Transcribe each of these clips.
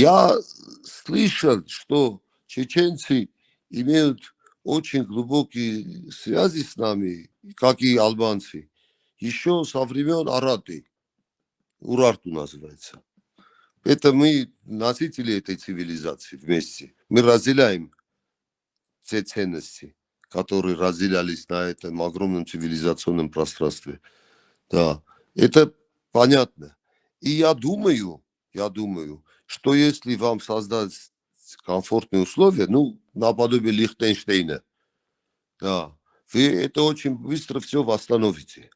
Я слышал, что чеченцы имеют очень глубокие связи с нами, как и албанцы. Еще со времен Араты, Урарту называется. Это мы носители этой цивилизации вместе. Мы разделяем те ценности, которые разделялись на этом огромном цивилизационном пространстве. Да, это понятно. И я думаю, что если вам создать комфортные условия, ну, наподобие Лихтенштейна, да, вы это очень быстро все восстановите.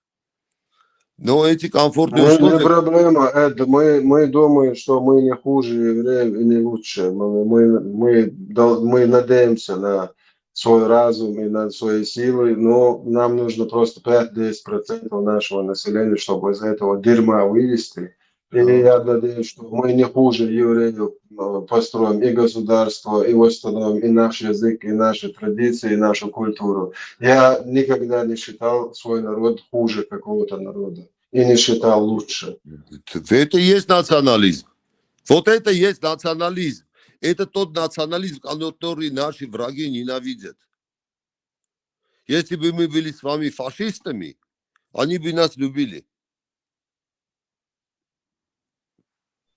Но эти комфортные Не условия... проблема, Эд, мы думаем, что мы не хуже евреев и не лучше. Мы надеемся на свой разум и на свои силы, но нам нужно просто 5-10% нашего населения, чтобы из этого дерьма вывести. И Да. я надеюсь, что мы не хуже евреев построим и государство, и восстановим и наш язык, и наши традиции, и нашу культуру. Я никогда не считал свой народ хуже какого-то народа. И не считал лучше. Это и есть национализм. Вот это и есть национализм. Это тот национализм, который наши враги ненавидят. Если бы мы были с вами фашистами, они бы нас любили.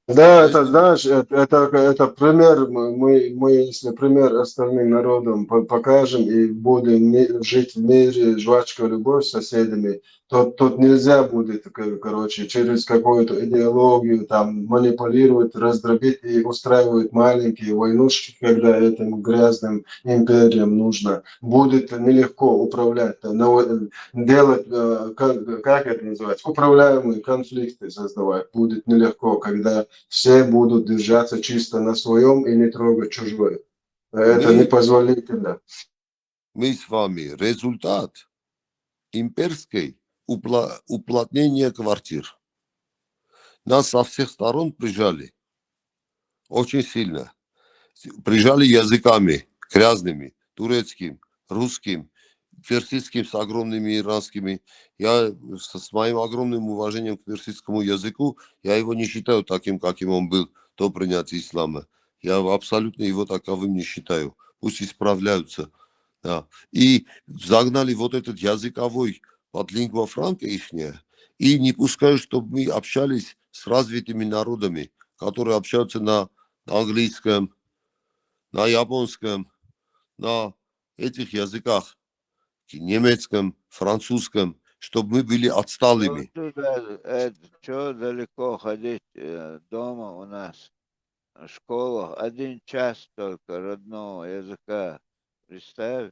Да, это, Если... знаешь, это пример, мы, если пример остальным народам покажем и будем жить в мире, жвачка любовь с соседями, то тут нельзя будет, короче, через какую-то идеологию там манипулировать, раздробить и устраивать маленькие войнушки, когда этим грязным империям нужно. Будет нелегко управлять, делать, как это называется, управляемые конфликты создавать будет нелегко, когда все будут держаться чисто на своем и не трогать чужое. Это непозволительно. Мы с вами результат имперской уплотнения квартир. Нас со всех сторон прижали. Очень сильно. Прижали языками грязными, турецким, русским, персидским с огромными иранскими. Я с моим огромным уважением к персидскому языку, я его не считаю таким, каким он был до принятия ислама. Я абсолютно его таковым не считаю. Пусть исправляются. Да. И загнали вот этот языковой под лингва франка ихняя, и не пускают, чтобы мы общались с развитыми народами, которые общаются на английском, на японском, на этих языках, немецком, французском, чтобы мы были отсталыми. Что далеко ходить дома у нас? В школах 1 час только родного языка. Представь.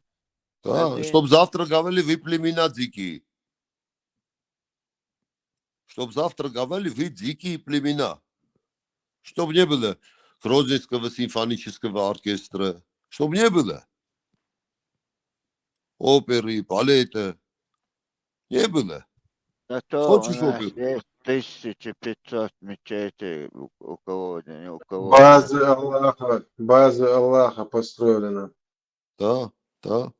Да, Один чтобы завтра говорили, вы племена дикие. Чтобы завтра говорили, вы дикие племена. Чтобы не было Грозненского симфонического оркестра. Чтобы не было. Оперы, балета. Не было. Зато у Хочешь нас оперу? есть 1500 мечетей, у кого не у кого. Базы Аллаха построена. Да, да,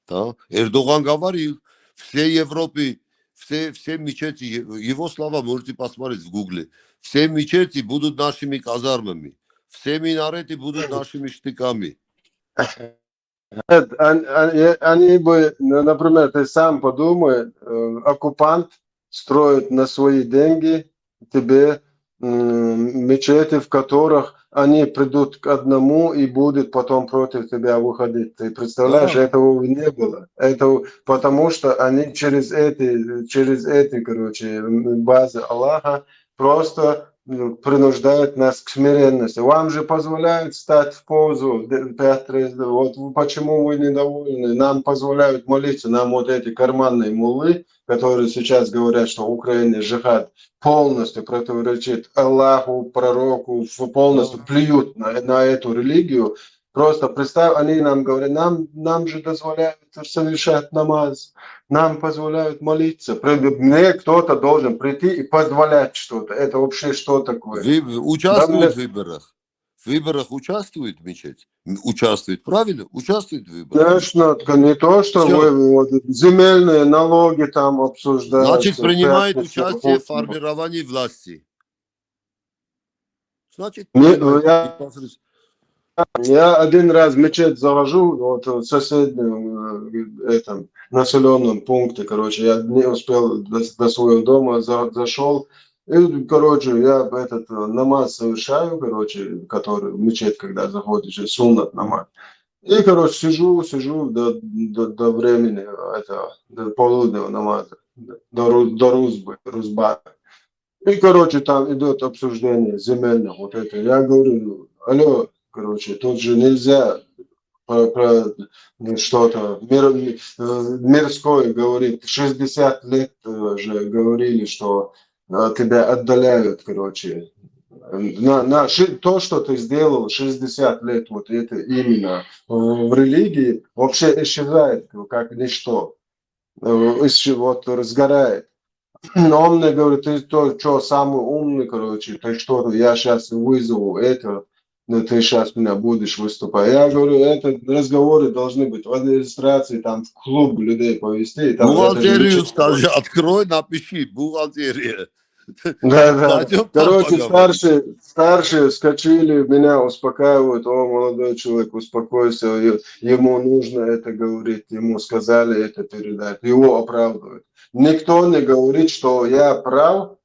да. Эрдоган говорил, все Европы, все мечети, его слова можете посмотреть в Гугле, все мечети будут нашими казармами, все минареты будут нашими штыками. Они бы, например, ты сам подумай, оккупант строит на свои деньги тебе мечети, в которых они придут к одному и будут потом против тебя выходить. Ты представляешь, Да, этого не было. Это потому что они через эти, короче, базы Аллаха просто принуждают нас к смиренности. Вам же позволяют стать в позу 5 раз. Вот почему вы недовольны? Нам позволяют молиться, нам вот эти карманные муллы, которые сейчас говорят, что Украина джихад полностью противоречит Аллаху, пророку, полностью да. плюют на эту религию. Просто представь, они нам говорят, нам же дозволяют совершать намаз, нам позволяют молиться. Мне кто-то должен прийти и позволять что-то. Это вообще что такое? Да, Участвует в выборах. В выборах участвует мечеть? Участвует, правильно? Участвует в выборах. конечно, не то, что Все. вот, земельные налоги там Значит, обсуждаются в принимает пятницу участие в утром. формировании власти. Значит, Не, непосредственно. я один раз в мечеть захожу, вот в соседнем этом населенном пункте, короче, я не успел до своего дома, зашел, и, короче, я этот намаз совершаю, короче, который в мечеть, когда заходишь, суннат намаз. И, короче, сижу до времени, до полуденного намаза, до рузба. И, короче, там идет обсуждение земельного вот это. Я говорю, алло, короче, тут же нельзя про что-то мирское говорить. 60 лет же говорили, что тебя отдаляют, короче. То, что ты сделал 60 лет, вот это именно в религии, вообще исчезает, как ничто. Вот разгорает. Но он мне говорит, ты что, самый умный, короче, ты что, я сейчас вызову это, но ты сейчас меня будешь выступать. Я говорю, это разговоры должны быть в администрации, там в клуб людей повести, там это же Бухгалтерию мечеть. скажи, открой, напиши, бухгалтерия. Да. Пойдем там Короче, поговорим. старшие вскочили, меня успокаивают, о, молодой человек, успокойся, ему нужно это говорить, ему сказали это передать, его оправдывают. Никто не говорит, что я прав,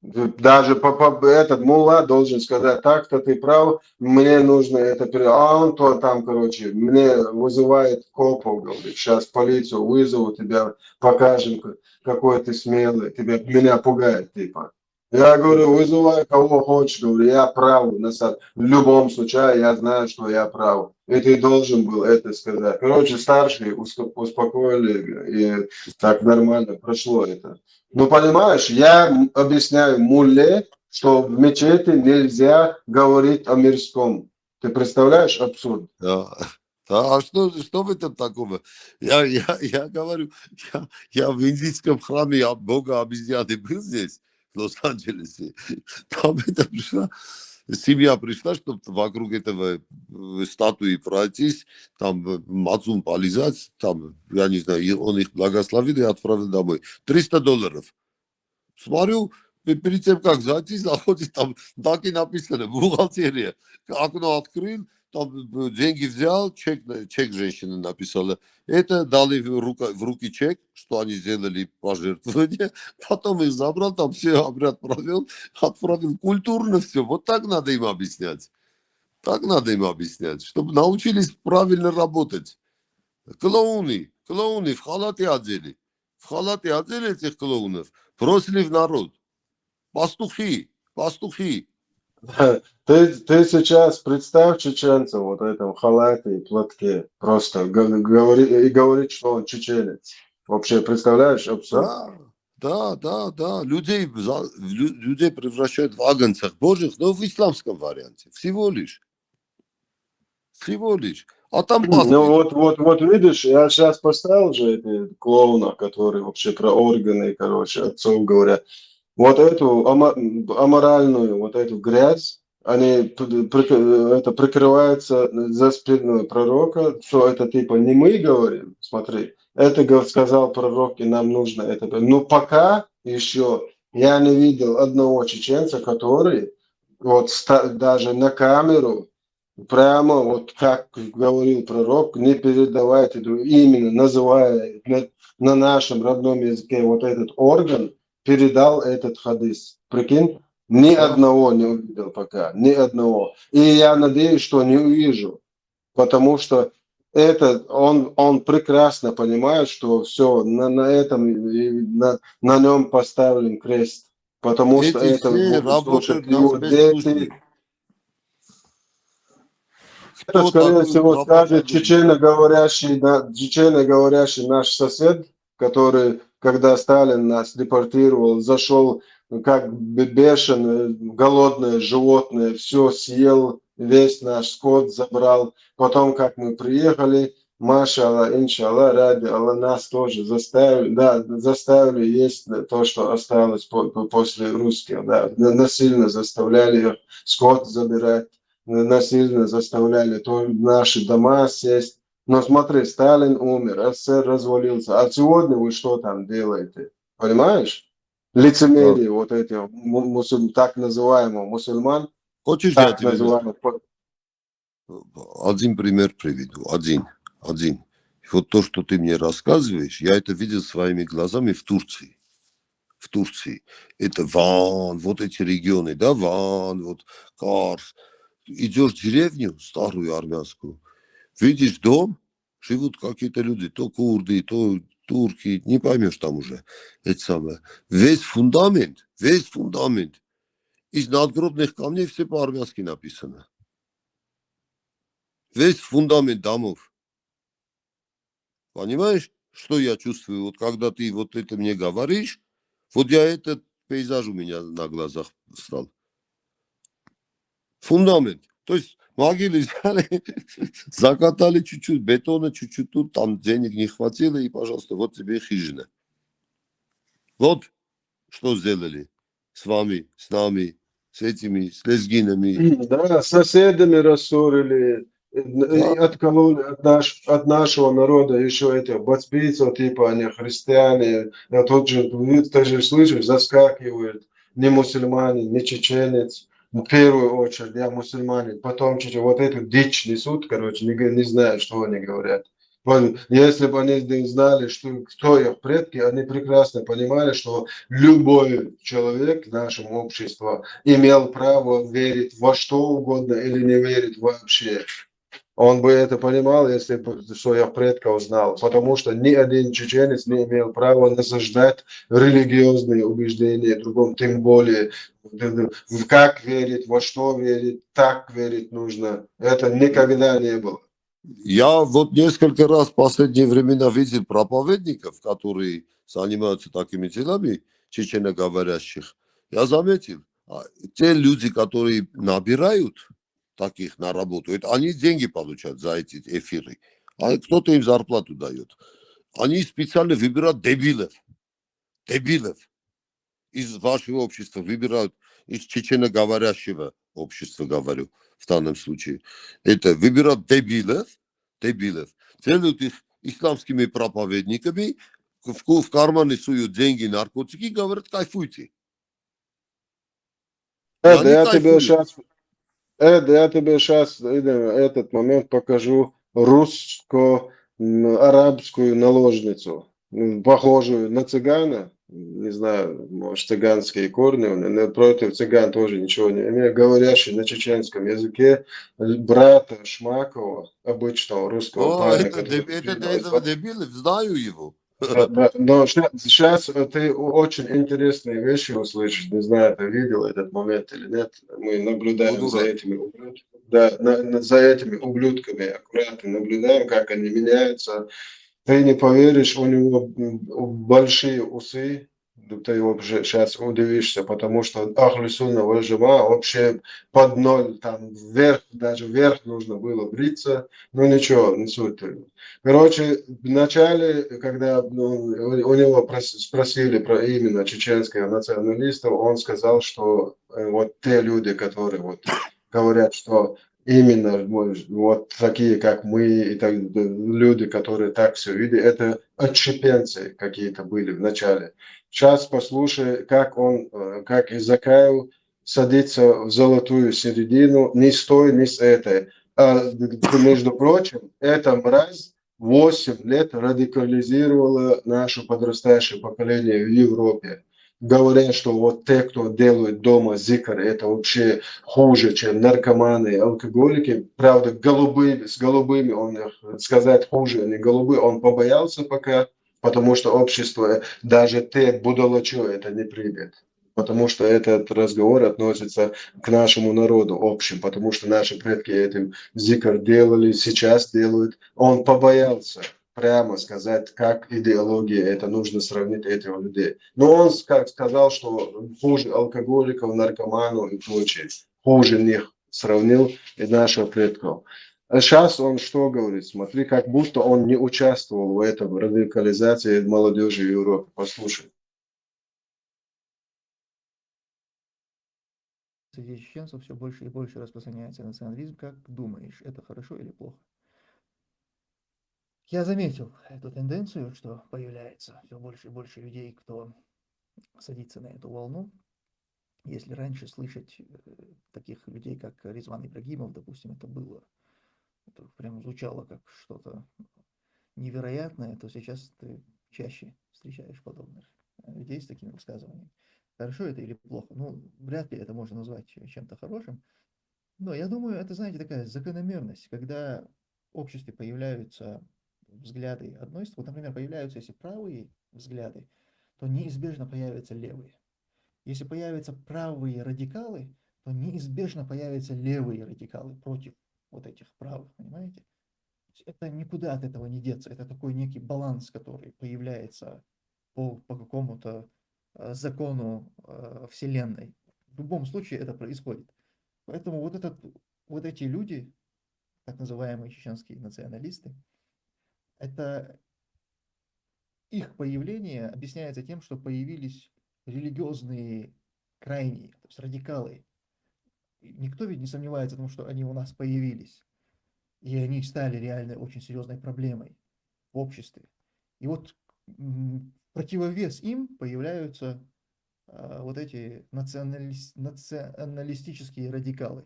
даже этот мулла должен сказать, так-то ты прав, мне нужно это передать. А он то там, короче, мне вызывает копов, говорит, сейчас полицию вызову, тебя покажем, какой ты смелый, меня пугает, типа. Я говорю, вызывай кого хочешь, говорю, я прав. В любом случае, я знаю, что я прав. И ты должен был это сказать. Короче, старшие успокоили, и так нормально прошло это. Ну, понимаешь, я объясняю мулле, что в мечети нельзя говорить о мирском. Ты представляешь абсурд? Да. Да, а что в этом такого? Я говорю, я в индийском храме Бога обезьяны был здесь, в Лос-Анджелесе. Там это пришла, семья пришла, чтобы вокруг этого статуи пройтись, там мацун полизать, там, я не знаю, он их благословил и отправил домой. $300. Смотрю, перед тем, как зайти, заходит, там так и написано, бухгалтерия. Окно открыл, там деньги взял, чек женщина написала. Это дали в руки чек, что они сделали пожертвование. Потом их забрал, там все обряд провел, отправил культурно все. Вот так надо им объяснять. Так надо им объяснять, чтобы научились правильно работать. Клоуны в халате одели. В халате одели этих клоунов, бросили в народ. Пастухи. Ты сейчас представь чеченца вот в этом халате и платке. Просто говорит, что он чеченец. Вообще, представляешь абсурд? Да. Людей превращают в агнцев божьих, но в исламском варианте. Всего лишь. А там Ну пастырь. вот видишь, я сейчас поставил же это клоуна, который вообще про органы, короче, отцов говорят. Вот эту аморальную, вот эту грязь, они это прикрываются за спиной пророка, что это типа не мы говорим, смотри, это сказал пророк, и нам нужно это. Но пока еще я не видел одного чеченца, который вот даже на камеру прямо вот как говорил пророк, не передавать это именно, называя на нашем родном языке вот этот орган, передал этот хадис. Прикинь? Ни Да. одного не увидел пока, ни одного. И я надеюсь, что не увижу, потому что он прекрасно понимает, что все, на этом, на нем поставлен крест, потому что Эти это все будут работают слушать на его дети. спецслужбы. Это, Кто скорее такой всего, скажет пропагандирует? чечено-говорящий наш сосед, который, когда Сталин нас депортировал, зашел как бешеное, голодное животное, все съел, весь наш скот забрал. Потом, как мы приехали, машалла, иншалла, ради Аллаха, нас тоже заставили есть то, что осталось после русских, да, насильно заставляли скот забирать, насильно заставляли то наши дома сесть. Но смотри, Сталин умер, СССР развалился. А сегодня вы что там делаете? Понимаешь? Да. Лицемерие вот этих так называемых мусульман. Хочешь, я так тебе называемых. один пример приведу? Один. Вот то, что ты мне рассказываешь, я это видел своими глазами в Турции. В Турции. Это Ван, вот эти регионы, да, Ван, вот Карс. Идешь в деревню, старую армянскую, видишь дом, живут какие-то люди, то курды, то турки, не поймешь там уже. Это самое. Весь фундамент из надгробных камней все по-армянски написано. Весь фундамент домов. Понимаешь, что я чувствую? Вот когда ты вот это мне говоришь, вот я этот пейзаж у меня на глазах стал. Фундамент. То есть могилы взяли, закатали чуть-чуть бетона, чуть-чуть тут, там денег не хватило, и, пожалуйста, вот тебе хижина. Вот что сделали с вами, с нами, с этими, с лезгинами. Да, с соседями рассорили, Да, откололи от нашего народа еще этих бацпийцев, типа они христиане, а тот же, ты же слышишь, заскакивают, не мусульманин, не чеченец, в первую очередь, я мусульманин, потом чуть вот эту дичь несут, короче, не знаю, что они говорят. Вот, если бы они знали, что, кто их предки, они прекрасно понимали, что любой человек в нашем обществе имел право верить во что угодно или не верить вообще. Он бы это понимал, если бы своих предков знал, потому что ни один чеченец не имел права насаждать религиозные убеждения другом, тем более в как верить, во что верить, так верить нужно. Это никогда не было. я вот несколько раз в последние времена видел проповедников, которые занимаются такими делами, чеченоговорящих. Я заметил, те люди, которые набирают таких на работу, это они деньги получают за эти эфиры, а кто-то им зарплату дает. Они специально выбирают дебилов из вашего общества, выбирают из чеченоговорящего общества, говорю, в данном случае. Это выбирают дебилов, делают их исламскими проповедниками, в карманы суют деньги, наркотики, говорят, кайфуйте. И Эд, они я тебе кайфуют. сейчас этот момент покажу русско-арабскую наложницу, похожую на цыгана. Не знаю, может, цыганские корни, но против цыган тоже ничего не имею. Говорящий на чеченском языке брата Шмакова, обычного русского О, парня, это, который приехал этого дебила, знаю его. да, да. Но сейчас ты очень интересные вещи услышишь. Не знаю, ты видел этот момент или нет. Мы наблюдаем Буду за рад. этими ублюдками. Да, за этими ублюдками аккуратно наблюдаем, как они меняются. Ты не поверишь, у него большие усы. Да ты вообще сейчас удивишься, потому что Ахлю Сунна валь Джамаа вообще под ноль, там вверх, даже вверх нужно было бриться. Ну ничего, не суть. Короче, в начале, когда у него спросили про именно чеченского националиста, он сказал, что вот те люди, которые вот говорят, что именно вот такие, как мы, и так, люди, которые так все видят, это отщепенцы какие-то были в начале. Сейчас послушай, как он, как Изакаев садится в золотую середину, ни с той, ни с этой. А, между прочим, эта мразь 8 лет радикализировала наше подрастающее поколение в Европе. Говорят, что вот те, кто делают дома зикр, это вообще хуже, чем наркоманы и алкоголики. Правда, с голубыми он сказать хуже, они голубые, он побоялся пока, потому что общество, даже те будолочо это не примет. Потому что этот разговор относится к нашему народу общим, потому что наши предки этим зикр делали, сейчас делают. Он побоялся прямо сказать, как идеология это нужно сравнить этих людей. Но он как сказал, что хуже алкоголиков, наркоманов и прочее, хуже них сравнил и наших предков. А сейчас он что говорит? Смотри, как будто он не участвовал в этом радикализации молодежи в Европе. Послушай. Среди чеченцев все больше и больше распространяется национализм. Как думаешь, это хорошо или плохо? Я заметил эту тенденцию, что появляется все больше и больше людей, кто садится на эту волну. Если раньше слышать таких людей, как Резван Ибрагимов, допустим, это прям звучало как что-то невероятное, то сейчас ты чаще встречаешь подобных людей с такими высказываниями. Хорошо это или плохо? Ну, вряд ли это можно назвать чем-то хорошим. Но я думаю, это, знаете, такая закономерность, когда в обществе появляются взгляды одной стороны, вот, например, появляются, если правые взгляды, то неизбежно появятся левые. Если появятся правые радикалы, то неизбежно появятся левые радикалы против вот этих правых, понимаете? Это никуда от этого не деться. Это такой некий баланс, который появляется по какому-то закону Вселенной. В любом случае это происходит. Поэтому вот эти люди, так называемые чеченские националисты, это их появление объясняется тем, что появились религиозные крайние, то есть радикалы. Никто ведь не сомневается в том, что они у нас появились. И они стали реально очень серьезной проблемой в обществе. И вот противовес им появляются вот эти националистические радикалы.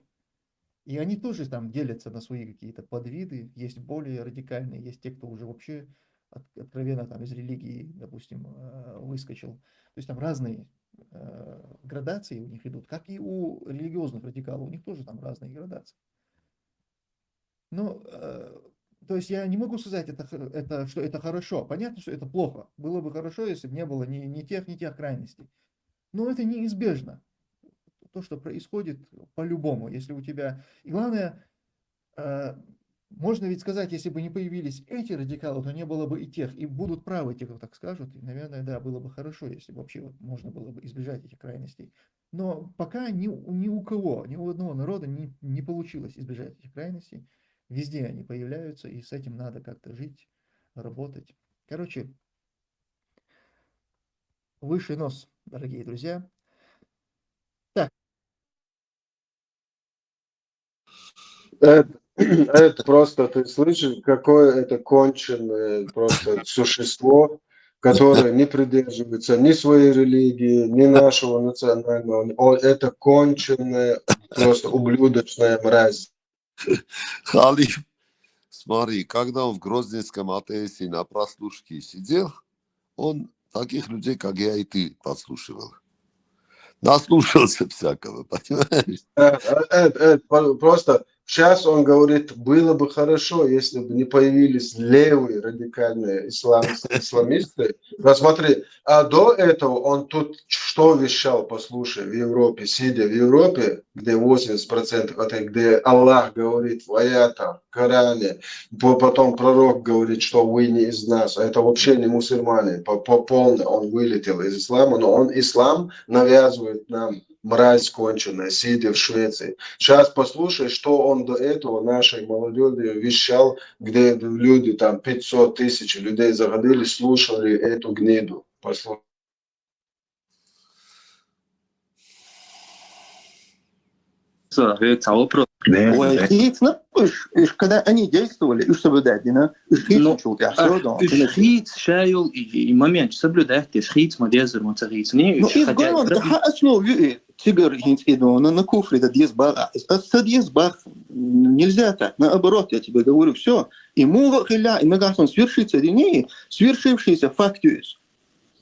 И они тоже там делятся на свои какие-то подвиды. Есть более радикальные, есть те, кто уже вообще откровенно там из религии, допустим, выскочил. То есть там разные градации у них идут, как и у религиозных радикалов, у них тоже там разные градации. Ну, то есть я не могу сказать, что это хорошо. Понятно, что это плохо. Было бы хорошо, если бы не было ни тех крайностей. Но это неизбежно. То, что происходит по-любому. Если у тебя... И главное, можно ведь сказать, если бы не появились эти радикалы, то не было бы и тех. И будут правы те, кто так скажут. И, наверное, да, было бы хорошо, если бы вообще можно было бы избежать этих крайностей. Но пока ни у кого, ни у одного народа не получилось избежать этих крайностей. Везде они появляются, и с этим надо как-то жить, работать. Короче, выше нос, дорогие друзья. Так. Это просто, ты слышишь, какое это конченое просто существо, которое не придерживается ни своей религии, ни нашего национального. Это конченая, просто ублюдочная мразь. Халиф, смотри, когда он в Грозненском АТСе на прослушке сидел, он таких людей, как я и ты, подслушивал. Наслушался всякого, понимаешь? Просто сейчас он говорит, было бы хорошо, если бы не появились левые радикальные исламисты. Но смотри, а до этого он тут что вещал, послушай, в Европе, сидя в Европе, где 80% это где Аллах говорит в аятах, в Коране, потом пророк говорит, что вы не из нас, а это вообще не мусульмане, полный он вылетел из ислама, но он ислам навязывает нам. Мразь конченая, сидя в Швеции. Сейчас послушай, что он до этого нашей молодежи вещал, где люди, там 500 тысяч людей заходили, слушали эту гниду. Послушай. Ведь вопрос. Когда они действовали, и соблюдать, Шхит шайл и момент соблюдать, шхит мадезер муцарит. Ну, основе тигр на куфре это дьезбар. Дьезбар нельзя так. Наоборот, я тебе говорю, все. И мугахиля, и нагасон свершившийся фактуис.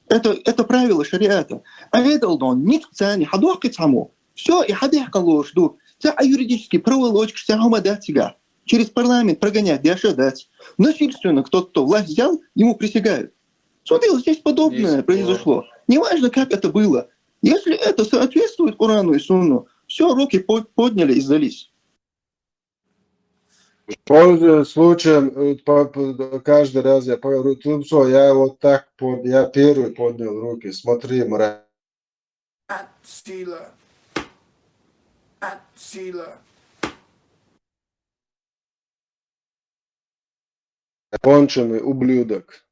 Это правило шариата. А это он не цани, хадуахки цаму. Все, и хадихка ложду. Це юридически проволочка, вся гумадать тебя. Через парламент прогонять, дать. Насильственно кто власть взял, ему присягают. Смотри, вот здесь подобное произошло. Неважно, как это было. Если это соответствует Корану и Сунну, все, руки подняли и сдались. Пользуясь случаем, каждый раз я говорю, все, я вот так, я первый поднял руки, смотри, мразь. Сила. Конченый ублюдок.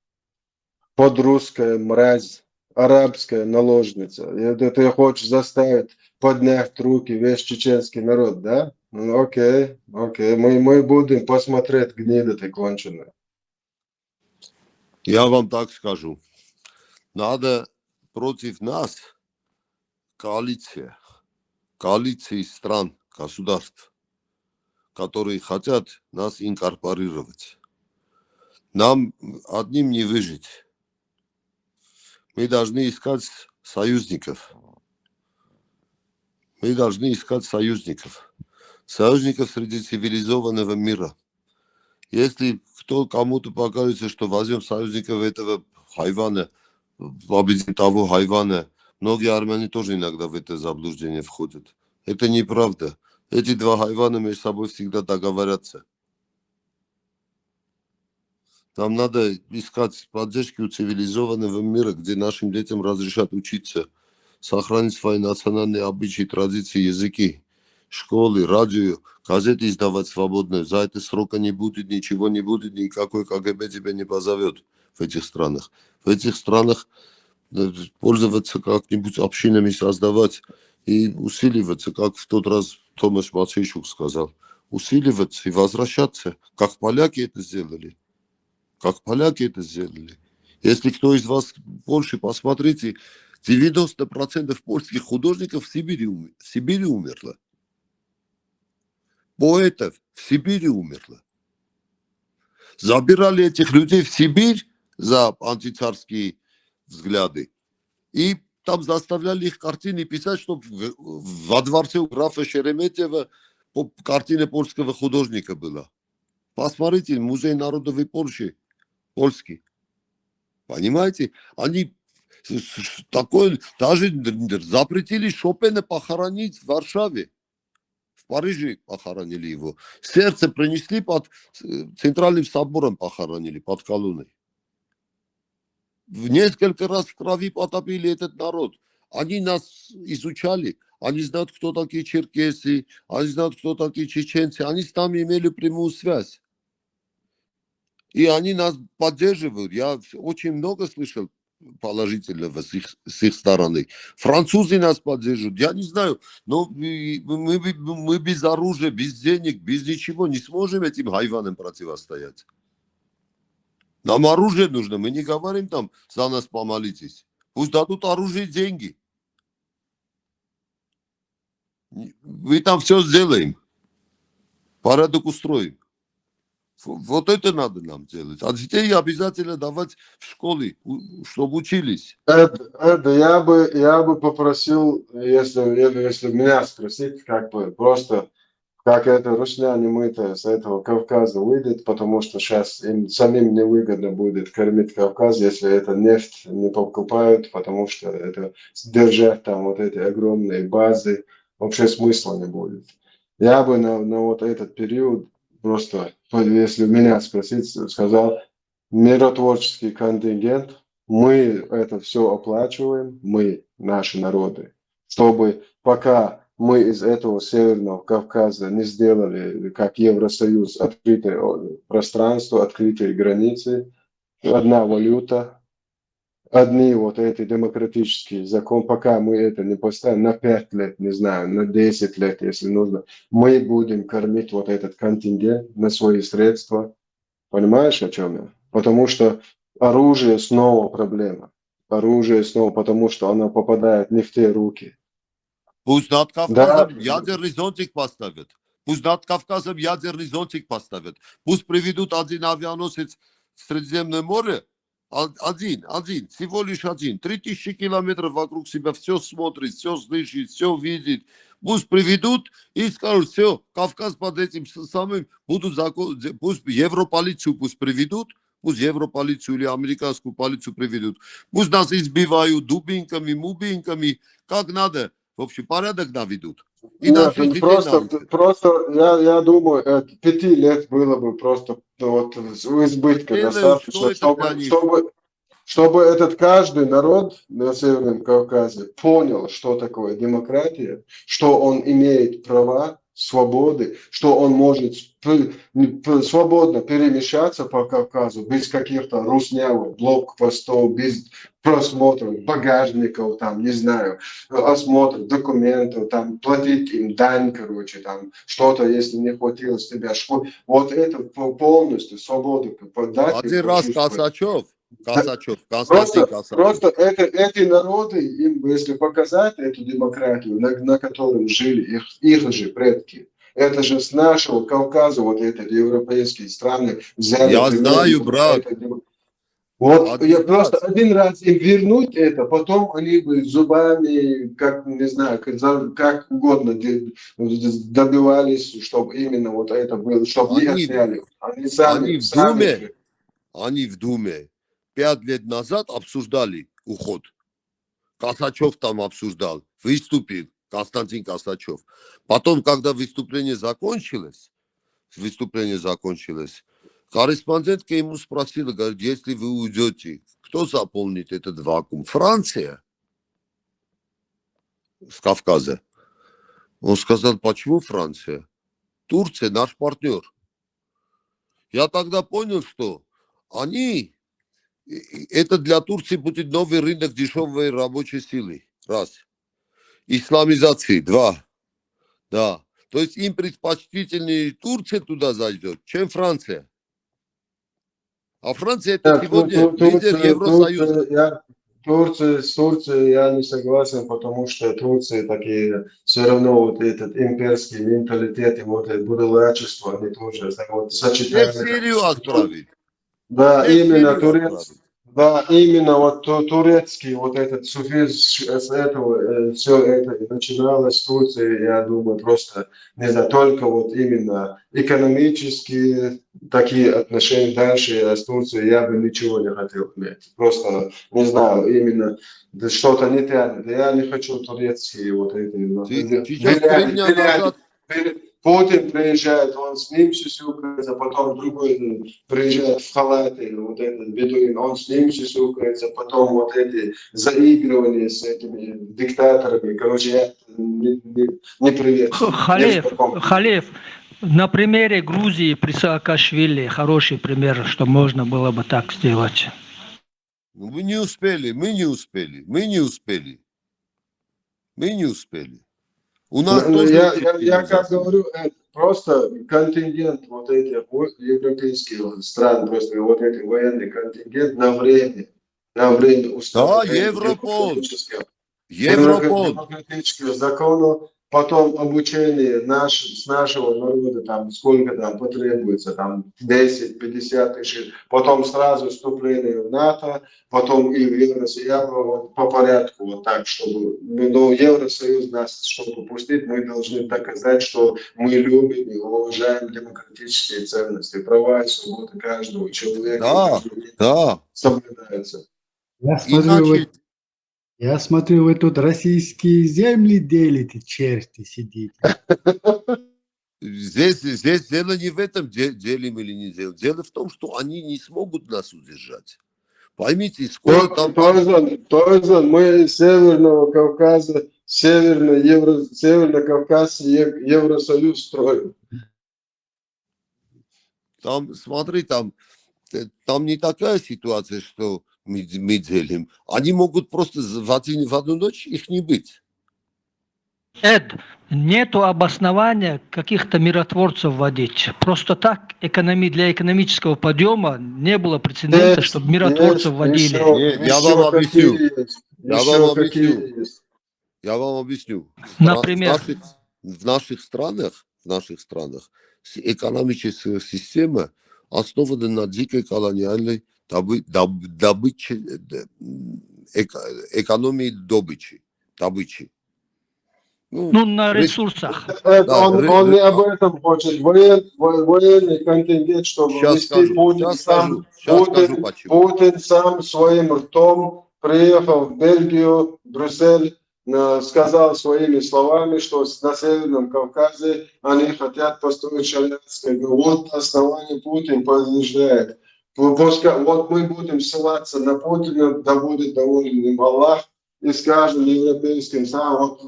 Подрусская мразь. Арабская наложница. Ты хочешь заставить поднять руки весь чеченский народ, да? Ну, окей. Мы будем посмотреть, гнида ты конченая. Я вам так скажу. Надо против нас коалиция. коалиции стран, государств, которые хотят нас инкорпорировать. Нам одним не выжить. Мы должны искать союзников. Мы должны искать союзников. Союзников среди цивилизованного мира. Если кому-то покажется, что возьмем союзников этого хайвана, победим того хайвана, многие армяне тоже иногда в это заблуждение входят. Это неправда. Эти два хайвана между собой всегда договорятся. Нам надо искать поддержки у цивилизованного мира, где нашим детям разрешат учиться, сохранить свои национальные обычаи, традиции, языки, школы, радио, газеты издавать свободно. За это срока не будет, ничего не будет, никакой КГБ тебя не позовет в этих странах. В этих странах пользоваться как-нибудь общинами, создавать и усиливаться, как в тот раз Томаш Мацейчук сказал, усиливаться и возвращаться, как поляки это сделали. Как поляки это сделали. Если кто из вас в Польше, посмотрите, 90% польских художников в Сибири умерло. Поэтов в Сибири умерло. Забирали этих людей в Сибирь за антицарские взгляды. И там заставляли их картины писать, чтобы во дворце у графа Шереметьева картина польского художника была. Посмотрите, музей народовой Польши. Польский. Понимаете? Они такой, даже запретили Шопена похоронить в Варшаве. В Париже похоронили его. Сердце принесли под Центральным собором, похоронили под колонной. В несколько раз в крови потопили этот народ. Они нас изучали. Они знают, кто такие черкесы. Они знают, кто такие чеченцы. Они с нами имели прямую связь. И они нас поддерживают. Я очень много слышал положительного с их стороны. Французы нас поддерживают. Я не знаю, но мы без оружия, без денег, без ничего не сможем этим хайванам противостоять. Нам оружие нужно. Мы не говорим там, за нас помолитесь. Пусть дадут оружие и деньги. Мы там все сделаем. Порядок устроим. Вот это надо нам делать. А детей обязательно давать в школе, чтобы учились. Это я бы попросил, если меня спросить, как бы просто, как это русняне мы-то с этого Кавказа выйдет, потому что сейчас им самим невыгодно будет кормить Кавказ, если это нефть не покупают, потому что это держать там вот эти огромные базы, вообще смысла не будет. Я бы на вот этот период просто, если меня спросить, сказал, миротворческий контингент, мы это все оплачиваем, мы, наши народы, чтобы пока мы из этого Северного Кавказа не сделали, как Евросоюз, открытое пространство, открытые границы, одна валюта, одни вот эти демократические законы, пока мы это не поставим на 5 лет, не знаю, на 10 лет, если нужно, мы будем кормить вот этот контингент на свои средства. Понимаешь, о чем я? Потому что оружие снова проблема. Оружие снова, потому что оно попадает не в те руки. Пусть над Да, Кавказом ядерный зонтик поставят. Пусть над Кавказом ядерный зонтик поставят. Пусть приведут один авианосец в Средиземное море. Один, всего лишь один. 3000 километров вокруг себя все смотрит, все слышит, все видит. Пусть приведут и скажут, все, Кавказ под этим самым будут закон, пусть Европолицию пусть приведут, пусть Европолицию или американскую полицию приведут. Пусть нас избивают дубинками, мубинками, как надо. В общем, порядок наведут. И нет, наших детей просто я думаю, 5 лет было бы просто вот избытка достаточно, чтобы этот каждый народ на Северном Кавказе понял, что такое демократия, что он имеет права, свободы, что он может свободно перемещаться по Кавказу без каких-то руснявых блокпостов, без просмотров багажников, там, не знаю, осмотр документов, там, платить им дань, короче, там, что-то, если не хватило с тебя школы. Вот это полностью свободу подать. Один раз Косачев Косачев, Константин Косачев. Просто эти народы, им, если показать эту демократию, на которой жили их же предки, это же с нашего Кавказа, вот эти европейские страны взяли Я пример, знаю, вот брат. Вот я Один просто раз. один раз им вернуть это, потом они бы зубами, как, не знаю, как угодно добивались, чтобы именно вот это было, чтобы их Они, сняли. Они они сами, в сами Думе, же. они в Думе 5 лет назад обсуждали уход. Косачев там обсуждал, выступил Константин Косачев. Потом, когда выступление закончилось, корреспондентка ему спросила, говорит, если вы уйдете, кто заполнит этот вакуум? Франция с Кавказа. Он сказал, почему Франция? Турция наш партнер. Я тогда понял, что это для Турции будет новый рынок дешевой рабочей силы. Раз. Исламизации. Два. Да. То есть им предпочтительнее Турция туда зайдет, чем Франция. А Франция это сегодня лидер Евросоюза. С Турцией я не согласен, потому что Турция такие, все равно вот этот имперский менталитет и вот это будолачество, они тоже вот Всех в сочетают. Сирию отправить. Да, Всех в именно Сирию отправить. да, именно вот турецкий вот этот суффикс с этого, все это и начиналось с Турции, я думаю, просто, не знаю, только вот именно экономические такие отношения дальше с Турцией я бы ничего не хотел иметь. Просто, не знаю, именно да, что-то не тянет. Я не хочу турецкие вот эти. Сейчас 3 дня назад Путин приезжает, он с ним сюсюкается, потом другой приезжает в халате, вот этот бедуин, он с ним сюсюкается, потом вот эти заигрывания с этими диктаторами. Короче, я не приветствую. Халиф, на примере Грузии при Саакашвили хороший пример, что можно было бы так сделать. Мы не успели. У нас тоже Я как говорю, просто контингент вот этих европейских стран, просто вот этот военный контингент на время установления Европол. демократических законов, потом обучение с нашего народа, там сколько там потребуется, там 10-50 тысяч, потом сразу вступление в НАТО, потом и в Евросоюз, вот, по порядку, вот так, чтобы, но Евросоюз нас, чтобы пустить, мы должны доказать, что мы любим и уважаем демократические ценности, права и свободы каждого человека, Да. соблюдаются. Я смотрю, вы тут российские земли делите, черти сидите. Здесь дело не в этом, делим или не делим. Дело в том, что они не смогут нас удержать. Поймите, скоро там... Тоже мы из Северного Кавказа, Северный Кавказ, Евросоюз строим. Там, смотри, там не такая ситуация, что мы делим. Они могут просто в одну ночь их не быть. Эд, нету обоснования каких-то миротворцев вводить. Просто так для экономического подъема не было прецедента, чтобы миротворцев вводили. Я вам объясню. Например? В наших странах экономическая система основана на дикой колониальной экономии добычи. На ресурсах. Он не об этом хочет. Военный контингент, чтобы вести Путин сам своим ртом приехал в Бельгию, в Брюссель, сказал своими словами, что на Северном Кавказе они хотят построить шариатское. Вот основание Путин подтверждает. Вот мы будем ссылаться на Путина, да будет доволен им Аллах, и скажем европейским странам, вот,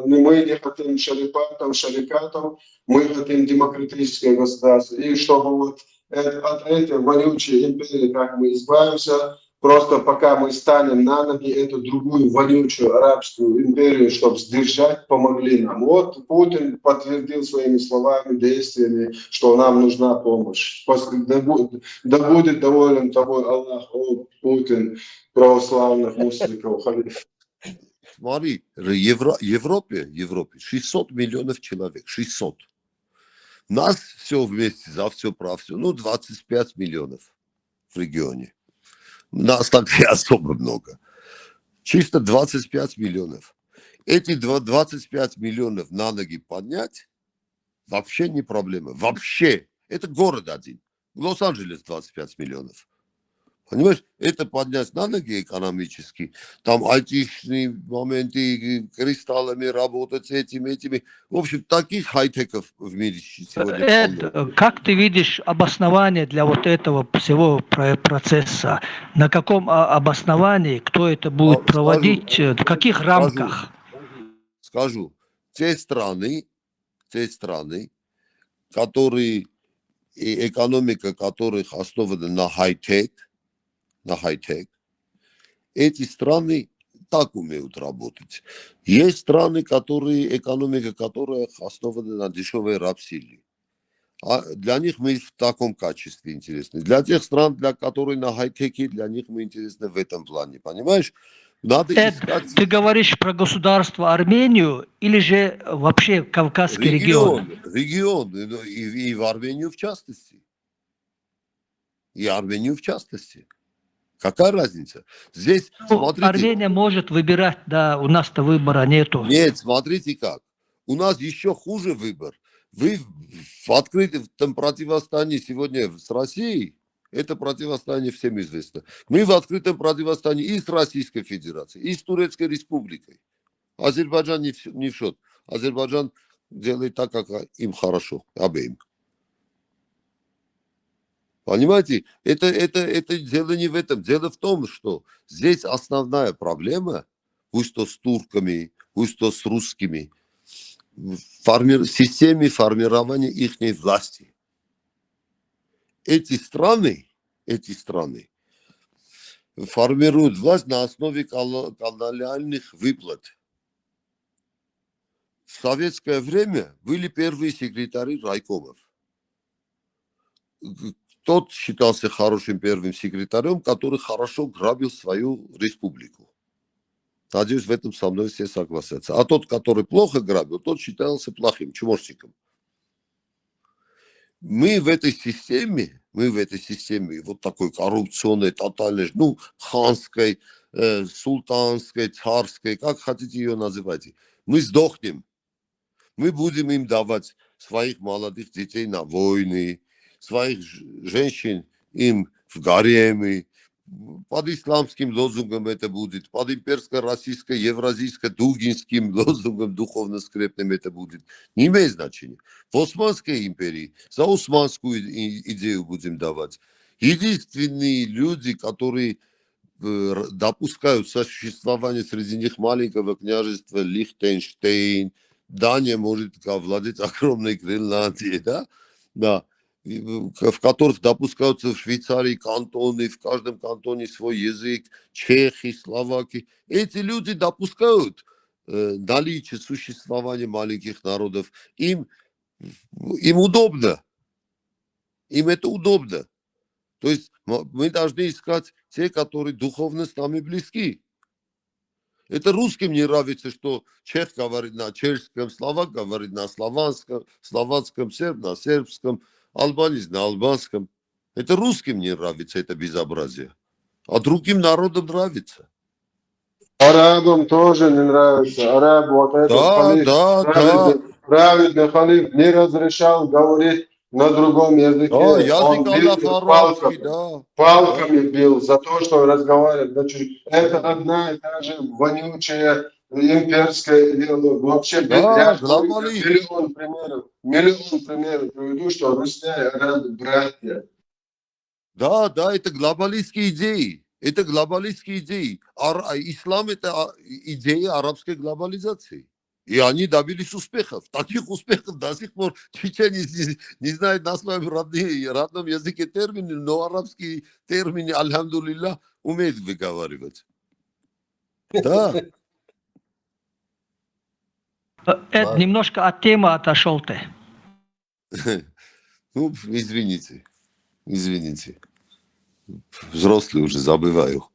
мы не хотим шарикатов, мы хотим демократическое государство. И чтобы вот от этой вонючей империи, как мы избавимся, Просто пока мы станем на ноги, эту другую вонючую арабскую империю, чтобы сдержать, помогли нам. Вот Путин подтвердил своими словами, действиями, что нам нужна помощь. Да будет доволен тобой Аллах, о Путин, православных мусликов, халиф. Смотри, Европе 600 миллионов человек, 600. Нас все вместе, за все, про все, 25 миллионов в регионе. Нас так и особо много. Чисто 25 миллионов. Эти 25 миллионов на ноги поднять вообще не проблема. Вообще. Это город один. Лос-Анджелес 25 миллионов. Понимаешь, это поднять на ноги экономически, там айтишные моменты, кристаллами работать с этими. В общем, таких хай-теков в мире сегодня Эд, полно. как ты видишь обоснование для вот этого всего процесса? На каком обосновании, кто это будет проводить, в каких рамках? Скажу, те страны, которые, и экономика которых основана на хай-тек, эти страны так умеют работать. Есть страны, экономика которых основана на дешевой рабсиле. А для них мы в таком качестве интересны. Для тех стран, для которых на хай-теке, для них мы интересны в этом плане. Понимаешь? Надо Эд, искать ты говоришь про государство Армению или же вообще Кавказский регион? регион и в Армению в частности. Какая разница? Здесь, смотрите... Армения может выбирать, да, у нас-то выбора нету. Нет, смотрите как. У нас еще хуже выбор. Вы в открытом противостоянии сегодня с Россией, это противостояние всем известно. Мы в открытом противостоянии и с Российской Федерацией, и с Турецкой Республикой. Азербайджан не в счет. Азербайджан делает так, как им хорошо, обеим. Понимаете, это дело не в этом. Дело в том, что здесь основная проблема, пусть то с турками, пусть то с русскими, в системе формирования их власти. Эти страны формируют власть на основе колониальных выплат. В советское время были первые секретари райкомов. Тот считался хорошим первым секретарем, который хорошо грабил свою республику. Надеюсь, в этом со мной все согласятся. А тот, который плохо грабил, тот считался плохим чмошником. Мы в этой системе, вот такой коррупционной, тотальной, ханской, султанской, царской, как хотите ее называйте, мы сдохнем. Мы будем им давать своих молодых детей на войны, своих женщин им в гаремы. Под исламским лозунгом это будет, под имперско-российско, евразийско-дугинским лозунгом духовно-скрепным это будет. Не имеет значения. В Османской империи за османскую идею будем давать. Единственные люди, которые допускают существование среди них маленького княжества Лихтенштейн, Дания может овладеть огромной Гренландией, да, в которых допускаются в Швейцарии кантоны, в каждом кантоне свой язык, чехи, словаки. Эти люди допускают наличие существования маленьких народов. Им удобно. Им это удобно. То есть мы должны искать те, которые духовно с нами близки. Это русским не нравится, что чех говорит на чешском, словак говорит на словацком, серб на сербском, албанец на албанском. Это русским не нравится, это безобразие. А другим народам нравится. Арабам тоже не нравится. Араб, вот этот халиф, праведный халиф, не разрешал говорить на другом языке. Он бил палками бил за то, что разговаривает. Значит, это одна и та же вонючая имперская идеология. Вообще, я миллион примеров приведу, что русские и арабы братья. Да, это глобалистские идеи. Ислам – это идея арабской глобализации. И они добились успехов. Таких успехов до сих пор чеченец не знает на своем родном языке термины, но арабские термины, альхамдулилля, умеет выговаривать. Да. Эд, немножко от темы отошел ты. Ну, извините. Взрослый уже, забываю.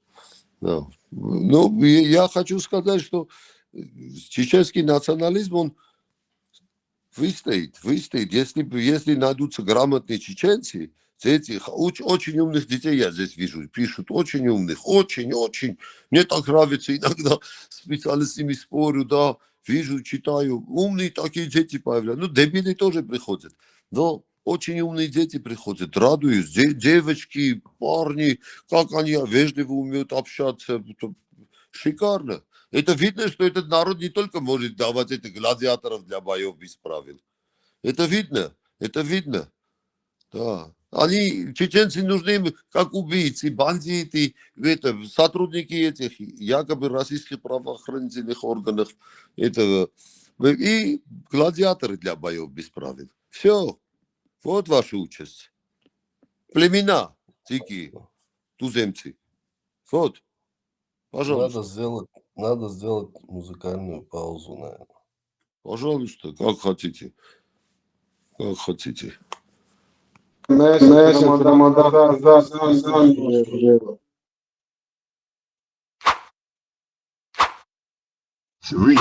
Да. Ну, я хочу сказать, что чеченский национализм, он выстоит. Если найдутся грамотные чеченцы, этих очень умных детей я здесь вижу, пишут, очень умных, очень. Мне так нравится, иногда специально с ними спорю, да, вижу, читаю, умные такие дети появляются. Ну, дебили тоже приходят, но очень умные дети приходят, радуюсь, девочки, парни, как они вежливо умеют общаться, шикарно. Это видно, что этот народ не только может давать этих гладиаторов для боев без правил. Это видно. Да. Они, чеченцы, нужны им как убийцы, бандиты, сотрудники этих якобы российских правоохранительных органов этого, и гладиаторы для боев без правил. Все. Вот ваша участь. Племена, такие, туземцы. Вот. Пожалуйста. Надо сделать музыкальную паузу, наверное. Пожалуйста, как хотите. Месяц Рамадан дело. 3,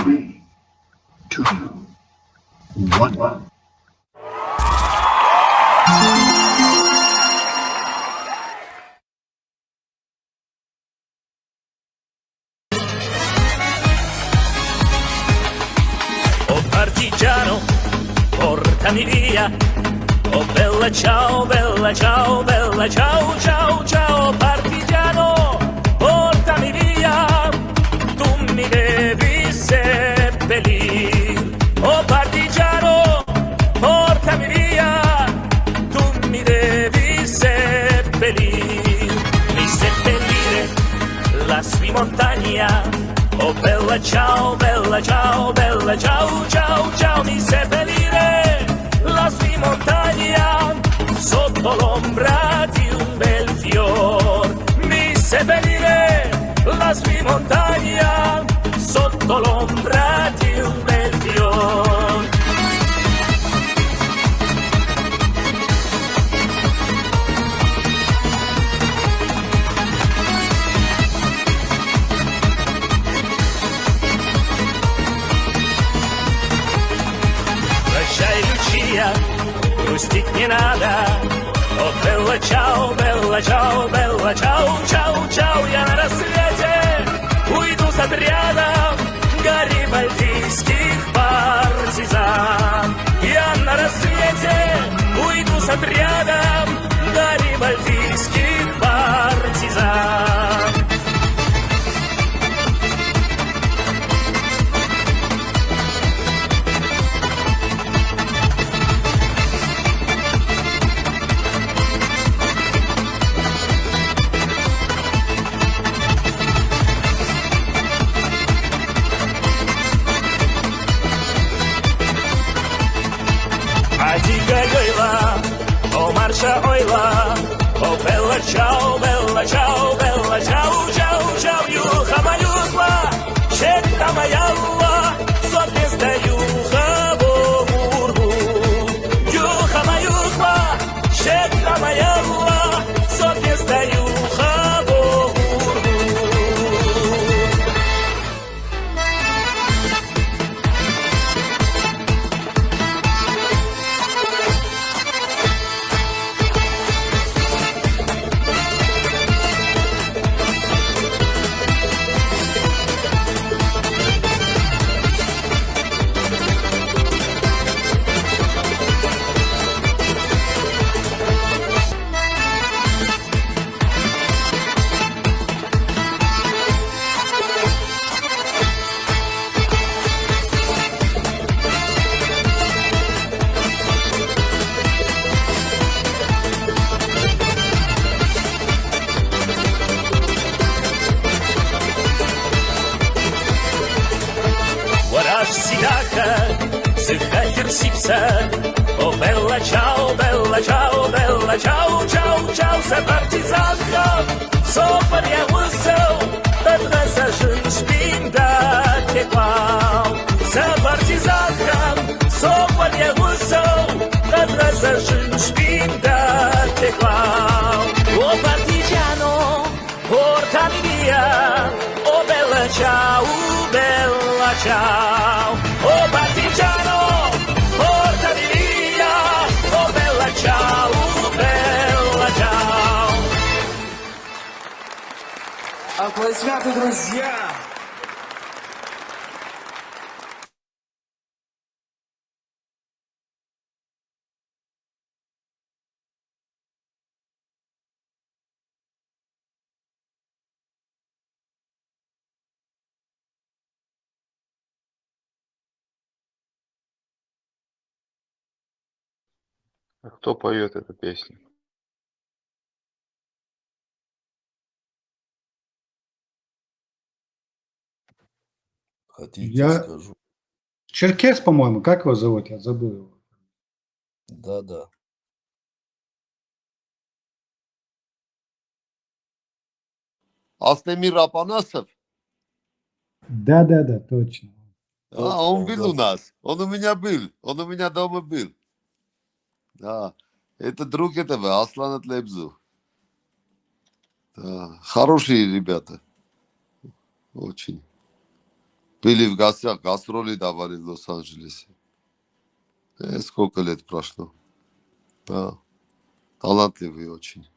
2, 1. Oh partigiano, portami via. Oh bella ciao, ciao, ciao, partigiano, portami via. Tu mi devi seppellire. Oh partigiano, portami via. Tu mi devi seppellire. Mi seppellire lassù in montagna. Oh bella ciao, ciao, mi seppellire lassù in montagna, sotto l'ombra di un bel fior. Mi seppellire lassù in montagna, sotto l'ombra di un bel fior. Прощай, Лючия, грустить не надо. О, белла, чао, чао, я на рассвете уйду с отрядом гарибальдийских партизан. Я на рассвете уйду с отрядом гарибальдийских партизан. Russia. Oh bella ciao, bella ciao, bella ciao, ciao, ciao, se partizanka, sopra я вышел, тогда зажжем спинда текла. Se partizanka, sopra я вышел, тогда зажжем спинda tecla. Oh partigiano, portami via, oh bella ciao, bella ciao. Oh partigiano, portami via, oh bella ciao, bella ciao. Аплодисменты, друзья! А кто поет эту песню? Хотите, Я... скажу. Черкес, по-моему, как его зовут? Я забыл его. Да. Астемир Апанасов? Да, точно. Он был у нас. Он у меня был. Он у меня дома был. Да. Это друг этого, Аслана Тлебзу. Да. Хорошие ребята. Очень. Были в гостях, гастроли давали в Лос-Анджелесе. Сколько лет прошло. Да. Талантливый очень.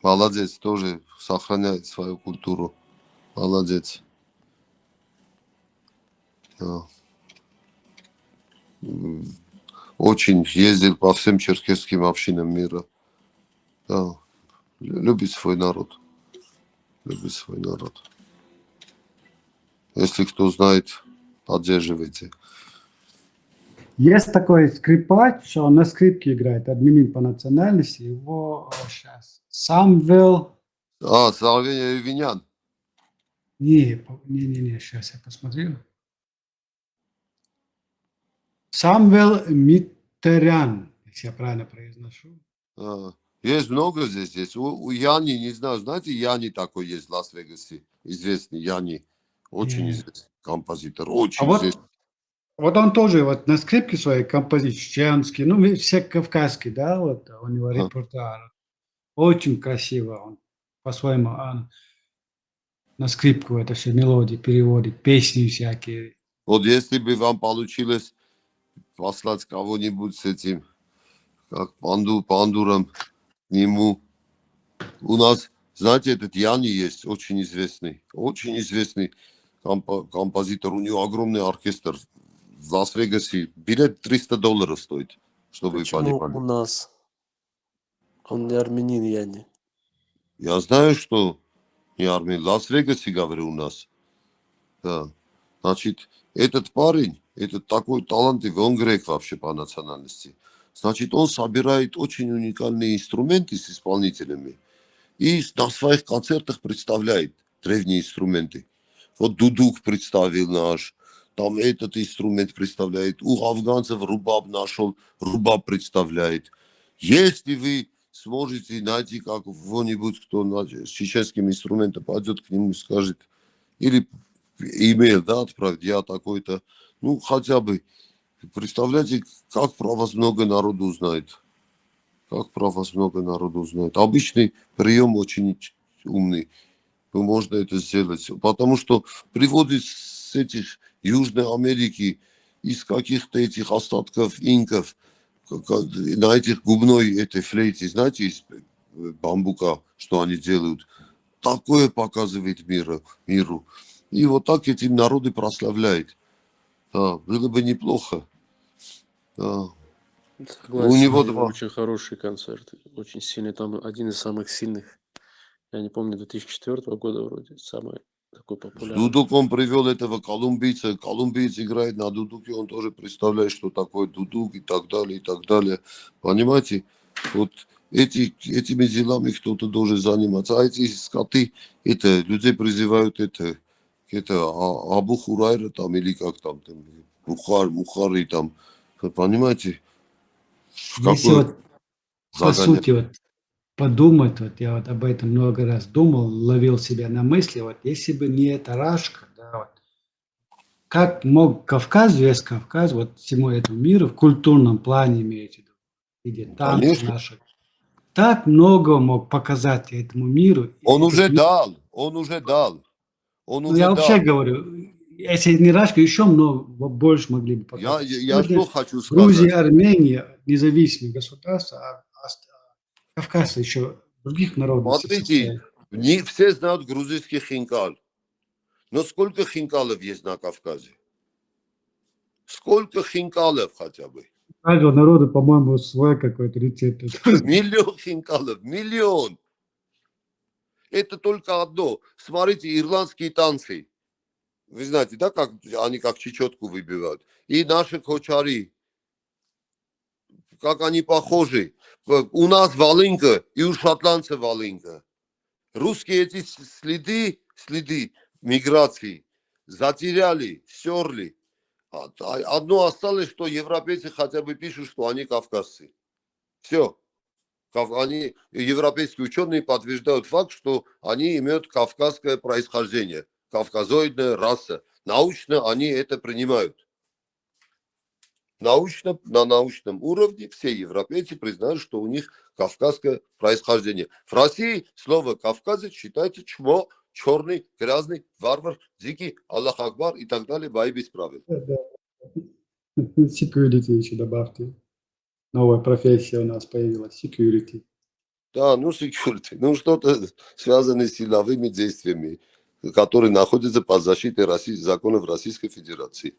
Молодец, тоже сохраняет свою культуру. Молодец. Да. Очень ездил по всем черкесским общинам мира. Да. Любит свой народ. Любит свой народ. Если кто знает, поддерживайте. Есть такой скрипач, он на скрипке играет, админин по национальности, его сейчас Самвел... Салвеня Винян. Не, сейчас я посмотрю. Самвел Миттерян, если я правильно произношу. Есть много здесь. Есть. У Яни, не знаю, знаете, Яни такой есть в Лас-Вегасе. Известный Яни. Очень известный композитор. Очень известный. Вот он тоже вот на скрипке своей композиции, чеченский, ну, все кавказские, да, вот у него репертуар. Очень красиво он по-своему на скрипку это все мелодии переводит, песни всякие. Вот если бы вам получилось послать кого-нибудь с этим, как Пандуром, к нему. У нас, знаете, этот Яни есть, очень известный композитор. У него огромный оркестр. В Лас-Вегасе билет $300 стоит, чтобы Почему вы понимали. у нас? Он не армянин, Яни. Я знаю, что не армянин. В Лас-Вегасе, говорю, у нас. Да. Значит, этот парень, этот такой талантливый, он грек вообще по национальности. Значит, он собирает очень уникальные инструменты с исполнителями и на своих концертах представляет древние инструменты. Вот дудук представил наш, там этот инструмент представляет. У афганцев рубаб нашел, рубаб представляет. Если вы сможете найти кого-нибудь, кто с чеченским инструментом пойдет к нему и скажет, или имейл, да, отправить, я такой-то, ну, хотя бы, представляете, как про вас много народу знает. Как про вас много народу знает. Обычный прием очень умный. Можно это сделать. Потому что приводит с этих Южной Америки, из каких-то этих остатков инков, на этих губной этой флейте, знаете, из бамбука, что они делают. Такое показывает миру. И вот так этим народы прославляет. Да, было бы неплохо. Да. Согласен, У него очень хороший концерт, очень сильный, там один из самых сильных, я не помню, 2004 года вроде, самый такой С популярный. дудуком привел этого колумбийца, колумбиец играет на дудуке, он тоже представляет, что такое дудук и так далее, и так далее. Понимаете, вот этими делами кто-то должен заниматься, а эти скоты, людей призывают Абу Хурайра там, или как там Мухари там, Вы понимаете, в Если какое вот по загоняет? сути вот подумать, вот я вот об этом много раз думал, ловил себя на мысли, вот если бы не эта Рашка, да, вот, как мог Кавказ, весь Кавказ, вот всему этому миру в культурном плане имеете в виду, в виде танцев Конечно. наших, так много мог показать этому миру. и Он этот уже мир- дал, он уже дал, он Ну, уже я вообще дал. говорю, если не Рашка, еще много, больше могли бы показать. Я Сегодня что хочу Грузия, сказать. Армения, независимые государства, Кавказ еще других народностей Смотрите, состоит. не все знают грузинский хинкал. Но сколько хинкалов есть на Кавказе? Сколько хинкалов хотя бы? У каждого народа, по-моему, свой какой-то рецепт. Миллион хинкалов, миллион. Это только одно. Смотрите, ирландские танцы. Вы знаете, да, как они как чечетку выбивают? И наши кочари, как они похожи. У нас волынка и у шотландцев волынка. Русские эти следы миграции затеряли, стерли. Одно осталось, что европейцы хотя бы пишут, что они кавказцы. Все. Они, европейские ученые подтверждают факт, что они имеют кавказское происхождение, кавказоидная раса. Научно они это принимают. Научно, на научном уровне все европейцы признают, что у них кавказское происхождение. В России слово «кавказец» считается чмо, черный, грязный, варвар, дикий, Аллах Акбар и так далее, бои без правил. Security еще добавьте. Новая профессия у нас появилась. Security. Да, ну, security, ну, что-то связанное с силовыми действиями, которые находятся под защитой законов Российской Федерации.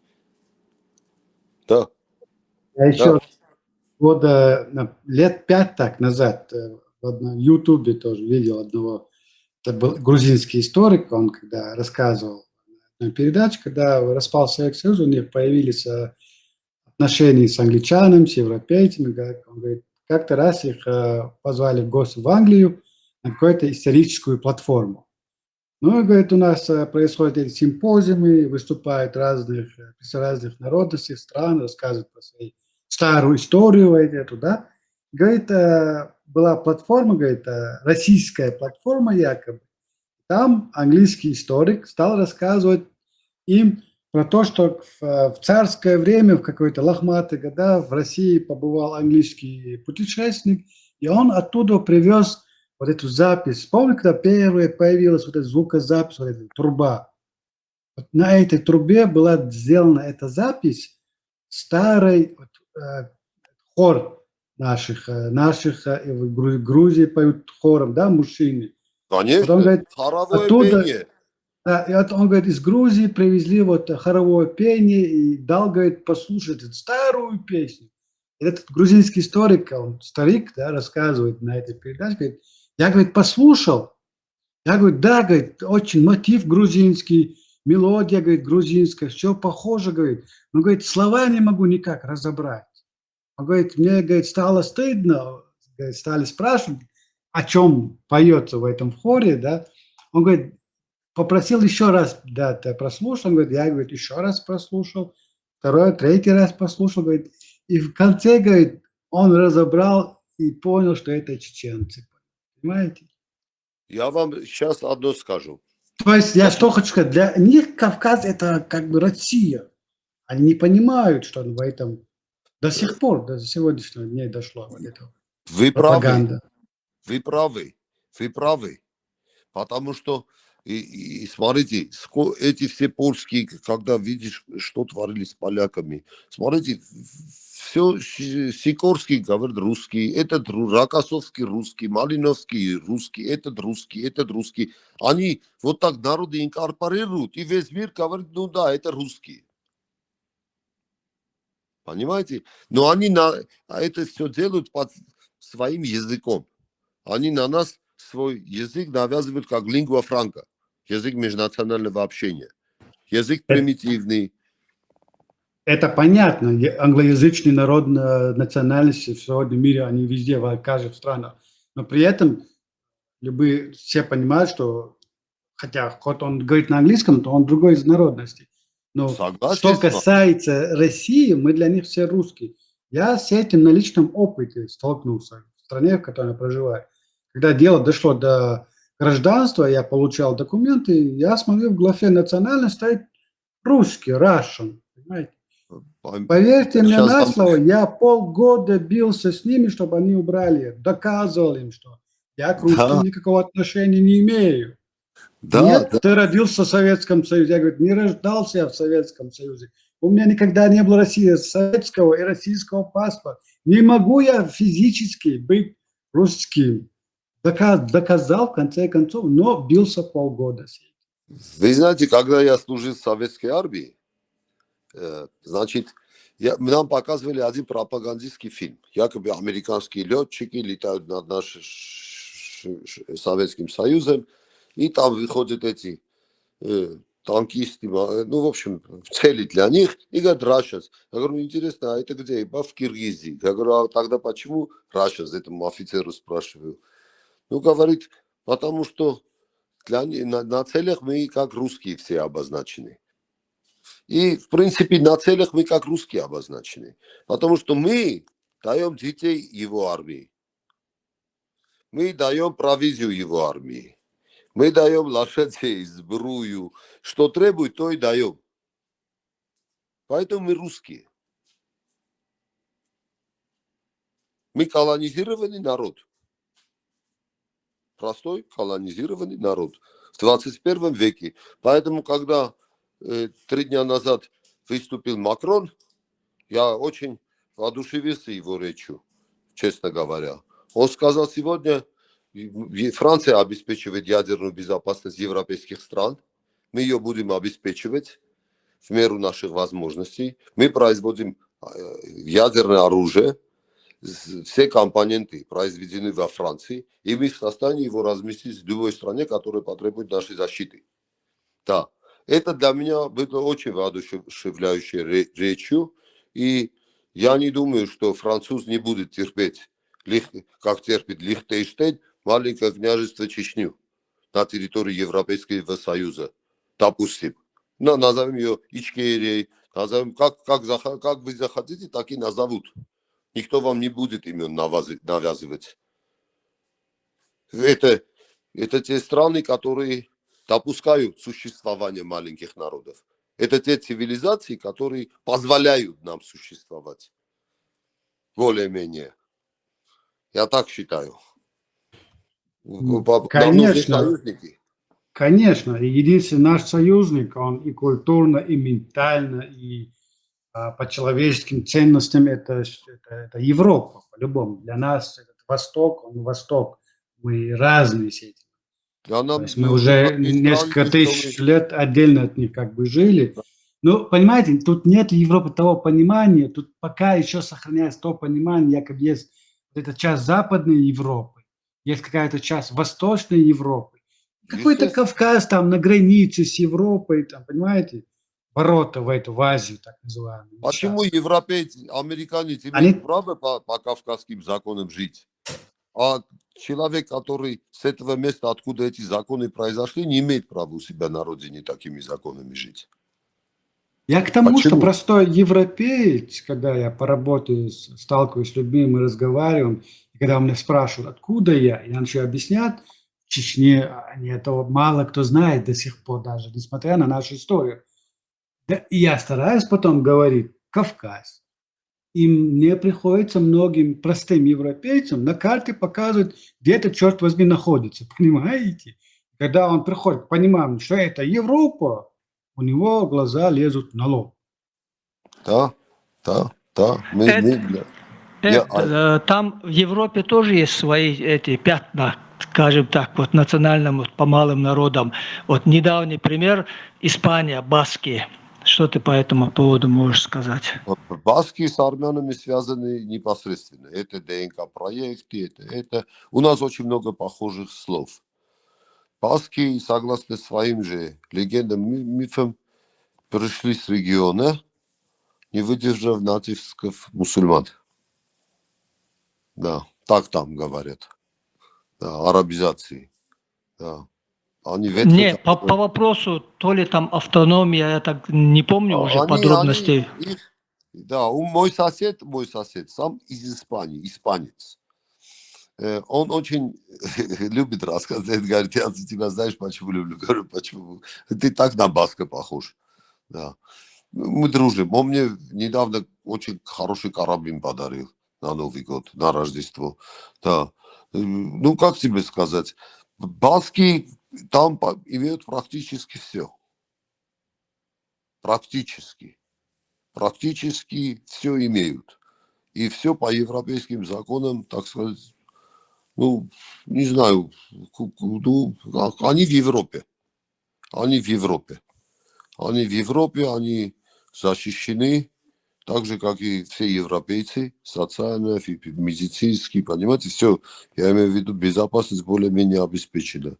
Да. Я еще Да. лет 5 так назад в одном Ютубе тоже видел одного, это был грузинский историк, он когда рассказывал на передаче, когда распался Советский Союз, у них появились отношения с англичанами, с европейцами, он говорит, как-то раз их позвали в гости в Англию на какую-то историческую платформу. Ну, и, говорит, у нас происходят эти симпозиумы, выступают из разных народностей, стран, рассказывают про свою старую историю эту, да. Говорит, была платформа, говорит, российская платформа якобы. Там английский историк стал рассказывать им про то, что в царское время, в какой-то лохматые года в России побывал английский путешественник, и он оттуда привез вот эту запись. Помните, когда первая появилась вот эта звукозапись, вот эта труба? Вот на этой трубе была сделана эта запись старый хор наших в Грузии поют хором, да, мужчины. Конечно, Потом, говорит, хоровое оттуда, пение. да, и он говорит, из Грузии привезли вот хоровое пение и дал, говорит, послушать эту старую песню. И этот грузинский историк, он старик, да, рассказывает на этой передаче, говорит, я, говорит, послушал, я, говорит, да, говорит, очень мотив грузинский, мелодия, говорит, грузинская, все похоже, говорит, но, говорит, слова не могу никак разобрать. Он говорит, мне, говорит, стало стыдно, говорит, стали спрашивать, о чем поется в этом хоре, да. Он говорит, попросил еще раз, да, ты прослушал, он говорит, я, говорит, еще раз прослушал, второй, третий раз послушал, говорит, и в конце, говорит, он разобрал и понял, что это чеченцы, понимаете? Я вам сейчас одно скажу. То есть я что хочу сказать, для них Кавказ это как бы Россия, они не понимают, что в этом до сих пор, до сегодняшнего дня дошло вот это. Вы Пропаганда. правы, вы правы, потому что и смотрите, эти все польские, когда видишь, что творили с поляками, смотрите, все Сикорский говорит русский, этот Ракосовский русский, Малиновский русский, этот русский. Они вот так народы инкорпорируют, и весь мир говорит, ну да, это русские. Понимаете? Но они это все делают под своим языком. Они на нас свой язык навязывают как лингва франка, язык межнационального общения, язык примитивный. Это понятно. Англоязычный народ, национальности в сегодняшнем мире, они везде, в каждой стране. Но при этом все понимают, что, хотя хоть он говорит на английском, то он другой из народности. Но Согласен что с вами. касается России, мы для них все русские. Я с этим на личном опыте столкнулся в стране, в которой я проживаю. Когда дело дошло до гражданства, я получал документы, я смотрю, в главе национальность стоит русский, Russian. Понимаете? Поверьте мне Сейчас на там- слово, я полгода бился с ними, чтобы они убрали. Доказывал им, что я к русским Да. никакого отношения не имею. Да, Нет, да. ты родился в Советском Союзе. Я говорю, не рождался я в Советском Союзе. У меня никогда не было советского и российского паспорта. Не могу я физически быть русским. Доказал в конце концов, но бился полгода с этим. Вы знаете, когда я служил в советской армии, значит, нам показывали один пропагандистский фильм. Якобы американские летчики летают над нашим Советским Союзом, и там выходят эти танкисты, ну, в общем, цели для них, и говорят, Russians. Я говорю, интересно, а это где? В Киргизии. Я говорю, а тогда почему Russians? Этому офицеру спрашиваю. Ну, говорит, потому что на целях мы как русские все обозначены. И, в принципе, на целях мы как русские обозначены. Потому что мы даем детей его армии. Мы даем провизию его армии. Мы даем лошадей, сбрую. Что требует, то и даем. Поэтому мы русские. Мы колонизированный народ. Простой колонизированный народ. В 21 веке. Поэтому, когда 3 дня назад выступил Макрон, я очень воодушевился его речью, честно говоря. Он сказал, сегодня Франция обеспечивает ядерную безопасность европейских стран. Мы ее будем обеспечивать в меру наших возможностей. Мы производим ядерное оружие. Все компоненты произведены во Франции. И мы в состоянии его разместить в любой стране, которая потребует нашей защиты. Да. Это для меня было очень воодушевляющей речью. И я не думаю, что француз не будет терпеть, как терпит Лихтенштейн, маленькое княжество Чечню на территории Европейского Союза. Допустим. Назовем ее Ичкерией. Назовем, как вы захотите, так и назовут. Никто вам не будет имен навязывать. Это те страны, которые допускают существование маленьких народов. Это те цивилизации, которые позволяют нам существовать. Более-менее. Я так считаю. Нам нужны Конечно. союзники. Конечно. И единственный наш союзник, он и культурно, и ментально, и по человеческим ценностям это Европа, по-любому. Для нас это Восток, он Восток. Мы разные с этим. То есть мы уже несколько тысяч лет отдельно от них как бы жили. Но, понимаете, тут нет Европы того понимания, тут пока еще сохраняется то понимание, якобы есть эта часть Западной Европы, есть какая-то часть Восточной Европы. Какой-то Кавказ там на границе с Европой, там, понимаете, ворота в Азию, так называемые. Почему европейцы, американцы Они- имеют право по кавказским законам жить? А человек, который с этого места, откуда эти законы произошли, не имеет права у себя на родине такими законами жить. Я к тому, что Почему? простой европеец, когда я поработаю, сталкиваюсь с людьми, мы разговариваем, и когда меня спрашивают, откуда я начинаю объяснять, в Чечне они этого мало кто знает до сих пор даже, несмотря на нашу историю. Да, и я стараюсь потом говорить Кавказ. И мне приходится многим простым европейцам на карте показывать, где это, черт возьми, находится. Понимаете? Когда он приходит к пониманию, что это Европа, у него глаза лезут на лоб. Да. Там в Европе тоже есть свои эти пятна, скажем так, вот национальным, вот, по малым народам. Вот недавний пример – Испания, баски. Что ты по этому поводу можешь сказать? Баски с армянами связаны непосредственно. Это ДНК-проекты, это. У нас очень много похожих слов. Баски, согласно своим же легендам, мифам, пришли с региона, не выдержав натисков мусульман. Да, так там говорят. Да, арабизации. Да. Они Не, ветхо... по вопросу, то ли там автономия, я так не помню уже Они, подробностей. да, мой сосед, сам из Испании, испанец. Он очень любит рассказывать, говорит, я за тебя знаешь, почему люблю? Говорю, почему? Ты так на Баска похож. Да. Мы дружим. Он мне недавно очень хороший карабин подарил на Новый год, на Рождество. Да. Ну, как тебе сказать? Баски там имеют практически все. Практически все имеют. И все по европейским законам, так сказать, ну, не знаю, ну, они в Европе. Они в Европе. Они защищены, так же, как и все европейцы, социально, медицински, понимаете, все. Я имею в виду, безопасность более-менее обеспечена.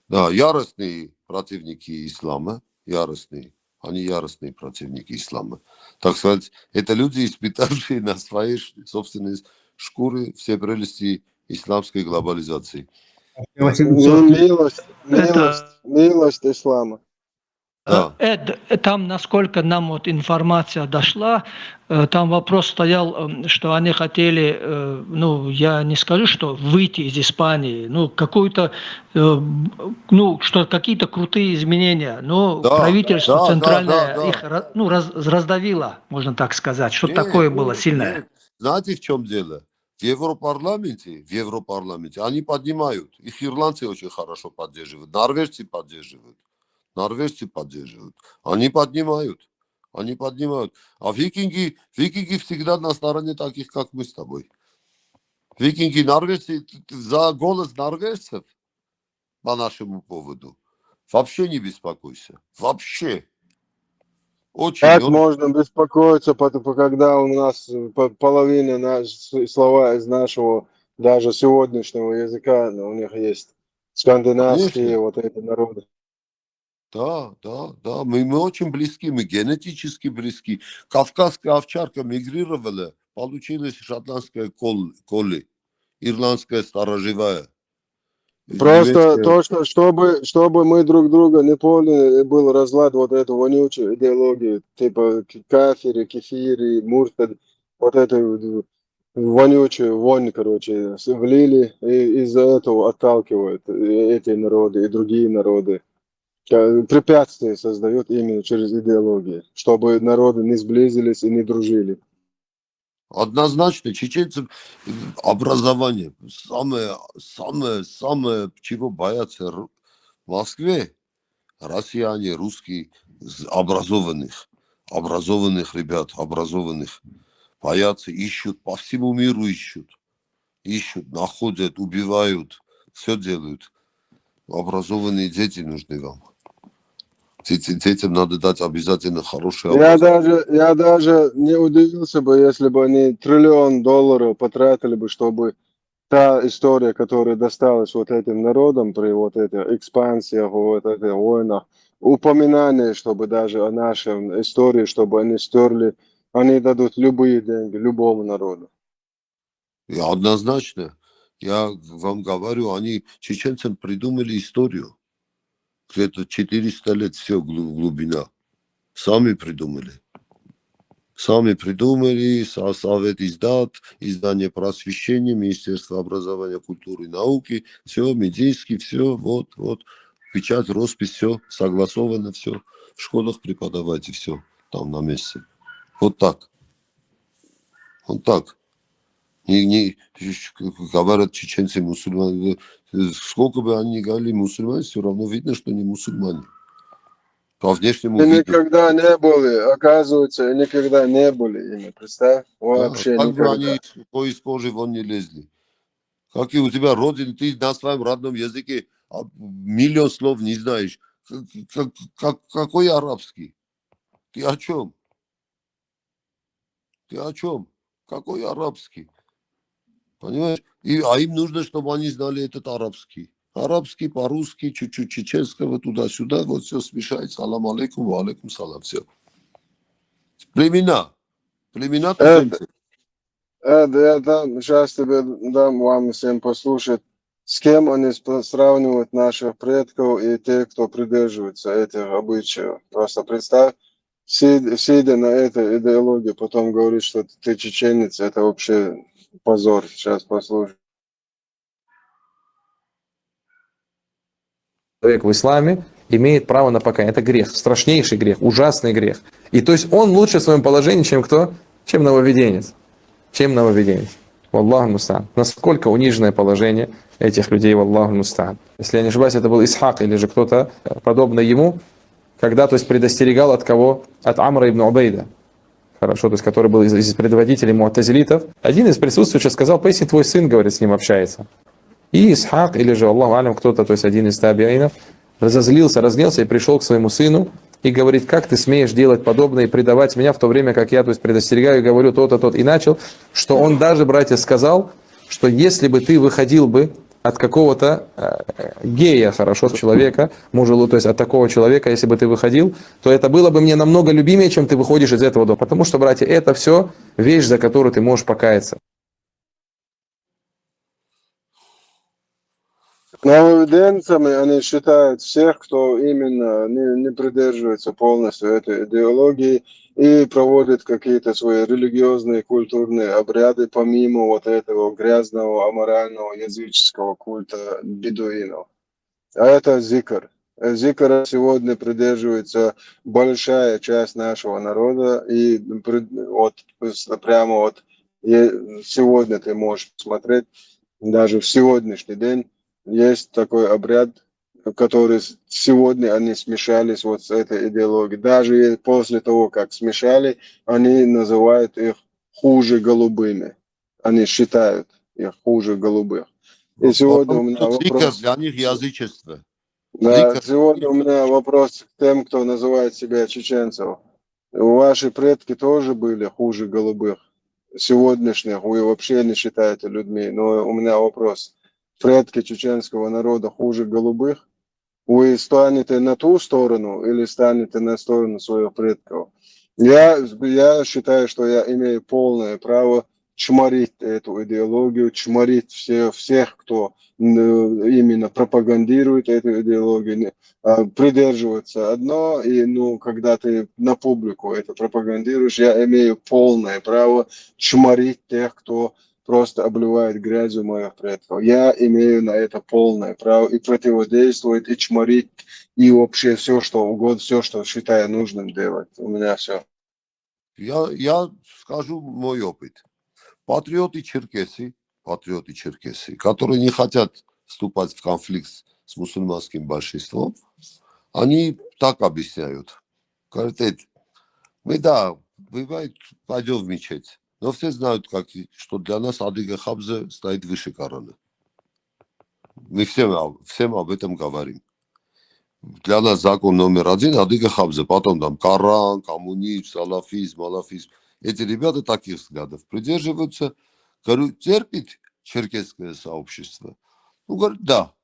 Да, яростные противники ислама, они яростные противники ислама. Так сказать, это люди, испытавшие на своей собственной шкуре все прелести исламской глобализации. Милость ислама. Да. Там, насколько нам вот информация дошла, там вопрос стоял, что они хотели, ну, я не скажу, что выйти из Испании, ну, какую-то, ну, что какие-то крутые изменения, но правительство центральное их, ну, раздавило, можно так сказать, что такое было сильное. Нет. Знаете, в чем дело? В Европарламенте они поднимают, их ирландцы очень хорошо поддерживают, норвежцы поддерживают. Они поднимают. А викинги всегда на стороне таких, как мы с тобой. Викинги, норвежцы, за голос норвежцев по нашему поводу вообще не беспокойся. Вообще. Как можно беспокоиться, когда у нас половина слова из нашего, даже сегодняшнего языка, у них есть скандинавские Конечно. вот эти народы. Да. Мы очень близки, мы генетически близки. Кавказская овчарка мигрировала, получилась шотландская колли, ирландская сторожевая. Просто то, что чтобы мы друг друга не поняли, был разлад вот эту вонючую идеологию, типа кафири, кефири, муртад, вот эту вонючую вонь, короче, влили, и из-за этого отталкивают эти народы и другие народы. Препятствия создают именно через идеологию, чтобы народы не сблизились и не дружили. Однозначно, чеченцам образование самое, чего боятся в Москве, россияне, русские, образованных ребят, боятся, ищут, по всему миру ищут, находят, убивают, все делают. Образованные дети нужны вам. Детям надо дать обязательно хорошее образование. Я даже не удивился бы, если бы они $1 триллион потратили бы, чтобы та история, которая досталась вот этим народам при вот этих экспансиях, вот этих войнах, упоминание, чтобы даже о нашей истории, чтобы они стерли, они дадут любые деньги любому народу. Однозначно. Я вам говорю, они чеченцам придумали историю. Где-то 400 лет все глубина. Сами придумали. Совет издание просвещения, Министерство образования, культуры и науки, все, медийский, все, вот, печать, роспись, все, согласовано, все. В школах преподавайте, все, там на месте. Вот так. Говорят чеченцы мусульмане. Сколько бы они ни говорили мусульмане, все равно видно, что не мусульмане. По внешнему И виду. никогда не были, оказывается, никогда не были ими, представь? Вообще как бы никогда. они из кожи вон не лезли. Как и у тебя родина, ты на своем родном языке миллион слов не знаешь. Какой арабский? Ты о чем? Какой арабский? Понимаешь? А им нужно, чтобы они знали этот арабский. Арабский, по-русски, чуть-чуть чеченского, туда-сюда, вот все смешается. Салам алейкум, ва алейкум салам, все. Племена туземцы. Я сейчас тебе дам вам всем послушать с кем они сравнивают наших предков и тех, кто придерживается этих обычаев. Просто представь, сидя на этой идеологии, потом говорить, что ты чеченец, это вообще позор. Сейчас послушай. Человек в исламе имеет право на покаяние. Это грех, страшнейший грех, ужасный грех. И то есть он лучше в своем положении, чем кто? Чем нововведенец. Чем нововведенец. Валлаху муста'ан. Насколько униженное положение этих людей, валлаху муста'ан. Если я не ошибаюсь, это был Исхак или же кто-то подобный ему, когда, то есть, предостерегал от кого? От Амра ибн Убейда. Хорошо, то есть, который был из предводителей му'тазилитов. Один из присутствующих сказал: поясни, твой сын, говорит, с ним общается. И Исхак, или же, Аллаху алям, кто-то, то есть один из табиинов, разозлился, разгневался и пришел к своему сыну и говорит: как ты смеешь делать подобное и предавать меня в то время, как я, то есть, предостерегаю и говорю то-то, то-то. И начал, что он даже, братья, сказал, что если бы ты выходил бы от какого-то гея, хорошо, человека, мужа, то есть от такого человека, если бы ты выходил, то это было бы мне намного любимее, чем ты выходишь из этого дома. Потому что, братья, это все вещь, за которую ты можешь покаяться. Нововведенцами они считают всех, кто именно не придерживается полностью этой идеологии и проводит какие-то свои религиозные, культурные обряды, помимо вот этого грязного, аморального, языческого культа бедуинов. А это зикр. Зикра сегодня придерживается большая часть нашего народа, и вот прямо вот сегодня ты можешь посмотреть, даже в сегодняшний день, есть такой обряд, который сегодня они смешались вот с этой идеологией. Даже после того, как смешали, они называют их хуже голубыми. Они считают их хуже голубых. И сегодня у меня вопрос... Для них язычество. Да, сегодня у меня вопрос к тем, кто называет себя чеченцев. Ваши предки тоже были хуже голубых? Сегодняшних вы вообще не считаете людьми. Но у меня вопрос. Предки чеченского народа хуже голубых? Вы станете на ту сторону или станете на сторону своих предков? Я считаю, что я имею полное право чморить эту идеологию, чморить всех, кто именно пропагандирует эту идеологию, придерживаться одно, и когда ты на публику это пропагандируешь, я имею полное право чморить тех, кто просто обливает грязью моих предков. Я имею на это полное право и противодействовать, и чморить, и вообще все, что угодно, все, что считаю нужным делать. У меня все. Я скажу мой опыт. Патриоты черкесы, которые не хотят вступать в конфликт с мусульманским большинством, они так объясняют. Говорят: мы, да, бывает, пойдем в мечеть. Но все знают, что для нас Адыга Хабза стоит выше Корана. Мы всем об этом говорим. Для нас закон номер один Адыга Хабза. Потом там Коран, коммунизм, салафизм, малафизм. Эти ребята таких взглядов придерживаются. Говорю, терпит черкесское сообщество? Говорят, да.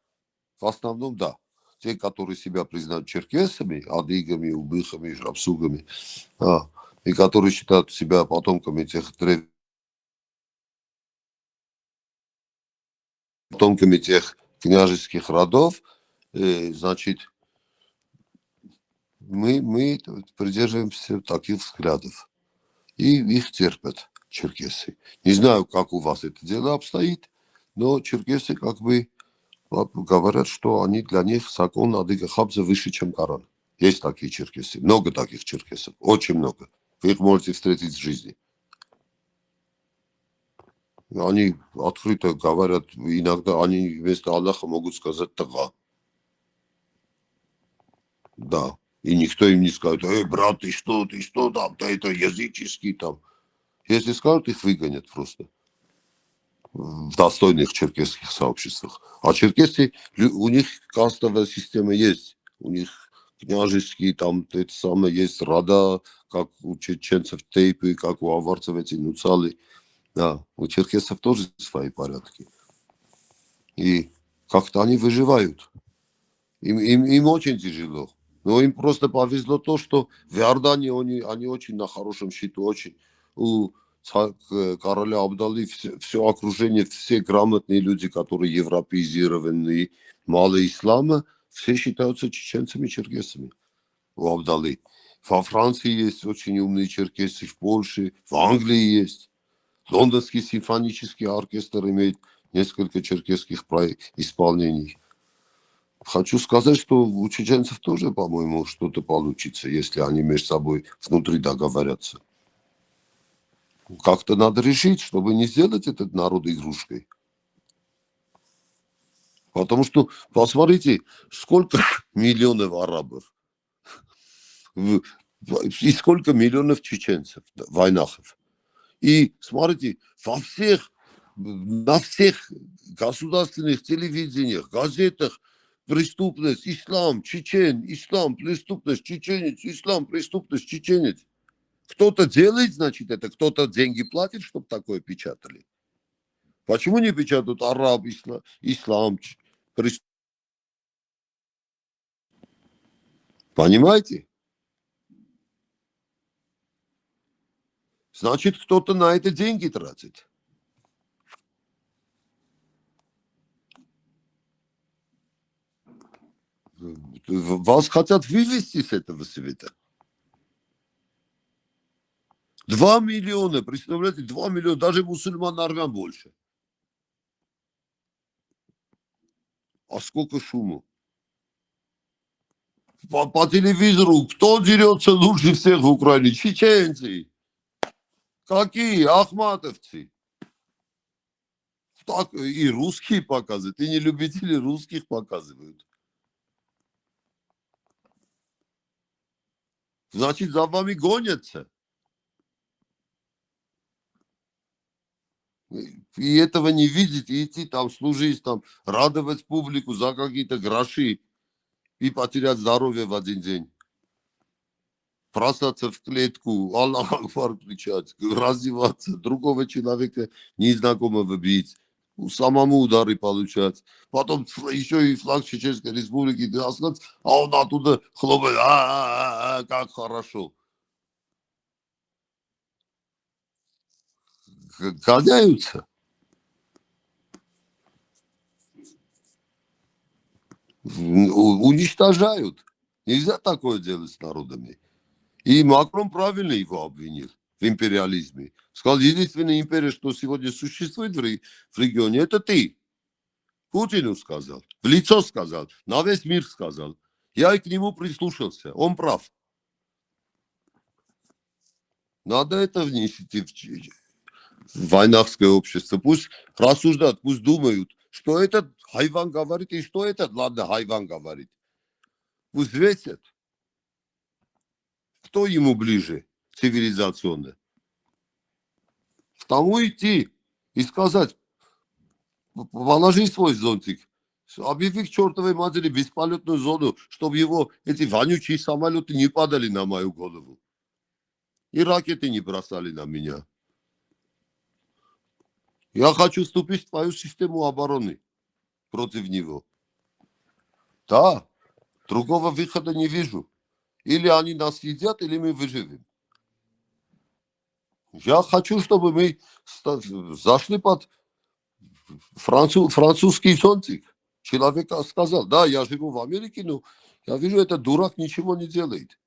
В основном, да. Те, которые себя признают черкесами, адыгами, убыхами, жабсугами, и которые считают себя потомками тех княжеских родов, значит, мы придерживаемся таких взглядов. И их терпят черкесы. Не знаю, как у вас это дело обстоит, но черкесы как бы говорят, что для них закон Адыга Хабза выше, чем Коран. Есть такие черкесы. Много таких черкесов. Очень много. Вы их можете встретить в жизни. Они открыто говорят, иногда они вместо Аллаха могут сказать «тага». Да. И никто им не скажет: брат, ты что там, ты это языческий там. Если скажут, их выгонят просто в достойных черкесских сообществах. А черкесы, у них кастовая система есть. У них княжеские, там это самое есть рода, как у чеченцев тейпы, как у аварцев эти нуцалы. Да, у черкесов тоже свои порядки. И как-то они выживают. Им очень тяжело. Но им просто повезло то, что в Иордании они очень на хорошем счету. Очень. У короля Абдалы, все окружение, все грамотные люди, которые европеизированы, мало ислама, все считаются чеченцами, черкесами у Абдалы. Во Франции есть очень умные черкесы, в Польше, в Англии есть. Лондонский симфонический оркестр имеет несколько черкесских исполнений. Хочу сказать, что у чеченцев тоже, по-моему, что-то получится, если они между собой внутри договорятся. Как-то надо решить, чтобы не сделать этот народ игрушкой. Потому что, посмотрите, сколько миллионов арабов и сколько миллионов чеченцев, войнахов. И смотрите, на всех государственных телевидениях, газетах преступность, ислам, чечен, ислам, преступность, чеченец, ислам, преступность, чеченец. Кто-то делает, значит, это, кто-то деньги платит, чтобы такое печатали. Почему не печатают араб, ислам, Понимаете? Значит, кто-то на это деньги тратит. Вас хотят вывести с этого света. 2 миллиона, представляете, 2 миллиона, даже мусульман, армян больше. А сколько шума? По телевизору, кто дерется лучше всех в Украине? Чеченцы. Какие? Ахматовцы. Так и русские показывают, и не любители русских показывают. Значит, за вами гонятся. И этого не видеть, и идти там служить, там, радовать публику за какие-то гроши и потерять здоровье в один день. Бросаться в клетку, Аллах Акбар кричать, раздеваться, другого человека незнакомого бить, самому удары получать. Потом еще и флаг Чеченской Республики таскать, а он оттуда хлопает, как хорошо. Гоняются. Уничтожают. Нельзя такое делать с народами. И Макрон правильно его обвинил в империализме. Сказал, единственная империя, что сегодня существует в регионе, это ты. Путину сказал, в лицо сказал, на весь мир сказал. Я и к нему прислушался. Он прав. Надо это внести в войнахское общество. Пусть рассуждают, пусть думают, что этот хайван говорит и что этот, ладно, хайван говорит. Пусть весят. Кто ему ближе цивилизационно? К тому идти и сказать, положи свой зонтик, объяви к чертовой матери бесполетную зону, чтобы его эти вонючие самолеты не падали на мою голову. И ракеты не бросали на меня. Я хочу вступить в твою систему обороны против него. Да, другого выхода не вижу. Или они нас едят, или мы выживем. Я хочу, чтобы мы зашли под французский зонтик. Человек сказал, да, я живу в Америке, но я вижу, этот дурак ничего не делает.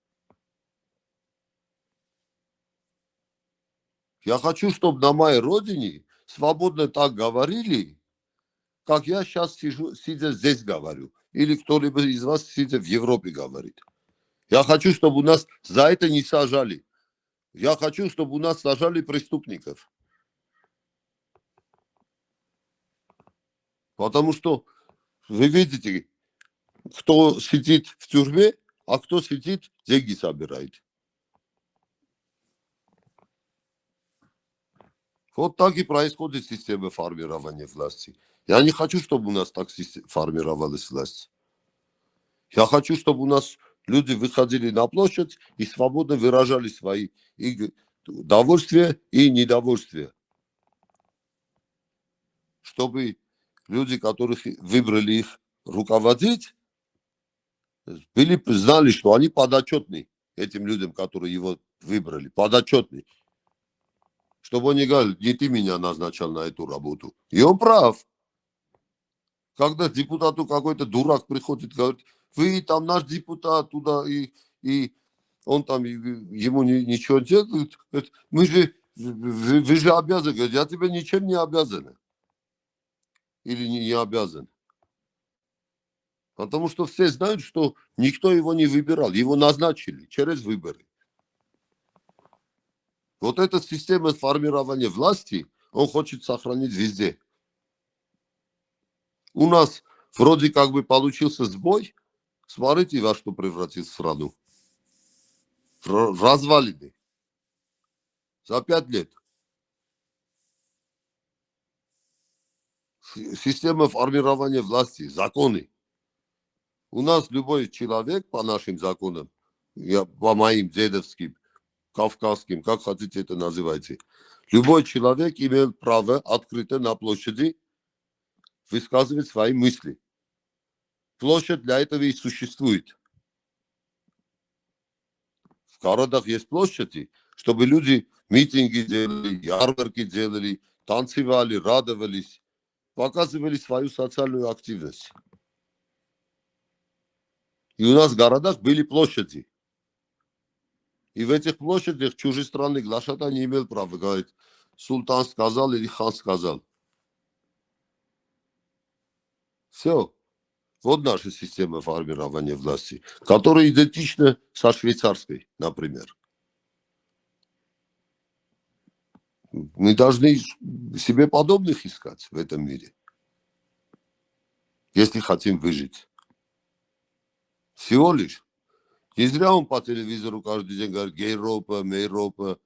Я хочу, чтобы на моей родине свободно так говорили, как я сейчас сидя здесь говорю. Или кто-либо из вас, сидя в Европе, говорит. Я хочу, чтобы у нас за это не сажали. Я хочу, чтобы у нас сажали преступников. Потому что вы видите, кто сидит в тюрьме, а кто сидит, деньги собирает. Вот так и происходит система формирования власти. Я не хочу, чтобы у нас так формировалась власть. Я хочу, чтобы у нас люди выходили на площадь и свободно выражали свои удовольствия и недовольствия. Чтобы люди, которых выбрали их руководить, знали, что они подотчетны этим людям, которые его выбрали. Подотчетны. чтобы он не говорил, не ты меня назначал на эту работу. И он прав. Когда депутату какой-то дурак приходит, говорит, вы там наш депутат туда, и он там ему ничего делает, говорит, вы же обязаны, говорит, я тебе ничем не обязан. Или не обязан. Потому что все знают, что никто его не выбирал, его назначили через выборы. Вот эта система формирования власти, он хочет сохранить везде. У нас вроде как бы получился сбой. Смотрите, во что превратится страну. Развалины. За 5 лет. Система формирования власти, законы. У нас любой человек по нашим законам, по моим дедовским, кавказским, как хотите это называйте, любой человек имел право открыто на площади высказывать свои мысли. Площадь для этого и существует. В городах есть площади, чтобы люди митинги делали, ярмарки делали, танцевали, радовались, показывали свою социальную активность. И у нас в городах были площади. И в этих площадях чужестранный глашатай не имел права говорить, султан сказал или хан сказал. Все. Вот наша система формирования власти, которая идентична со швейцарской, например. Мы должны себе подобных искать в этом мире, если хотим выжить. Всего лишь. Не зря он по телевизору каждый день говорит Европа, Европа.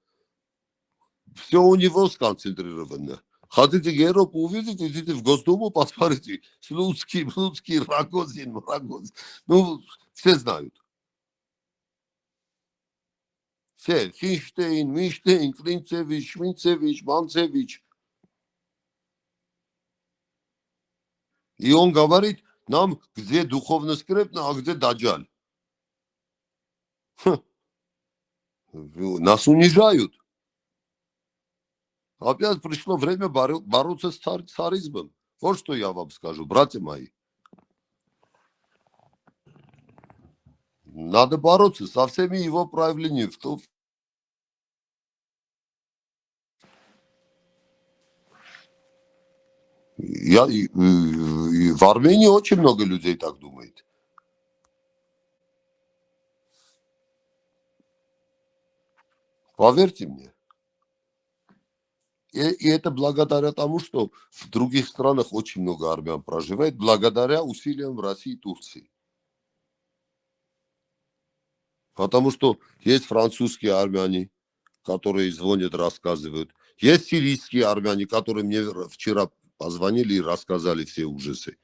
Все у него сконцентрировано. Хотите Европу увидеть, идите в Госдуму, посмотрите. Слуцкий, Рогозин. Ну, все знают. Все. Хинштейн, Миштейн, Клинцевич, Шминцевич, Манцевич. И он говорит нам, где духовно скрепно, а где даджаль. Нас унижают. Опять пришло время бороться с царизмом. Вот что я вам скажу, братья мои. Надо бороться со всеми его проявлениями. В Армении очень много людей так думает. Поверьте мне. И это благодаря тому, что в других странах очень много армян проживает, благодаря усилиям России и Турции. Потому что есть французские армяне, которые звонят, рассказывают. Есть сирийские армяне, которые мне вчера позвонили и рассказали все ужасы.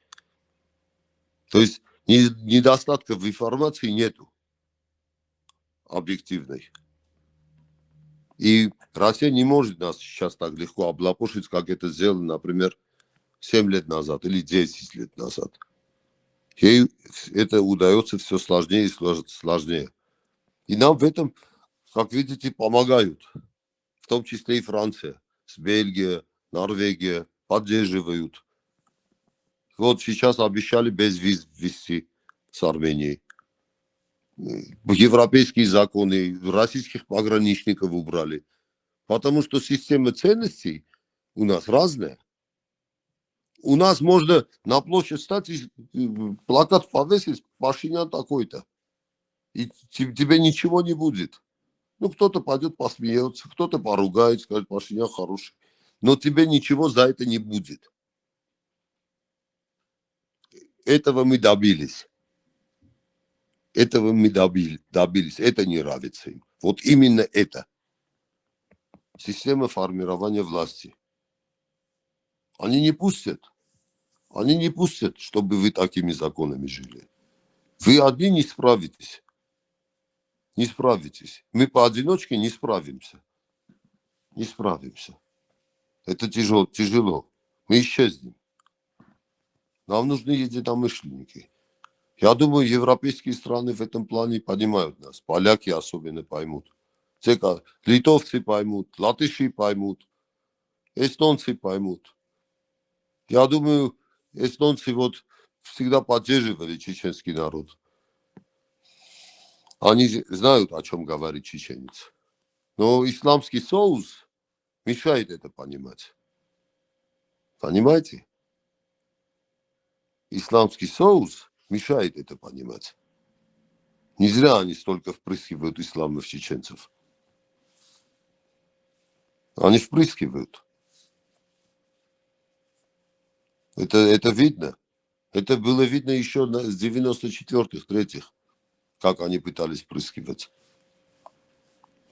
То есть недостатка в информации нету. Объективной. И Россия не может нас сейчас так легко облапошить, как это сделано, например, 7 лет назад или 10 лет назад. Ей это удается все сложнее и сложнее. И нам в этом, как видите, помогают. В том числе и Франция, Бельгия, Норвегия поддерживают. Вот сейчас обещали без виз ввести с Арменией. Европейские законы, российских пограничников убрали. Потому что система ценностей у нас разная. У нас можно на площадь стать и плакат повесить, Пашинян такой-то. И тебе ничего не будет. Ну, кто-то пойдет посмеется, кто-то поругает, скажет, Пашинян хороший. Но тебе ничего за это не будет. Этого мы добились. Этого мы добились. Это не нравится им. Вот именно это. Система формирования власти. Они не пустят. Они не пустят, чтобы вы такими законами жили. Вы одни не справитесь. Не справитесь. Мы поодиночке не справимся. Не справимся. Это тяжело. Мы исчезнем. Нам нужны единомышленники. Я думаю, европейские страны в этом плане понимают нас. Поляки особенно поймут. Литовцы поймут, латыши поймут, эстонцы поймут. Я думаю, эстонцы вот всегда поддерживали чеченский народ. Они знают, о чем говорит чеченец. Но исламский соус мешает это понимать. Понимаете? Исламский соус мешает это понимать. Не зря они столько впрыскивают ислама в чеченцев. Они впрыскивают. Это видно. Это было видно еще с 94-х, 3-х, как они пытались впрыскивать.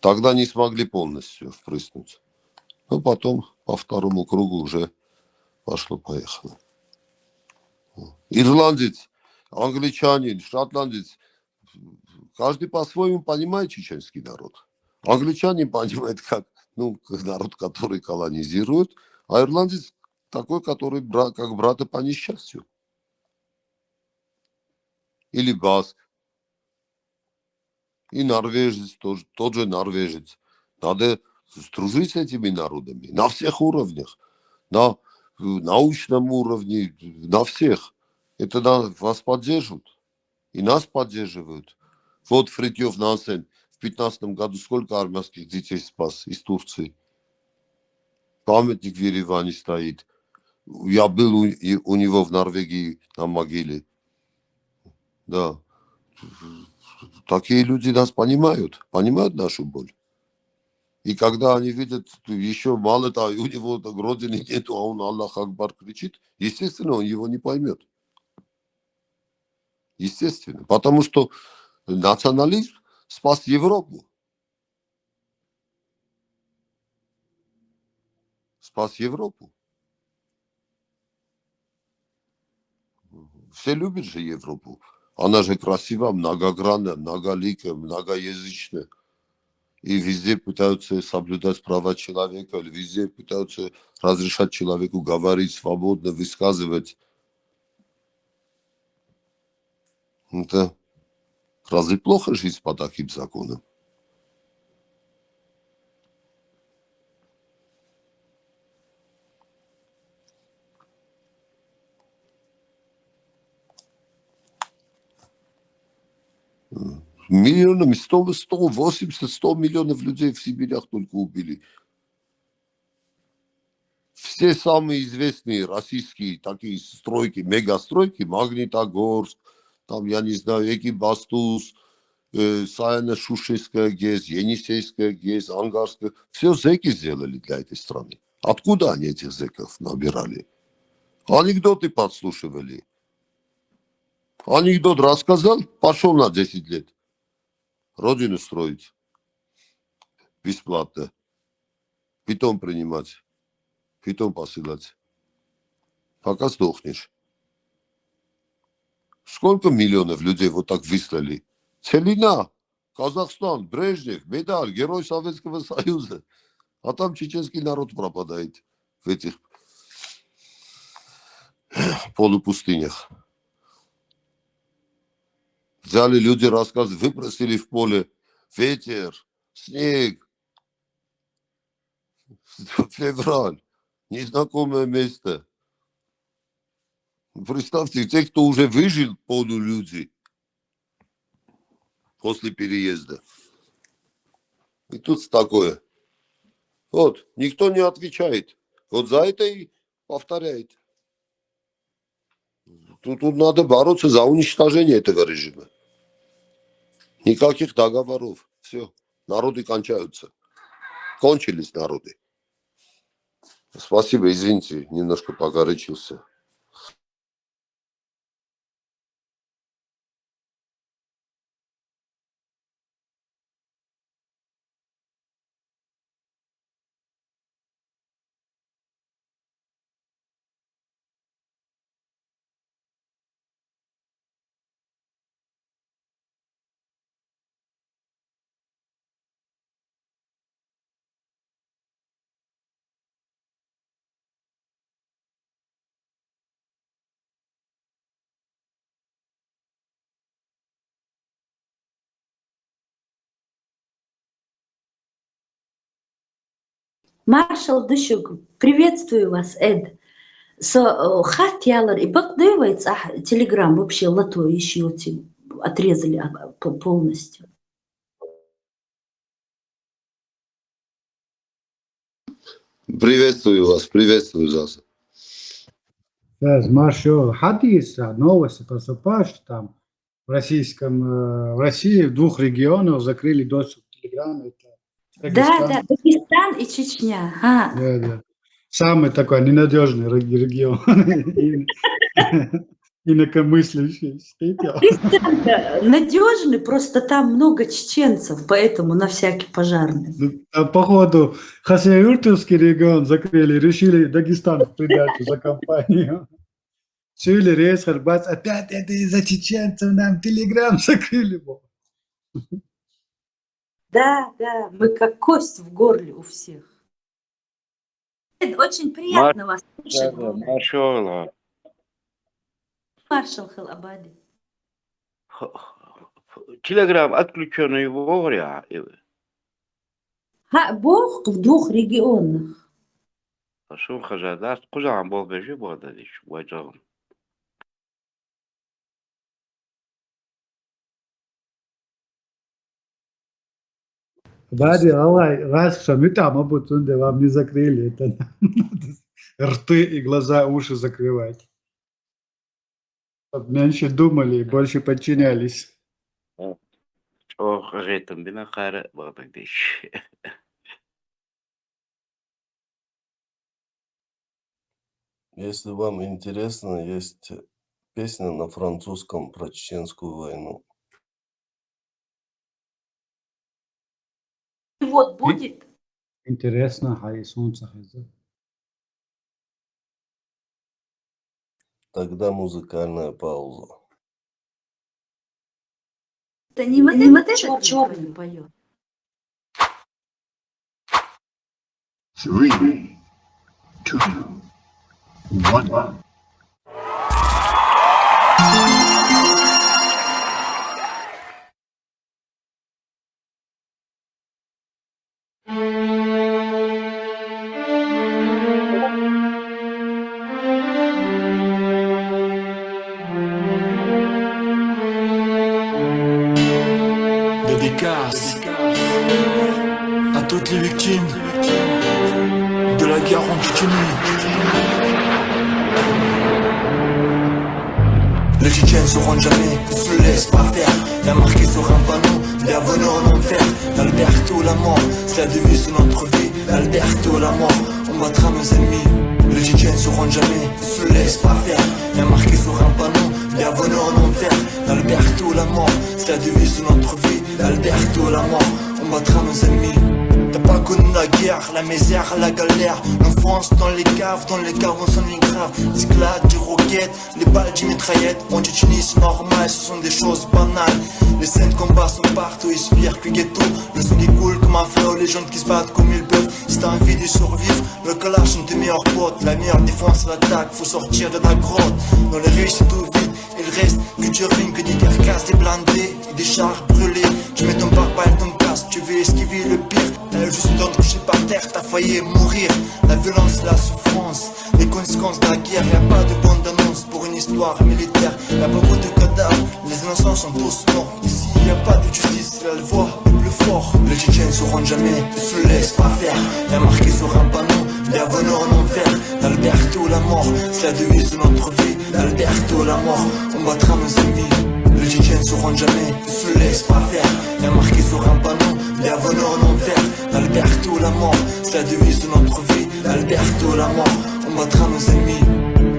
Тогда не смогли полностью впрыснуть. Но потом по второму кругу уже пошло-поехало. Ирландец, англичанин, шотландец, каждый по-своему понимает чеченский народ. Англичанин понимает как народ, который колонизирует, а ирландец такой, который как брата по несчастью. Или баск. И норвежец тоже, тот же норвежец. Надо дружить с этими народами на всех уровнях. На научном уровне, на всех. Это вас поддерживают. И нас поддерживают. Вот Фритьёф Нансен в 15 году сколько армянских детей спас из Турции. Памятник в Ереване стоит. Я был у него в Норвегии на могиле. Да. Такие люди нас понимают нашу боль. И когда они видят, еще мало-то, у него родины нету, а он Аллах Акбар кричит, естественно, он его не поймет. Естественно. Потому что национализм спас Европу. Спас Европу. Все любят же Европу. Она же красивая, многогранная, многоликая, многоязычная. И везде пытаются соблюдать права человека, везде пытаются разрешать человеку говорить свободно, высказывать. Это разве плохо жить по таким законам? Миллионами, 180, 100 миллионов людей в Сибирях только убили. Все самые известные российские такие стройки, мегастройки, Магнитогорск, там, я не знаю, Экибастуз, Саяно-Шушейская ГЭС, Енисейская ГЭС, Ангарская, все зэки сделали для этой страны. Откуда они этих зэков набирали? Анекдоты подслушивали. Анекдот рассказал, пошел на 10 лет. Родину строить бесплатно. Питом принимать. Питом посылать. Пока сдохнешь. Сколько миллионов людей вот так выслали? Целина, Казахстан, Брежнев, медаль, Герой Советского Союза. А там чеченский народ пропадает в этих полупустынях. Взяли люди рассказы, выбросили в поле ветер, снег, февраль, незнакомое место. Представьте, те, кто уже выжил, полулюди после переезда. И тут такое. Вот, никто не отвечает. Вот за это и повторяет. Тут надо бороться за уничтожение этого режима. Никаких договоров. Все. Народы кончаются. Кончились народы. Спасибо, извините, немножко погорячился. Маршал Дышук, приветствую вас, Эд. Хатьялар и покдывается телеграм вообще лото еще отрезали полностью. Приветствую вас, приветствую, Заса. Сейчас, Маршал, хадиса, новости просыпаешь, там в России в 2 регионах закрыли доступ к телеграмму. Да, Дагестан и Чечня. Да. Самый такой ненадежный регион. Инакомыслящий. Христиан надежный, просто там много чеченцев, поэтому на всякий пожарный. А походу Хасавюртовский регион закрыли, решили Дагестан в придачу за компанию. Сюли рейс, Харбац, опять это из-за чеченцев нам телеграм закрыли. Да, мы как кость в горле у всех. Очень приятно вас слышать. Маршал Халабади. Телеграм отключенный вовремя. Бог в 2 регионах. Шум хажадас, кузан бол бежи бодадиш, вайджагам. Бади, раз шамита, мабуть, вам не закрыли. Это рты и глаза, уши закрывать. Чтоб меньше думали и больше подчинялись. Если вам интересно, есть песня на французском про чеченскую войну. Вот будет. Интересно, а и солнце. Тогда музыкальная пауза. Это не вот этот черный поет. 3, 2, 1. Dédicace à toutes les victimes de la guerre en Tchétchénie. Les Tchétchènes sauront jamais, ne se laissent pas faire. La marqué sur un panneau, bienvenue en enfer. L'Alberto, la mort, c'est la devise de notre vie. L'Alberto, la mort, on battra nos ennemis. Les Tchétchènes sauront jamais, ne se laissent pas faire. La marqué sur un panneau, bienvenue en enfer. L'Alberto, la mort, c'est la devise de notre vie. L'Alberto, la mort, on battra nos ennemis. T'as pas connu la guerre, la misère, la galère. L'enfance dans les caves on s'ennuie grave. Esclades, des roquettes, les balles, des mitraillettes. En Tchétchénie c'est normal, ce sont des choses banales. Les scènes de combat sont partout, ils spirent que ghetto. Le sang qui coule comme un flot, les jeunes qui se battent comme ils peuvent. Si t'as envie de survivre, le collage sont tes meilleurs potes. La meilleure défense c'est l'attaque, faut sortir de la grotte. Dans les rues c'est tout vide, il reste que du ruine, que des carcasses, des blindés et des chars brûlés. Tu mets ton pare-balles, ton casque, tu veux esquiver le pire. T'as juste le temps de coucher par terre, t'as failli mourir. La violence, la souffrance, les conséquences de la guerre. Y'a pas de bande annonce pour une histoire militaire. Y'a beaucoup de cadavres, les innocents sont tous morts. Ici y'a pas de justice, c'est la voix le plus fort. Les Tchétchènes sauront jamais, ne se laissent pas faire. Y'a marqué sur un panneau, bienvenue en enfer. L'Alberto, la mort, c'est la devise de notre vie. L'Alberto, la mort, on battra nos ennemis. Les Tchétchènes sauront jamais, ne se laissent pas faire. Y'a marqué sur un panneau, bienvenue en enfer. L'Alberto, la mort, c'est la devise de notre vie. L'Alberto, la mort, on battra nos ennemis.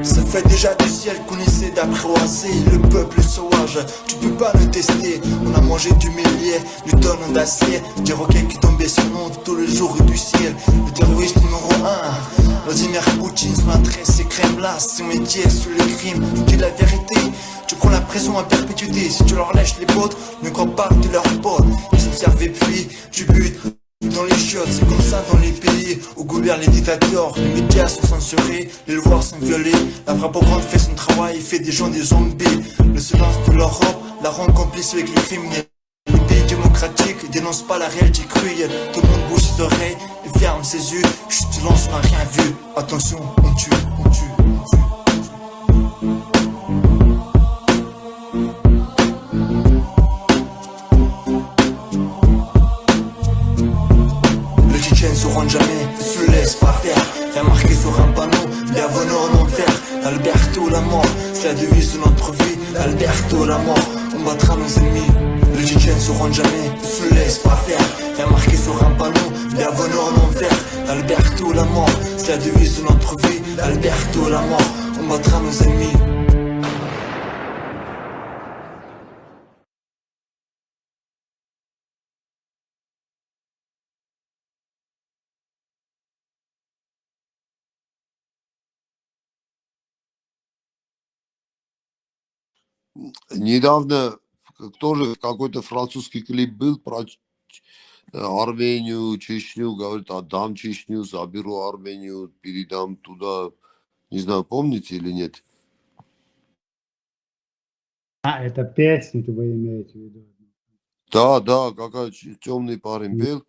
Ça fait déjà du ciel qu'on essaie d'apprivoiser le peuple sauvage, tu peux pas le tester. On a mangé du millier, du tonnes d'acier, des roquettes qui tombaient sur nous tous les jours du ciel. Le terroriste numéro 1, Vladimir Poutine, son adresse c'est Kremlin, son métier sur les crimes. Tu dis la vérité, tu prends la pression à perpétuité. Si tu leur lèches les potes, ne crois pas que leurs potes. Ils s'en servent et puis tu butes dans les chiottes. C'est comme ça dans les pays où gouvernent les dictateurs. Les médias sont censurés, les lois sont violées. La propagande fait son travail, fait des gens des zombies. Le silence de l'Europe la rend complice avec les criminels. Les pays démocratiques démocratique, dénonce pas la réalité crue. Tout le monde bouge ses oreilles et ferme ses yeux. Chut, silence, on n'a rien vu. Attention, on tue, on tue, on tue. Les Tchétchènes sauront jamais, ne se laisse pas faire. Y'a marqué sur un panneau, bienvenue en enfer. Alberto la mort, c'est la devise de notre vie. Alberto la mort, on battra nos ennemis. Les Tchétchènes sauront jamais, ne se laisse pas faire. Y'a marqué sur un panneau, bienvenue en enfer. Alberto la mort, c'est la devise de notre vie. Alberto la mort, on battra nos ennemis. Недавно тоже какой-то французский клип был про Армению, Чечню, говорит, отдам Чечню, заберу Армению, передам туда. Не знаю, помните или нет? А, это песня вы имеете в виду? Да, да, какой темный парень пел.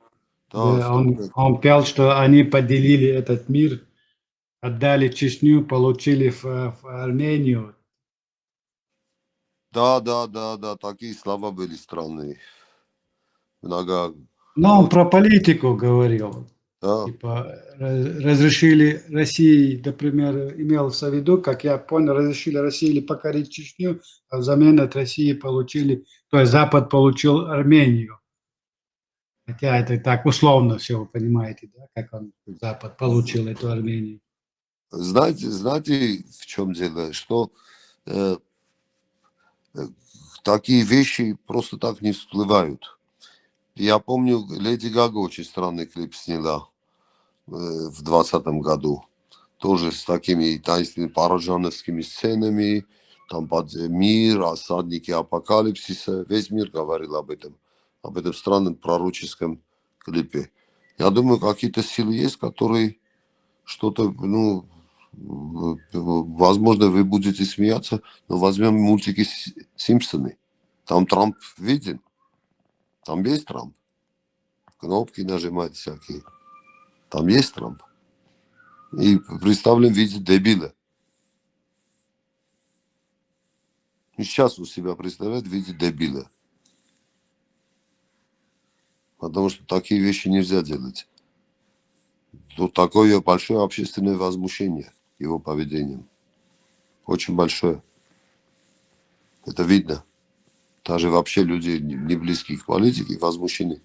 Да, Да, он пел, что они поделили этот мир, отдали Чечню, получили в Армению. да, такие слова были странные. Много. Но он про политику говорил. Да. Типа, разрешили России, например, имелся в виду, как я понял, разрешили России покорить Чечню, а взамен от России получили, то есть Запад получил Армению. Хотя это так условно все, вы понимаете, да, как он, Запад, получил эту Армению. Знаете, в чем дело? Что такие вещи просто так не всплывают. Я помню, Леди Гага очень странный клип сняла в 2020 году. Тоже с такими таинственными параджановскими сценами. Там под мир, осадники апокалипсиса. Весь мир говорил об этом странном пророческом клипе. Я думаю, какие-то силы есть, которые что-то, возможно, вы будете смеяться, но возьмем мультики «Симпсоны». Там Трамп виден. Там есть Трамп. Кнопки нажимать всякие. Там есть Трамп. И представлен в виде дебила. И сейчас у себя представляет в виде дебила. Потому что такие вещи нельзя делать. Тут такое большое общественное возмущение его поведением. Очень большое. Это видно. Даже вообще люди, не близкие к политике, возмущены.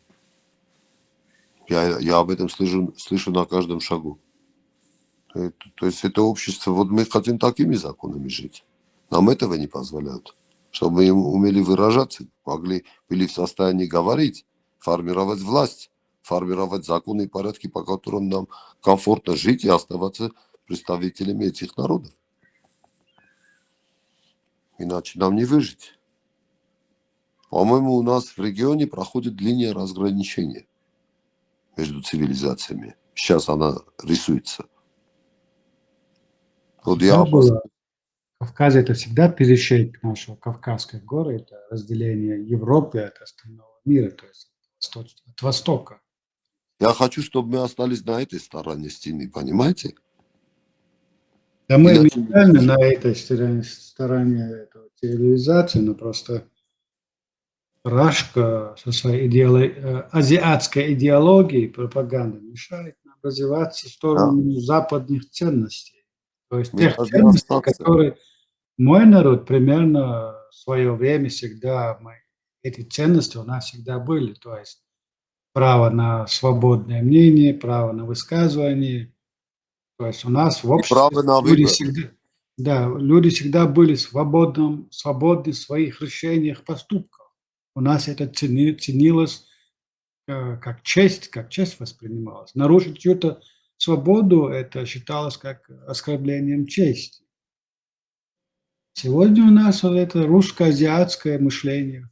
Я об этом слышу на каждом шагу. То есть это общество, вот мы хотим такими законами жить. Нам этого не позволяют. Чтобы мы умели выражаться, были в состоянии говорить, формировать власть, формировать законы и порядки, по которым нам комфортно жить и оставаться представителями этих народов. Иначе нам не выжить. По-моему, у нас в регионе проходит линия разграничения между цивилизациями. Сейчас она рисуется. Вот я... Кавказ это всегда перешейк нашего Кавказской горы, это разделение Европы от остального мира, то есть от Востока. Я хочу, чтобы мы остались на этой стороне стены, понимаете? Да мы ментально на этой стороне этого цивилизации, но просто Рашка со своей азиатской идеологией, пропагандой мешает нам развиваться в сторону западных ценностей. То есть тех ценностей, которые мой народ примерно в свое время всегда, эти ценности у нас всегда были. То есть право на свободное мнение, право на высказывание. То есть у нас в обществе люди всегда были свободны в своих решениях, поступках. У нас это ценилось как честь воспринималось. Нарушить чью-то свободу, это считалось как оскорблением чести. Сегодня у нас вот это русско-азиатское мышление.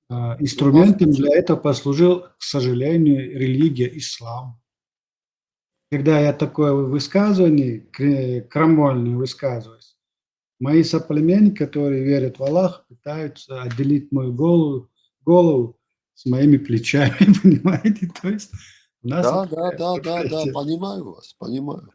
Инструментом для этого послужил, к сожалению, религия ислам. Когда я такое высказывание, крамольное высказываюсь, мои соплеменники, которые верят в Аллаха, пытаются отделить мою голову с моими плечами, понимаете? То есть у нас Да, это да, да, да, да, мероприятие. понимаю вас, понимаю.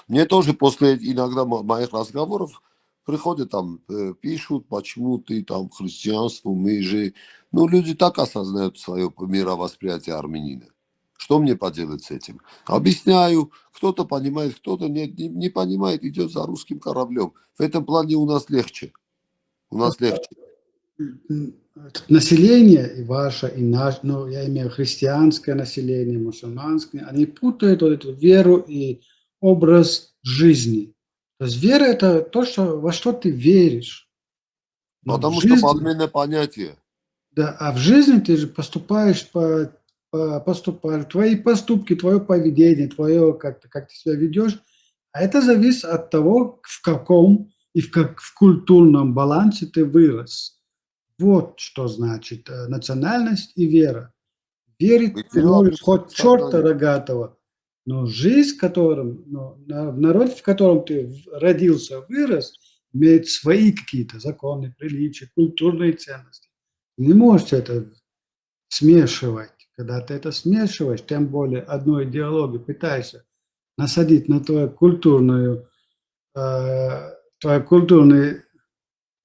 Мне тоже после иногда моих разговоров приходят там, пишут, почему ты там христианство, мы же... Ну, люди так осознают свое мировосприятие армянина. Что мне поделать с этим? Объясняю, кто-то понимает, кто-то не понимает, идет за русским кораблем. В этом плане у нас легче. У нас легче. Население и ваше, и наше, ну, я имею в виду христианское население, мусульманское, они путают вот эту веру и образ жизни. То есть вера – это то, что, во что ты веришь. Но в Потому что жизни, подменное понятие. да, а в жизни ты же поступаешь поступаешь, твои поступки, твое поведение, твое, как ты себя ведешь, а это зависит от того, в каком и в культурном балансе ты вырос. Вот что значит национальность и вера. Верить ты можешь хоть черта рогатого, но жизнь, в котором, народ, в котором ты родился, вырос, имеет свои какие-то законы, приличия, культурные ценности. Ты не можешь это смешивать. Когда ты это смешиваешь, тем более одну идеологию пытаешься насадить на твою культурную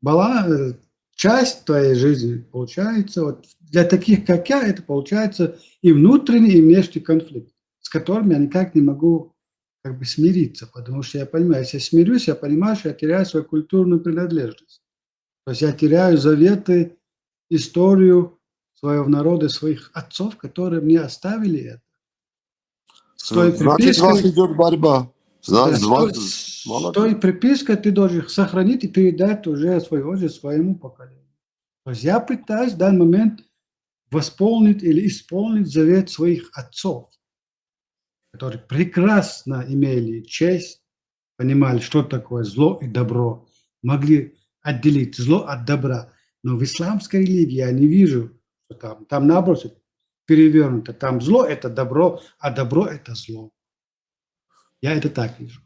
баланс, часть твоей жизни, получается, вот для таких, как я, это получается и внутренний, и внешний конфликт, с которым я никак не могу как бы смириться, потому что я понимаю, если я смирюсь, я понимаю, что я теряю свою культурную принадлежность. То есть я теряю заветы, историю своего народа, своих отцов, которые мне оставили это. С той Значит, у вас припиской, идет борьба. да, Молодец. с той припиской ты должен их сохранить и передать уже своему поколению. То есть я пытаюсь в данный момент восполнить или исполнить завет своих отцов, которые прекрасно имели честь, понимали, что такое зло и добро, могли отделить зло от добра. Но в исламской религии я не вижу, что там наоборот перевернуто. Там зло – это добро, а добро – это зло. Я это так вижу.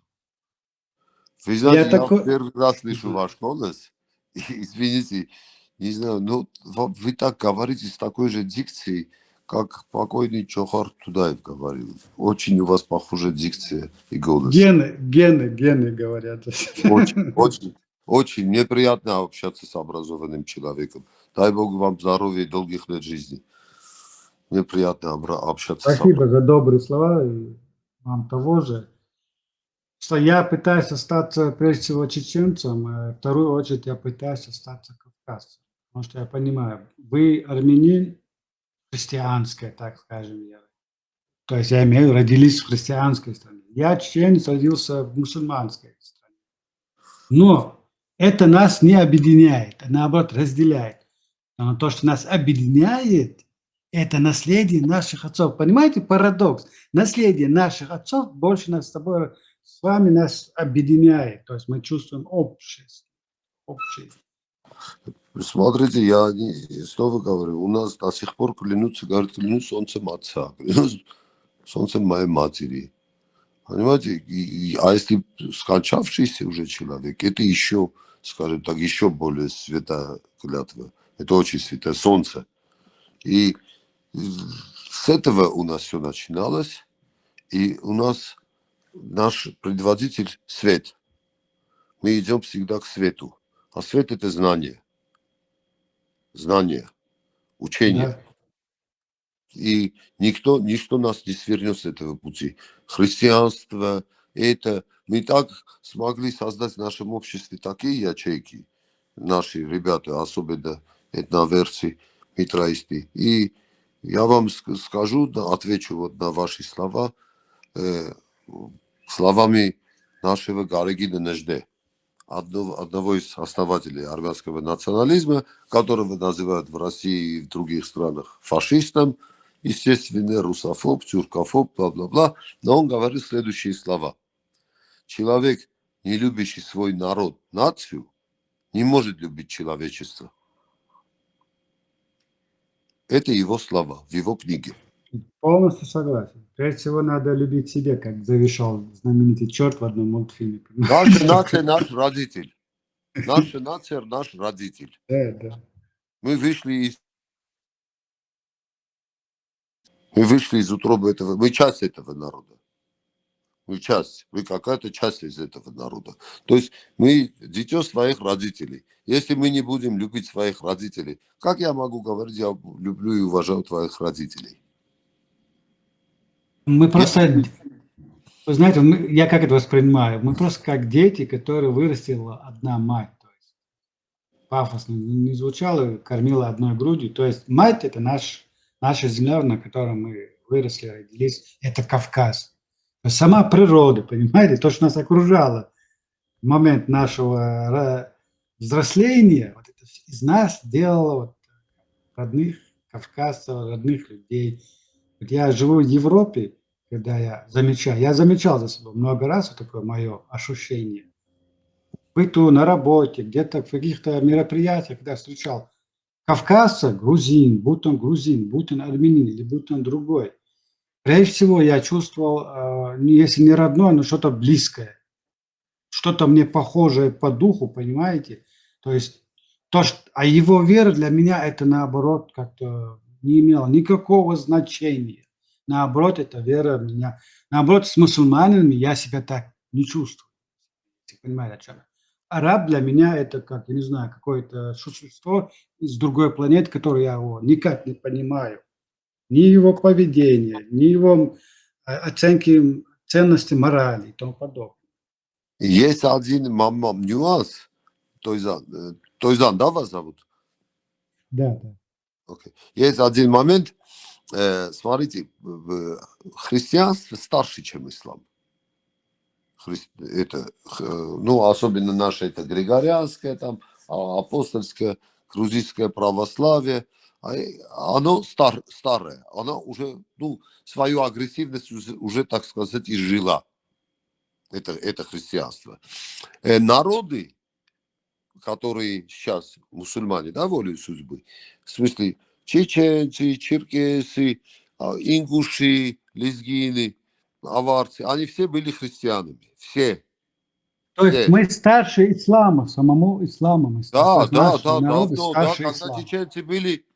Вы знаете, я такой... первый раз слышу ваш голос. И, извините, не знаю, но вы так говорите с такой же дикцией, как покойный Чохар Тудаев говорил. Очень у вас похожа дикция и голос. Гены говорят. Очень мне приятно общаться с образованным человеком. Дай Бог вам здоровья и долгих лет жизни. Мне приятно общаться с вами. Спасибо за добрые слова. И вам того же. Что я пытаюсь остаться, прежде всего, чеченцем, а в вторую очередь я пытаюсь остаться кавказцем. Потому что я понимаю, вы армянин, христианская, так скажем, я. То есть я имею в виду, родились в христианской стране. Я чеченец, родился в мусульманской стране. Но это нас не объединяет, а наоборот разделяет. Но то, что нас объединяет, это наследие наших отцов. Понимаете, парадокс? Наследие наших отцов больше нас с вами нас объединяет. То есть мы чувствуем общество. Смотрите, я снова говорю, у нас до сих пор клянутся, говорят, клянусь солнцем отца, клянусь солнцем моей матери. Понимаете, а если скончавшийся уже человек, это еще, скажем так, еще более святая клятва. Это очень святое солнце. И с этого у нас все начиналось. И у нас наш предводитель свет. Мы идем всегда к свету. А свет – это знание. Знание, учение. Да. И ничто нас не свернет с этого пути. Христианство, это... Мы так смогли создать в нашем обществе такие ячейки, наши ребята, особенно этноверцы, митраисты. И я вам скажу, отвечу вот на ваши слова, словами нашего Гарегина Нежде, одного из основателей армянского национализма, которого называют в России и в других странах фашистом, естественно, русофоб, тюркофоб, бла-бла-бла. Но он говорит следующие слова. Человек, не любящий свой народ, нацию, не может любить человечество. Это его слова в его книге. Полностью согласен. Прежде всего, надо любить себя, как завещал знаменитый черт в одном мультфильме. Наша нация наш родитель. Наша нация наш родитель. Да. Мы вышли из Мы вышли из утробы этого, мы часть этого народа. Вы какая-то часть из этого народа. То есть мы дитё своих родителей. Если мы не будем любить своих родителей, как я могу говорить, я люблю и уважаю твоих родителей? Мы просто, вы знаете, я как это воспринимаю, мы просто как дети, которые вырастила одна мать. То есть пафосно не звучало, кормила одной грудью. То есть мать – это наша земля, на которой мы выросли, родились. Это Кавказ. То есть сама природа, понимаете, то, что нас окружало в момент нашего взросления, вот это из нас делало вот родных кавказцев, родных людей. Вот я живу в Европе, когда я замечал за собой много раз вот такое мое ощущение. В быту, на работе, где-то в каких-то мероприятиях, когда встречал кавказца, грузин, будь он армянин или будь он другой. Прежде всего я чувствовал, если не родное, но что-то близкое, что-то мне похожее по духу, понимаете? То есть а его вера для меня это наоборот как-то не имела никакого значения. Наоборот, эта вера меня... Наоборот, с мусульманами я себя так не чувствую. Понимаете, о чем я? Араб для меня это как, я не знаю, какое-то существо из другой планеты, которое я его никак не понимаю. Ни его поведение, ни его оценки ценности морали и тому подобное. Есть один нюанс. Тойзан, да, вас зовут? Да. Okay. Есть один момент. Смотрите, христианство старше, чем ислам. Особенно наше это григорианское, там, апостольское, грузинское православие. Оно старое. Оно уже свою агрессивность уже, так сказать, изжила. Это христианство. Народы, которые сейчас мусульмане, да, волею судьбы, в смысле чеченцы, черкесы, ингуши, лезгины, аварцы, они все были христианами. Все. То есть мы старше ислама, самому исламу. Да, когда чеченцы были,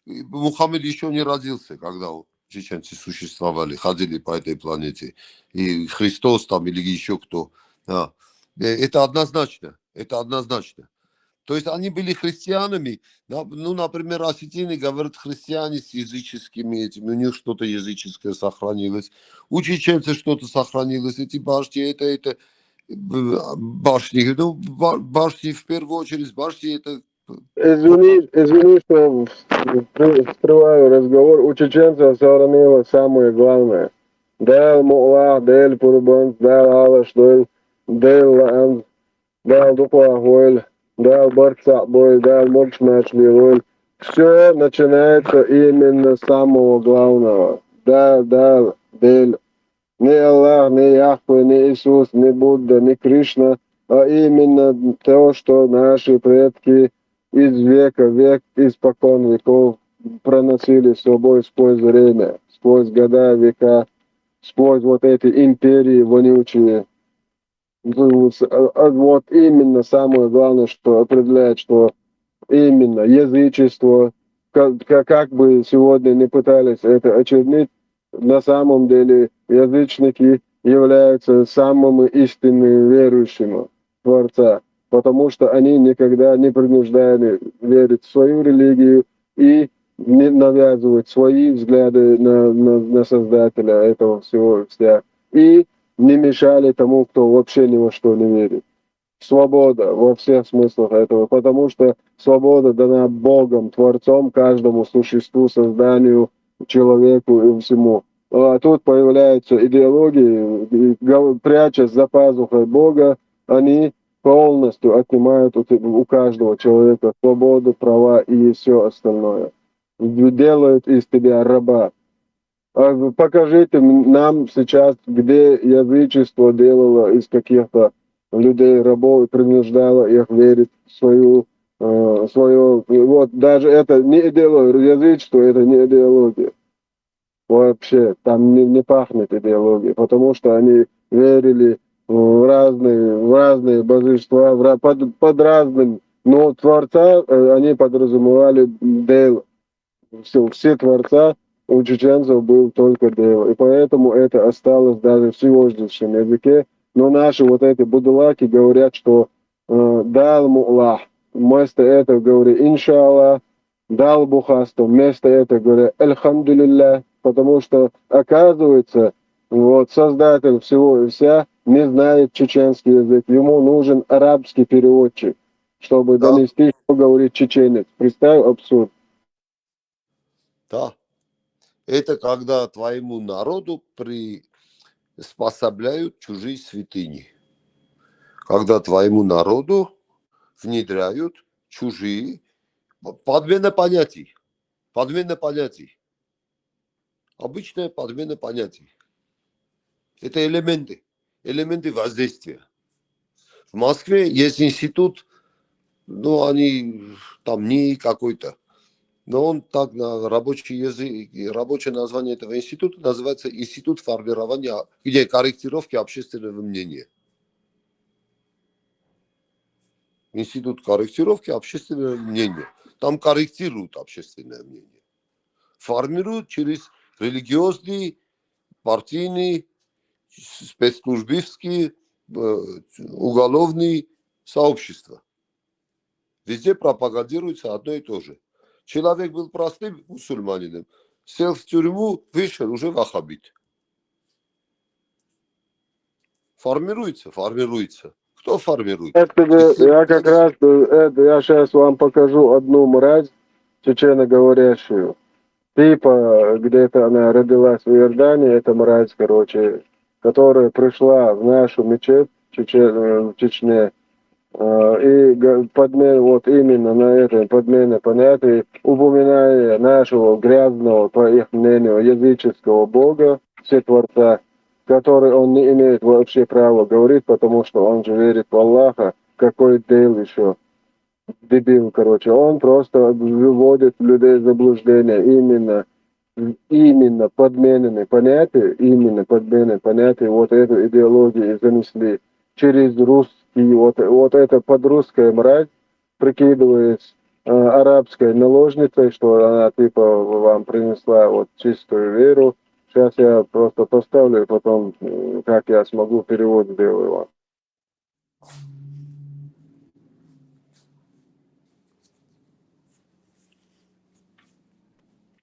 Мухаммед еще не родился, когда чеченцы существовали, ходили по этой планете. И Христос там или еще кто. Да. Это однозначно. То есть они были христианами. Например, осетины говорят христиане с языческими этими. У них что-то языческое сохранилось. У чеченцев что-то сохранилось. Эти башни, это башни. Башни в первую очередь. Башни это... Извини, что встреваю разговор. У чеченцев сохранилось самое главное. Дэл Мула, Дэл Пурбан, Дэл Алаш, Дэл Лаан, Дэл Дуплагуэль, Дэл Барцабой, Дэл Морчмачбилуэль. Все начинается именно с самого главного. Дэл. Не Аллах, не Яхве, не Иисус, не Будда, не Кришна, а именно то, что наши предки из века в век, испокон веков проносили с собой сквозь время, сквозь года, века, сквозь вот эти империи вонючие. Вот именно самое главное, что определяет, что именно язычество, как бы сегодня не пытались это очернить, на самом деле язычники являются самыми истинными верующими в Творца, потому что они никогда не принуждали верить в свою религию и не навязывать свои взгляды на Создателя этого всего, и не мешали тому, кто вообще ни во что не верит. Свобода во всех смыслах этого, потому что свобода дана Богом, Творцом, каждому существу, созданию, человеку и всему. А тут появляются идеологии, прячась за пазухой Бога, они полностью отнимают у каждого человека свободу, права и все остальное. Делают из тебя раба. Покажите нам сейчас, где язычество делало из каких-то людей рабов и принуждало их верить в свою. Вот даже это не идеология, язычество это не идеология. Вообще, там не пахнет идеологией, потому что они верили в разные божества, под разным, но Творца они подразумевали Дэл. Все Творца у чеченцев был только дело. И поэтому это осталось даже в сегодняшнем языке. Но наши вот эти будулаки говорят, что дал муллах. Вместо этого говорит иншаллах, дал бухасту. Вместо этого говорит альхамдулилля. Потому что, оказывается, вот создатель всего и вся не знает чеченский язык. Ему нужен арабский переводчик, чтобы донести, что говорит чеченец. Представь абсурд. Да. Это когда твоему народу приспособляют чужие святыни. Когда твоему народу внедряют чужие подмена понятий. Подмена понятий. Обычная подмена понятий. Это элементы воздействия. В Москве есть институт, ну, они там не какой-то, но он так на рабочий язык, рабочее название этого института называется Институт формирования, где корректировки общественного мнения. Институт корректировки общественного мнения. Там корректируют общественное мнение. Формируют через религиозные, партийные, спецслужбистские, уголовные сообщества. Везде пропагандируется одно и то же. Человек был простым мусульманином, сел в тюрьму, вышел, уже ваххабит. Формируется. Кто формирует? Я как раз, я сейчас вам покажу одну мразь, чеченоговорящую. Типа, где-то она родилась в Иордании, это мразь, короче, которая пришла в нашу мечеть в Чечне, и вот именно на этой подмене понятий, упоминая нашего грязного, по их мнению, языческого бога, Всетворца, который он не имеет вообще права говорить, потому что он же верит в Аллаха, какой Дейл еще, дебил, короче. Он просто выводит людей в заблуждение именно подмененные понятия, вот эту идеологию занесли через русский, вот эта подрусская мразь, прикидываясь арабской наложницей, что она типа вам принесла вот чистую веру. Сейчас я просто поставлю, и потом, как я смогу, перевод сделаю вам.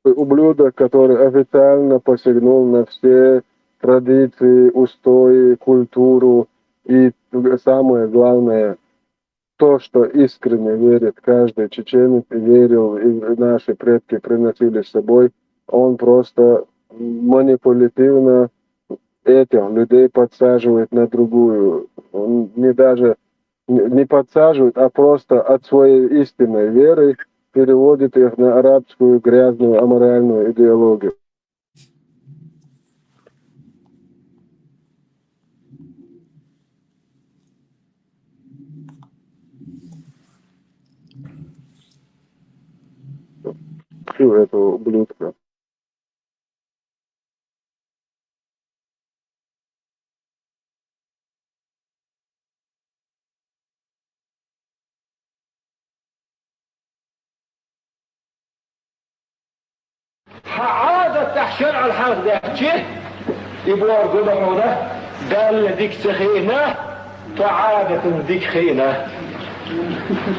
Ублюдок, который официально посягнул на все традиции, устои, культуру и самое главное, то, что искренне верит каждый чеченец и верил, и наши предки приносили с собой, он просто манипулятивно этих людей подсаживает на другую. Он не подсаживает, а просто от своей истинной веры переводит их на арабскую грязную аморальную идеологию. Всю эту ублюдка. عادة تحشر الحرق ده شيء يبور قدمه ده اللي ديك سخينة فعادة ديك خينة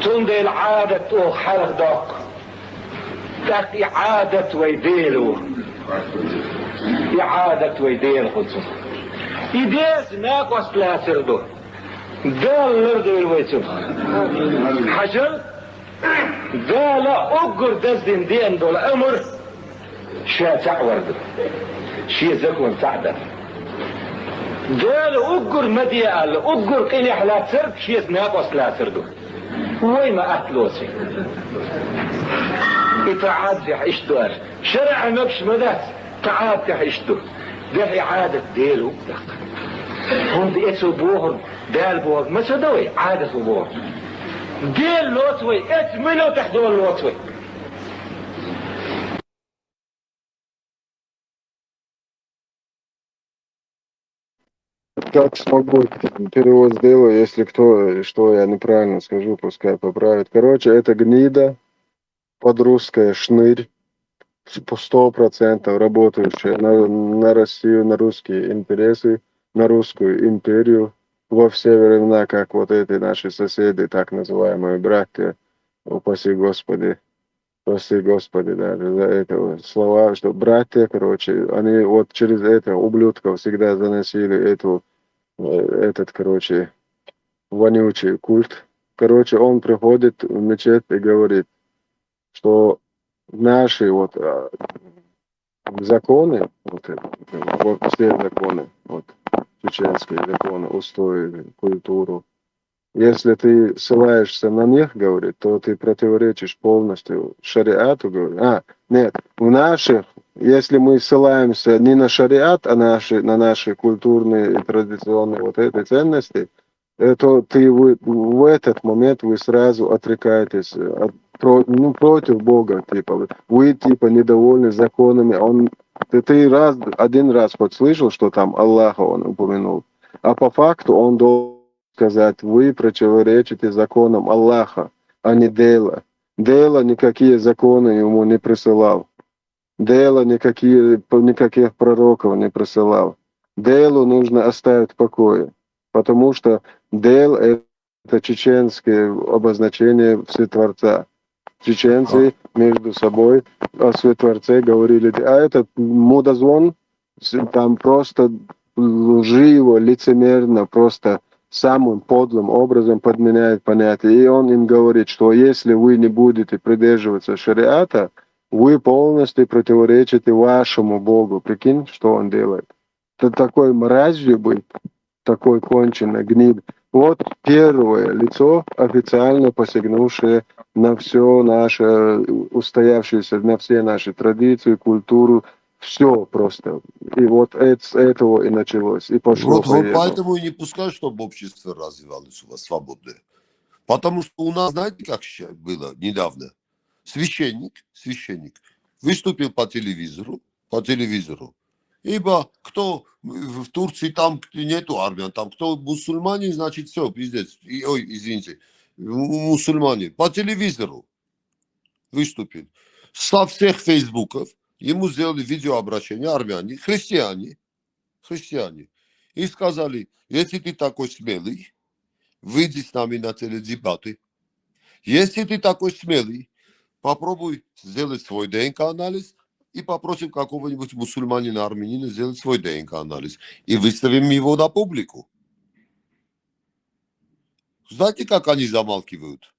تندي العادة حرق داك داك إعادة ويديلو إعادة ويديل خلصه يديز ناك وصلا سردو ده اللي الويتو حجر ده لا أقر دزدين دين دول أمر شاتع ورد شي زكون سعدة قال أقر مدي قال أقر قيلي حلا سرد شي ناقص لا سردو وين ما أتلوسي إتعاد في حيشتو شرع مكش مدات تعاد في حيشتو ده إعادة ديلو هم دي إتسو بوهن دال بوهن ما سدوي عادة بوهن ديل لوتوي إت منو تحدول لوتوي Как смогу, перевод сделаю, если кто, что я неправильно скажу, пускай поправит. Короче, это гнида, подрусская шнырь, по 100% работающая на Россию, на русские интересы, на русскую империю во все времена, как вот эти наши соседи, так называемые братья, упаси Господи, прости Господи, даже за это слова, что братья, короче, они вот через это ублюдков всегда заносили этот, короче, вонючий культ. Короче, он приходит в мечеть и говорит, что наши вот законы, вот все законы, вот чеченские законы, устои, культуру, если ты ссылаешься на них, говорит, то ты противоречишь полностью шариату, говорит. Нет, в наших, если мы ссылаемся не на шариат, а на наши культурные и традиционные вот эти ценности, то ты в этот момент вы сразу отрекаетесь против Бога, типа, вы типа недовольны законами, ты один раз хоть слышал, что там Аллаха он упомянул, а по факту он должен сказать, вы противоречите законам Аллаха, а не Дела. Дела никакие законы ему не присылал. Дела никаких пророков не присылал. Делу нужно оставить в покое, потому что Дел — это чеченское обозначение Всетворца. Чеченцы между собой о Всетворце говорили, а этот мудозвон там просто лживо, лицемерно, просто самым подлым образом подменяет понятие. И он им говорит, что если вы не будете придерживаться шариата, вы полностью противоречите вашему Богу. Прикинь, что он делает. Это такой мразью быть, такой конченый гнид. Вот первое лицо, официально посягнувшее на все наше, устоявшееся, на все наши традиции, культуру, все просто. И вот с этого и началось. И пошло. Вот поэтому и не пускают, чтобы общество развивалось у вас свободное. Потому что у нас, знаете, как было недавно? Священник выступил по телевизору, ибо кто в Турции, там нету армян, там кто мусульмане, значит все, пиздец. Ой, извините, мусульмане. По телевизору выступил. Со всех фейсбуков ему сделали видеообращение армяне, христиане. И сказали, если ты такой смелый, выйди с нами на теледебаты. Если ты такой смелый, попробуй сделать свой ДНК-анализ и попросим какого-нибудь мусульманина, армянина сделать свой ДНК-анализ. И выставим его на публику. Знаете, как они замалкивают?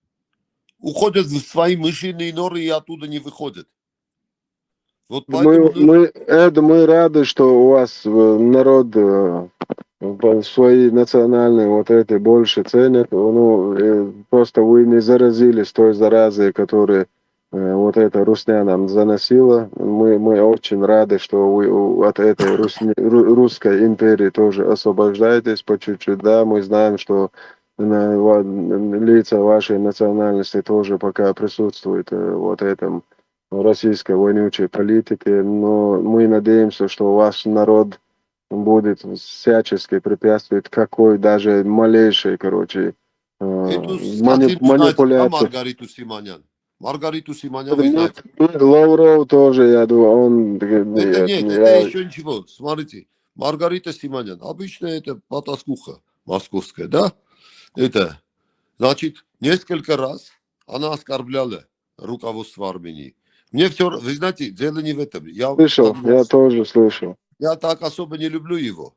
Уходят в свои мышиные норы и оттуда не выходят. Вот поэтому... мы рады, что у вас народ свои национальные вот эти больше ценят. Просто вы не заразились той заразой, которая вот эта русня нам заносила. Мы очень рады, что вы от этой русской империи тоже освобождаетесь по чуть-чуть. Да, мы знаем, что лица вашей национальности тоже пока присутствуют вот этом российской вонючей политике, но мы надеемся, что ваш народ будет всячески препятствовать какой даже малейшей, короче, манипуляции. А Маргариту Симонян? Маргариту Симонян, вы знаете? Лавров тоже, я думаю, он... Это еще ничего. Смотрите, Маргарита Симонян, обычно это потаскуха московская, да? Это, значит, несколько раз она оскорбляла руководство Армении. Мне все, вы знаете, дело не в этом. Я тоже слышал. Я так особо не люблю его.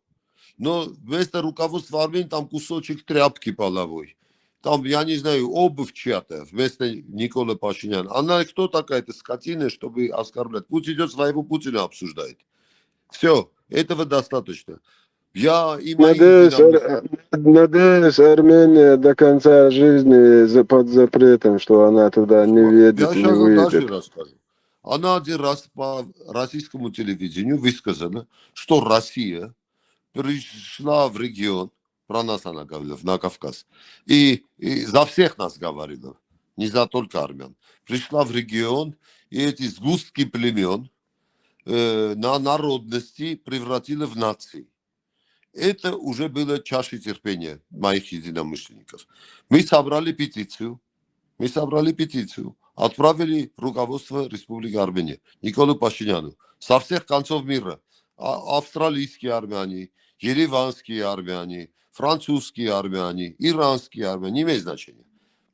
Но вместо руководства Армении там кусочек тряпки половой. Там, я не знаю, обувь чья-то вместо Николы Пашиняна. Она кто такая-то скотина, чтобы оскорблять? Пусть идет своего Путина обсуждает. Все, этого достаточно. Надеюсь, Армения до конца жизни под запретом, что она туда не въедет, не выйдет. Расскажу. Она один раз по российскому телевидению высказала, что Россия пришла в регион, про нас она говорила, на Кавказ, и за всех нас говорила, не за только армян, пришла в регион, и эти сгустки племен на народности превратила в нации. Это уже было чашей терпения моих единомышленников. Мы собрали петицию, отправили руководство Республики Армения, Николу Пашиняну, со всех концов мира, австралийские армяне, ереванские армяне, французские армяне, иранские армяне, не имеет значения.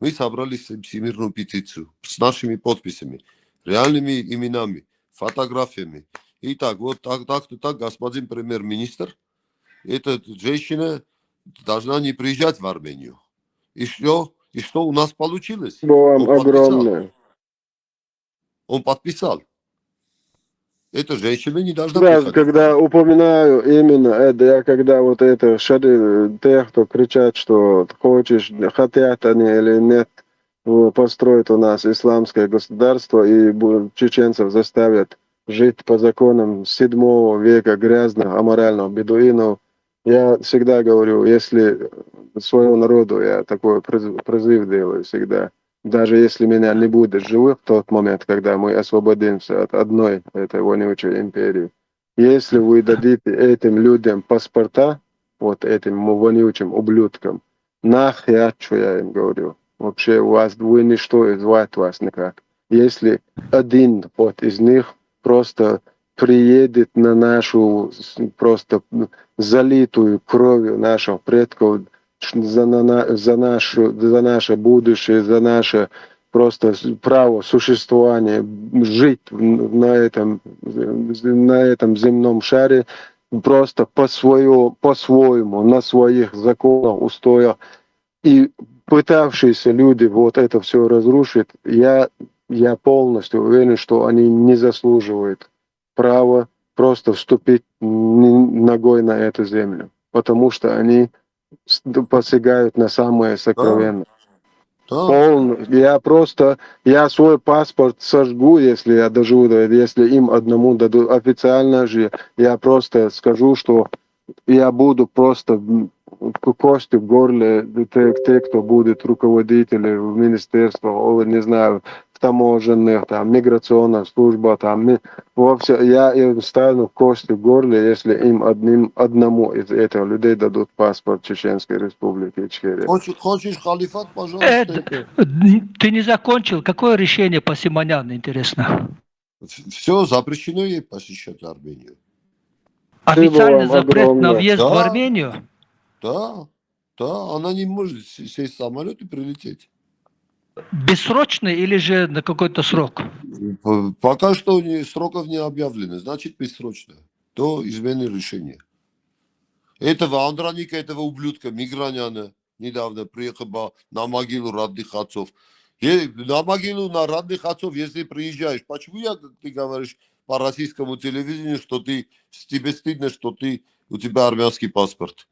Мы собрали всемирную петицию с нашими подписями, реальными именами, фотографиями. Итак, вот так, господин премьер-министр, эта женщина должна не приезжать в Армению. И что у нас получилось? Вам огромное. Он подписал. Эта женщина не должна Да, приходить. когда упоминаю именно это, я когда вот это, те, кто кричат, что хотят они или нет, построить у нас исламское государство и чеченцев заставят жить по законам 7 века грязных, аморальных бедуинов. Я всегда говорю, если своему народу я такой призыв делаю всегда, даже если меня не будет живых в тот момент, когда мы освободимся от одной этой вонючей империи, если вы дадите этим людям паспорта, вот этим вонючим ублюдкам, нахер, что я им говорю, вообще вы ничто и звать вас никак. Если один вот из них просто приедет на нашу просто залитую кровью наших предков за наше будущее, за наше просто право существования, жить на этом земном шаре просто по-своему, на своих законах, устоях. И пытавшиеся люди вот это все разрушить, я полностью уверен, что они не заслуживают права просто вступить ногой на эту землю, потому что они посягают на самое сокровенное. Я свой паспорт сожгу, если я доживу, если им одному дадут официально же, я просто скажу, что я буду просто кости в горле те, кто будет руководители в министерствах, не знаю, в таможенных, там, миграционная служба, там, я им стану кости в горле, если им одному из этих людей дадут паспорт Чеченской Республики Ичкерия. Хочешь халифат, пожалуйста. Эд, ты не закончил. Какое решение по Симоняну, интересно? Все, запрещено ей посещать Армению. Официальный запрет на въезд в Армению? Да, она не может сесть в самолет и прилететь. Бессрочный или же на какой-то срок? Пока что сроков не объявлено, значит бессрочно. До измены решения. Этого Андроника, этого ублюдка, Миграняна, недавно приехал на могилу родных отцов. На могилу на родных отцов, если приезжаешь, почему ты говоришь по российскому телевидению, что тебе стыдно, что у тебя армянский паспорт?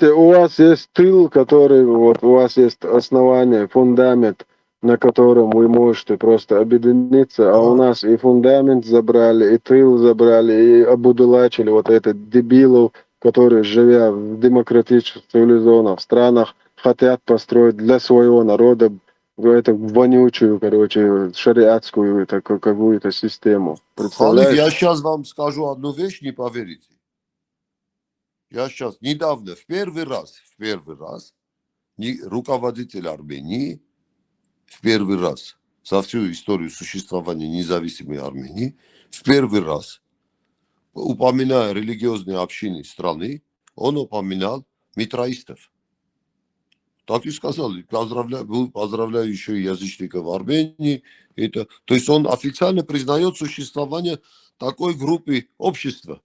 У вас есть тыл, который, вот у вас есть основание, фундамент, на котором вы можете просто объединиться, а у нас и фундамент забрали, и тыл забрали, и обудулачили вот этих дебилов, которые, живя в демократических цивилизованных странах, хотят построить для своего народа эту вонючую, шариатскую какую-то систему. Халид, я сейчас вам скажу одну вещь, не поверите. Я сейчас недавно, в первый раз, руководитель Армении, в первый раз, за всю историю существования независимой Армении, в первый раз, упоминая религиозные общины страны, он упоминал митраистов. Так и сказал, поздравляю еще и язычников в Армении. То есть он официально признает существование такой группы общества.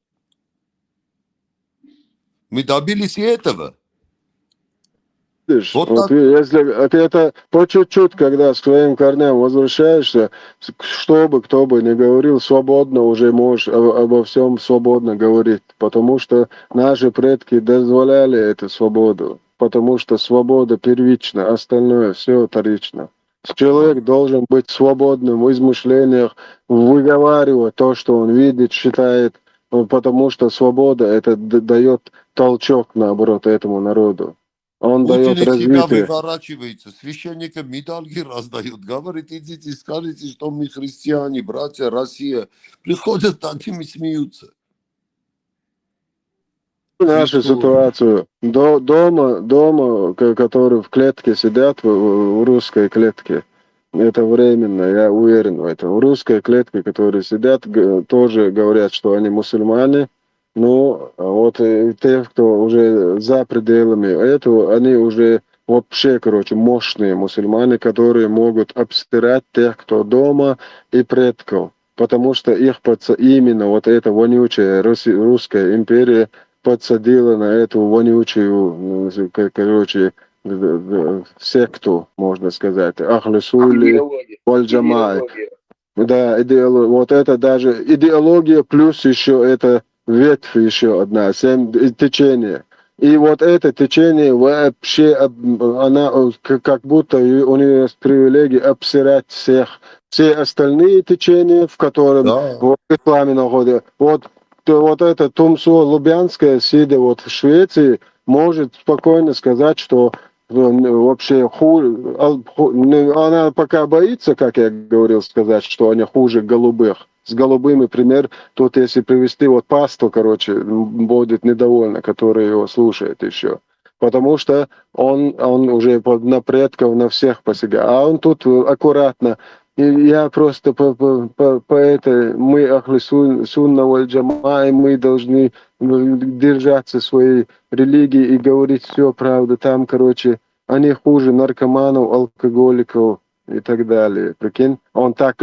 Мы добились и этого. Вот если это по чуть-чуть, когда к своим корням возвращаешься, что бы кто бы ни говорил, свободно уже можешь обо всем свободно говорить, потому что наши предки дозволяли эту свободу, потому что свобода первична, остальное все вторично. Человек должен быть свободным в измышлениях, выговаривать то, что он видит, считает, потому что свобода это дает толчок, наоборот, этому народу. Он дает Путин из себя развитие. выворачивается, священникам медальки раздает, говорит, идите, скажите, что мы христиане, братья, Россия. Приходят над ними, смеются. нашу ситуацию. Дома, которые в клетке сидят, в русской клетке, это временно, я уверен в этом. В русской клетке, которые сидят, тоже говорят, что они мусульмане. Но вот те, кто уже за пределами этого, они уже вообще, короче, мощные мусульмане, которые могут обстирать тех, кто дома, и предков. Потому что их именно вот эта вонючая русская империя подсадила на эту вонючую, короче, секту, можно сказать, Ахлю-Сулли, Валь-Джамай. Да, вот это даже идеология, плюс еще это ветвь еще одна, 7 течения. И вот это течение вообще, она как будто у нее есть привилегия обсирать всех. Все остальные течения, в котором в исламе находятся. Вот это Тумсо Лубянская, сидя вот в Швеции, может спокойно сказать, что вообще хуже, она пока боится, как я говорил, сказать, что они хуже голубых. С голубыми пример, тут если привести вот пасту, короче, будет недовольна, который его слушает еще. Потому что он уже на предков, на всех посягает. А он тут аккуратно. И я просто по этой, мы Ахли Сунна Валь Джамаа, мы должны держаться своей религии и говорить все правду. Там, короче, они хуже наркоманов, алкоголиков и так далее. Прикинь? Он так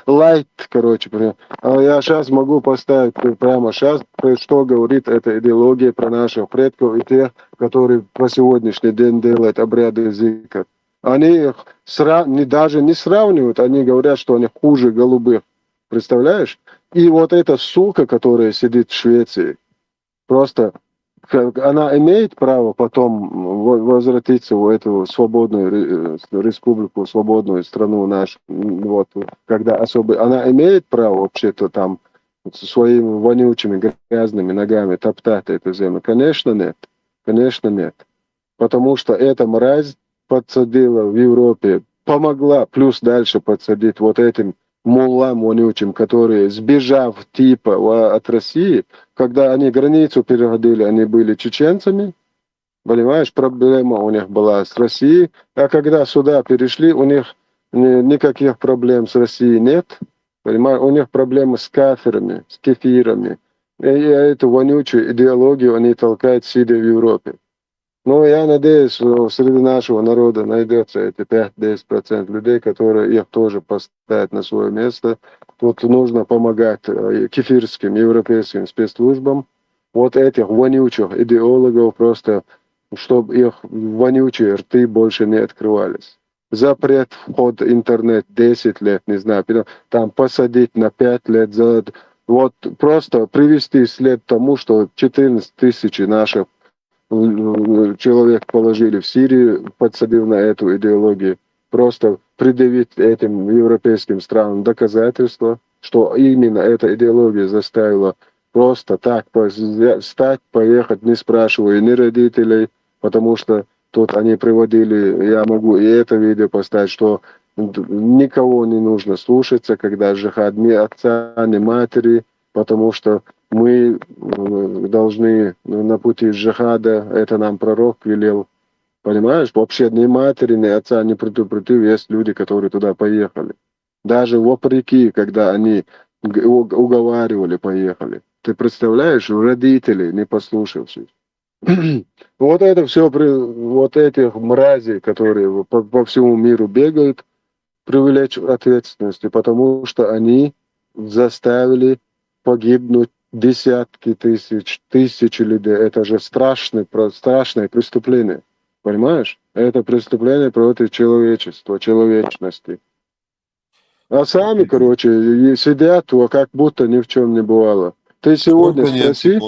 лайт, короче. А я сейчас могу поставить прямо сейчас, что говорит эта идеология про наших предков и тех, которые по сегодняшний день делают обряды зикр. Они их даже не сравнивают, они говорят, что они хуже голубых. Представляешь? И вот эта сука, которая сидит в Швеции, просто она имеет право потом возвратиться в эту свободную республику, свободную страну нашу, вот, когда особо... Она имеет право вообще-то там своими вонючими грязными ногами топтать эту землю? Конечно, нет. Конечно, нет. Потому что эта мразь подсадила в Европе, помогла, плюс дальше подсадить вот этим муллам вонючим, которые, сбежав типа от России, когда они границу переходили, они были чеченцами, понимаешь, проблема у них была с Россией, а когда сюда перешли, у них никаких проблем с Россией нет, понимаешь, у них проблемы с кафирами, с кефирами, и эту вонючую идеологию они толкают, сидя в Европе. Но я надеюсь, что среди нашего народа найдется эти 5-10% людей, которые их тоже поставят на свое место. Тут нужно помогать кефирским европейским спецслужбам. Вот этих вонючих идеологов просто, чтобы их вонючие рты больше не открывались. Запрет вход в интернет 10 лет, не знаю, там посадить на 5 лет. Вот просто привести след тому, что 14 тысяч наших человек положили в Сирию, подсадив на эту идеологию, просто предъявить этим европейским странам доказательства, что именно эта идеология заставила просто так встать, поехать, не спрашивая ни родителей, потому что тут они приводили, я могу и это видео поставить, что никого не нужно слушаться, когда джихад ни отца, ни матери, потому что мы должны на пути джихада, это нам пророк велел, понимаешь? Вообще ни матери, ни отца не предупредил, есть люди, которые туда поехали. Даже вопреки, когда они уговаривали, поехали. Ты представляешь, родители, не послушавшись. Вот это все, вот этих мразей, которые по всему миру бегают, привлечь ответственности, потому что они заставили погибнуть десятки тысяч, тысячи людей. Это же страшное преступление. Понимаешь? Это преступление против человечества, человечности. А сами, короче, сидят, как будто ни в чем не бывало. Ты сегодня спроси...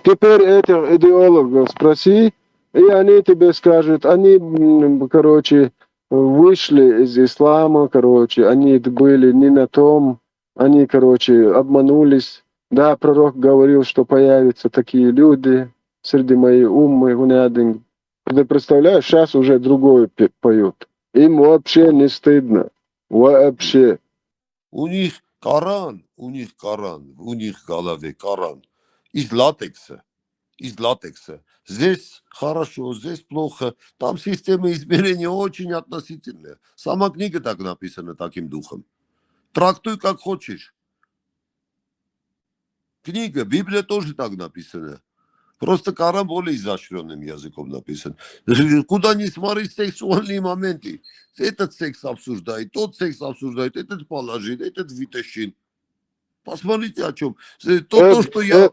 Теперь этих идеологов спроси, и они тебе скажут, они, короче, вышли из ислама, короче, они были не на том, они, короче, обманулись. Да, пророк говорил, что появятся такие люди среди моей уммы, гунядин. Ты представляешь, сейчас уже другое поют. Им вообще не стыдно. Вообще. У них Коран, у них Коран, у них в голове Коран. Из латекса. Из латекса. Здесь хорошо, здесь плохо. Там система измерения очень относительная. Сама книга так написана таким духом. Трактуй как хочешь. Книга, Библия тоже так написана. Просто Коран более изощренным языком написан. Куда ни смотри, сексуальные моменты. Этот секс обсуждает, тот секс обсуждает, этот положит, этот вытащит. Посмотрите, о чем. То, что я...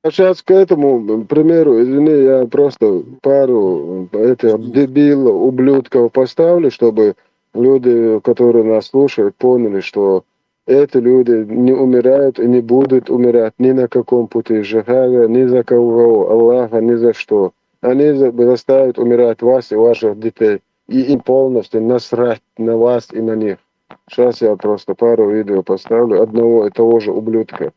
Сейчас к этому примеру, извини, я просто пару этих дебилов, ублюдков поставлю, чтобы люди, которые нас слушают, поняли, что эти люди не умирают и не будут умирать ни на каком пути джихада, ни за кого Аллаха, ни за что. Они заставят умирать вас и ваших детей. И им полностью насрать на вас и на них. Сейчас я просто пару видео поставлю одного и того же ублюдка.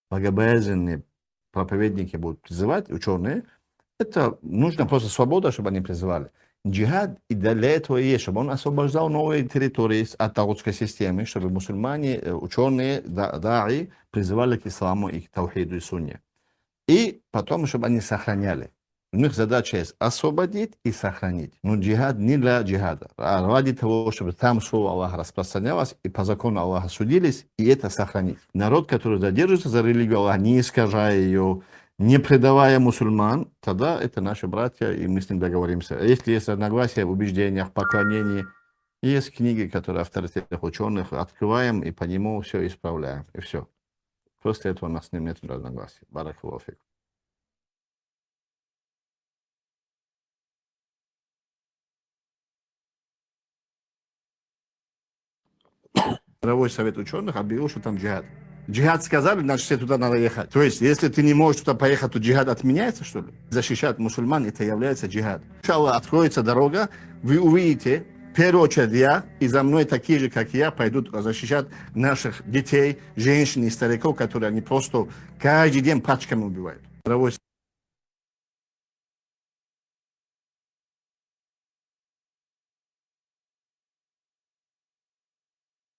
Богобоязненные проповедники будут призывать, ученые, это нужно просто свобода, чтобы они призывали. Джихад и для этого и есть, чтобы он освобождал новые территории от таутской системы, чтобы мусульмане, ученые, даи призывали к исламу и к таухиду и сунне. И потом, чтобы они сохраняли. У них задача есть освободить и сохранить. Но джихад не для джихада, а ради того, чтобы там слово Аллаха распространялось, и по закону Аллаха судились, и это сохранить. Народ, который задерживается за религию Аллаха, не искажая ее, не предавая мусульман, тогда это наши братья, и мы с ним договоримся. Если есть разногласия в убеждениях, поклонении, есть книги, которые авторитетных ученых, открываем и по нему все исправляем, и все. После этого у нас с ним нет разногласий. Баракаллаху фик. Мировой совет ученых объявил, что там джихад. Джихад сказали, значит, все туда надо ехать. То есть, если ты не можешь туда поехать, то джихад отменяется, что ли? Защищать мусульман, это является джихад. Иншаллах, откроется дорога, вы увидите, в первую очередь я, и за мной такие же, как я, пойдут защищать наших детей, женщин и стариков, которые они просто каждый день пачками убивают. Мировой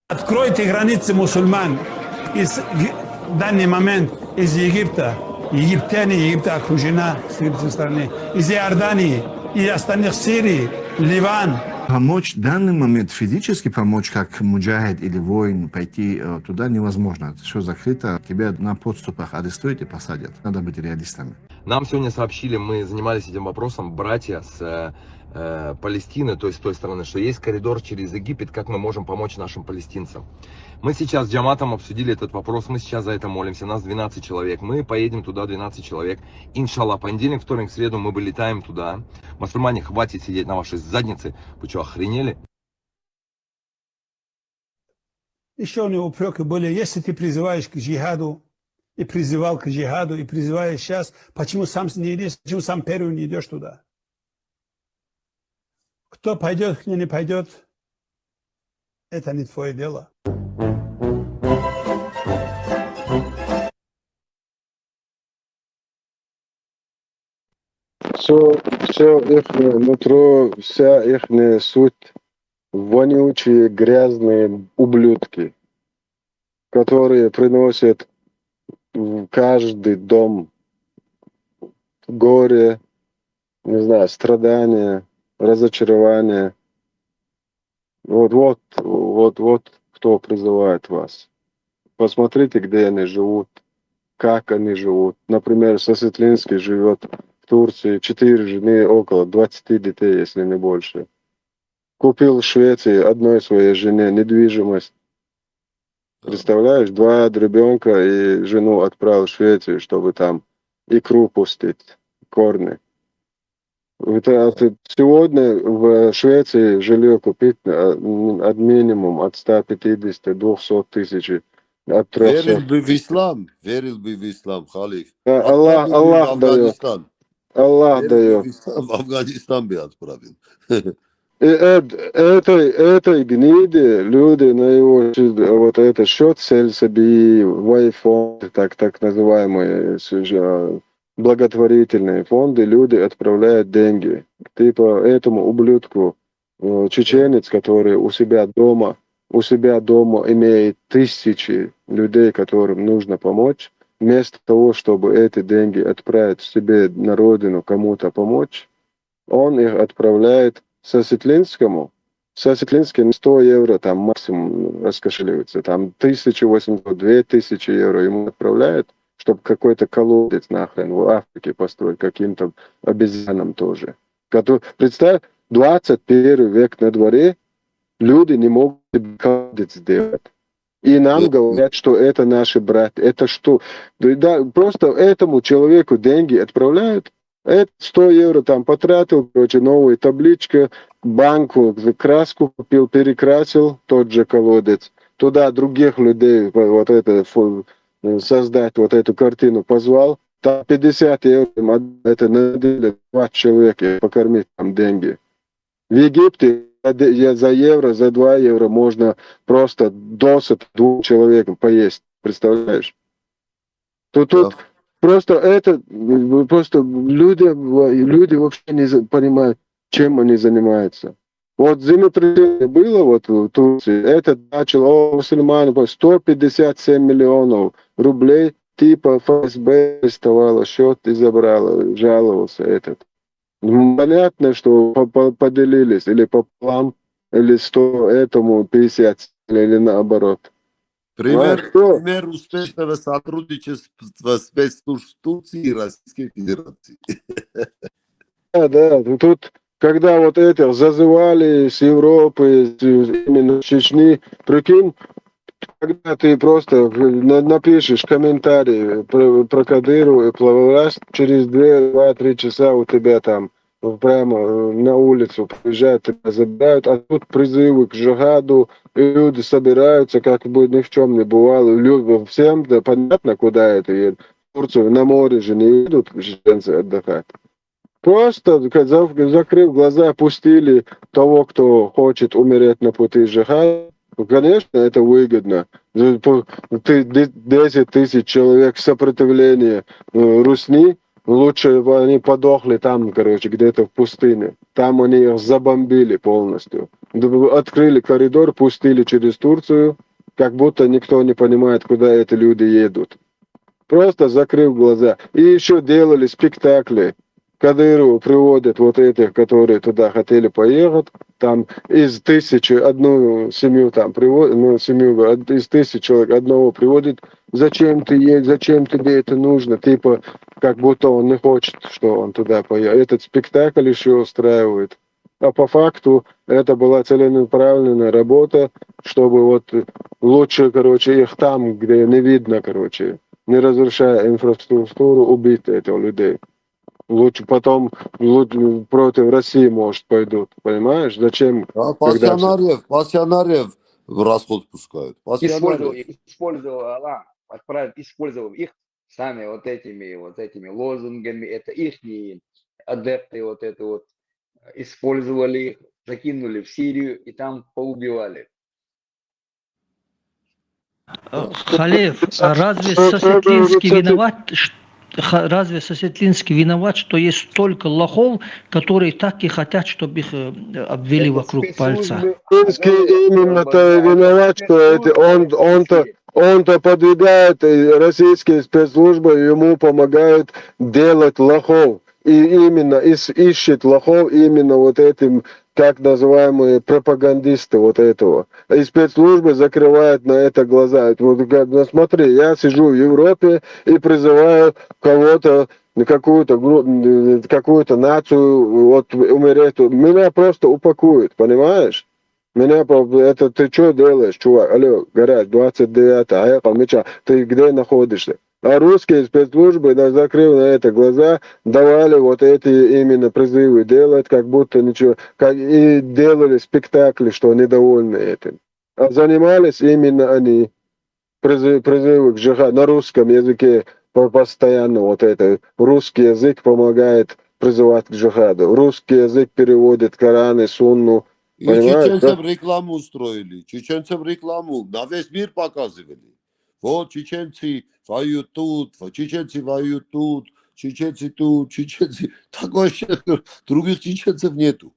Откройте границы мусульман в данный момент из Египта. Египтяне, Египет окружена с этой стороны. Из Иордании и остальных Сирии, Ливан. Помочь в данный момент, физически помочь, как муджахид или воин, пойти туда невозможно. Все закрыто, тебя на подступах арестуют и посадят. Надо быть реалистами. Нам сегодня сообщили, мы занимались этим вопросом, братья с Палестины, то есть с той стороны, что есть коридор через Египет, как мы можем помочь нашим палестинцам. Мы сейчас с джаматом обсудили этот вопрос, мы сейчас за это молимся, нас 12 человек, мы поедем туда 12 человек, иншаллах, понедельник, вторник, среду мы вылетаем туда. Мусульмане, хватит сидеть на вашей заднице, вы что, охренели? Еще у него упреки были, если ты призываешь к джихаду, и призывал к джихаду, и призываешь сейчас, почему сам не идешь, почему сам первый не идешь туда? Кто пойдет, кто не пойдет, это не твое дело. Все их нутро, вся их суть вонючие, грязные ублюдки, которые приносят в каждый дом горе, не знаю, страдания, разочарование. Вот кто призывает вас. Посмотрите, где они живут, как они живут. Например, Сосветлинский живет в Турции, 4 жены, около 20 детей, если не больше. Купил в Швеции одной своей жене недвижимость. Представляешь, 2 ребенка и жену отправил в Швецию, чтобы там икру пустить, корни. Сегодня в Швеции жилье купить от минимум от 150-200 тысяч. От 300. Верил бы в ислам, халиф. Аллах дает. Аллах дает. В Афганистан бы отправил. Этой гниде люди на его вот этот счет цель себе в iPhone, так называемый благотворительные фонды, люди отправляют деньги. Типа этому ублюдку, чеченец, который у себя дома имеет тысячи людей, которым нужно помочь, вместо того, чтобы эти деньги отправить себе на родину, кому-то помочь, он их отправляет Сосетлинскому. Сосетлинский 100 евро там максимум раскошеливается. Там 1800, 2000 евро ему отправляют, чтобы какой-то колодец нахрен в Африке построить, каким-то обезьянам тоже. Представь, 21 век на дворе, люди не могут колодец сделать. И нам говорят, что это наши братья. Это что? Да, просто этому человеку деньги отправляют. Это 100 евро там потратил, короче, новая табличка, банку, краску купил, перекрасил тот же колодец. Туда других людей вот это создать вот эту картину позвал. Там 50 евро, это надо 20 человек покормить там деньги. В Египте за евро, за 2 евро можно просто досыта 2 человекам поесть. Представляешь? Тут просто люди вообще не понимают, чем они занимаются. Вот землетрясение было вот в Турции, это начало мусульман 157 миллионов рублей, типа ФСБ арестовало счет и забрало, жаловался этот. Понятно, что поделились или пополам, или 100 этому 50, или наоборот. Пример успешного сотрудничества спецслужб Турции и Российской Федерации. Да, тут, когда вот это зазывали с Европы, именно с Чечни, прикинь, когда ты просто напишешь комментарий про Кадыру и плаваешь, через 2-3 часа у тебя там прямо на улицу приезжают, тебя забирают, а тут призывы к джихаду, и люди собираются, как бы ни в чем не бывало. Всем да, понятно, куда это едет. В Турцию на море же не едут чеченцы отдыхать. Просто, закрыв глаза, пустили того, кто хочет умереть на пути джихада. Конечно, это выгодно. 10 тысяч человек сопротивления Русни, лучше бы они подохли там, короче, где-то в пустыне. Там они их забомбили полностью. Открыли коридор, пустили через Турцию, как будто никто не понимает, куда эти люди едут. Просто закрыв глаза. И еще делали спектакли. Кадыру приводят вот этих, которые туда хотели поехать, там из 1000 одну семью там приводят, из 1000 человек одного приводит, зачем ты едешь, зачем тебе это нужно, типа, как будто он не хочет, что он туда поехал. Этот спектакль еще устраивает. А по факту это была целенаправленная работа, чтобы вот лучше, короче, их там, где не видно, короче, не разрушая инфраструктуру, убить этих людей. Лучше потом против России, может, пойдут. Понимаешь? Зачем? Пассионариев в расход пускают. Использовав их сами вот этими лозунгами, это их адепты вот это вот, использовали их, закинули в Сирию и там поубивали. Халеев, а разве Сосетлинский виноват, что есть столько лохов, которые так и хотят, чтобы их обвели вокруг пальца? Сосетлинский именно-то виноват, что это он-то подвигает российские спецслужбы, ему помогают делать лохов. И именно ищет лохов именно вот этим, так называемые пропагандисты вот этого. И спецслужбы закрывают на это глаза. Вот, смотри, я сижу в Европе и призываю кого-то, какую-то нацию вот, умереть. Меня просто упакуют, понимаешь? Это ты что делаешь, чувак? Алло, гараж, 29-я, ты где находишься? А русские спецслужбы, закрыв на это глаза, давали вот эти именно призывы делать, как будто ничего, и делали спектакли, что недовольны этим. А занимались именно они призывы к джихаду на русском языке постоянно вот это. Русский язык помогает призывать к джихаду. Русский язык переводит Коран и Сунну. И чеченцам рекламу устроили. Чеченцам рекламу на весь мир показывали. Вот чеченцы воюют тут, чеченцы тут, чеченцы. Так вообще других чеченцев нету.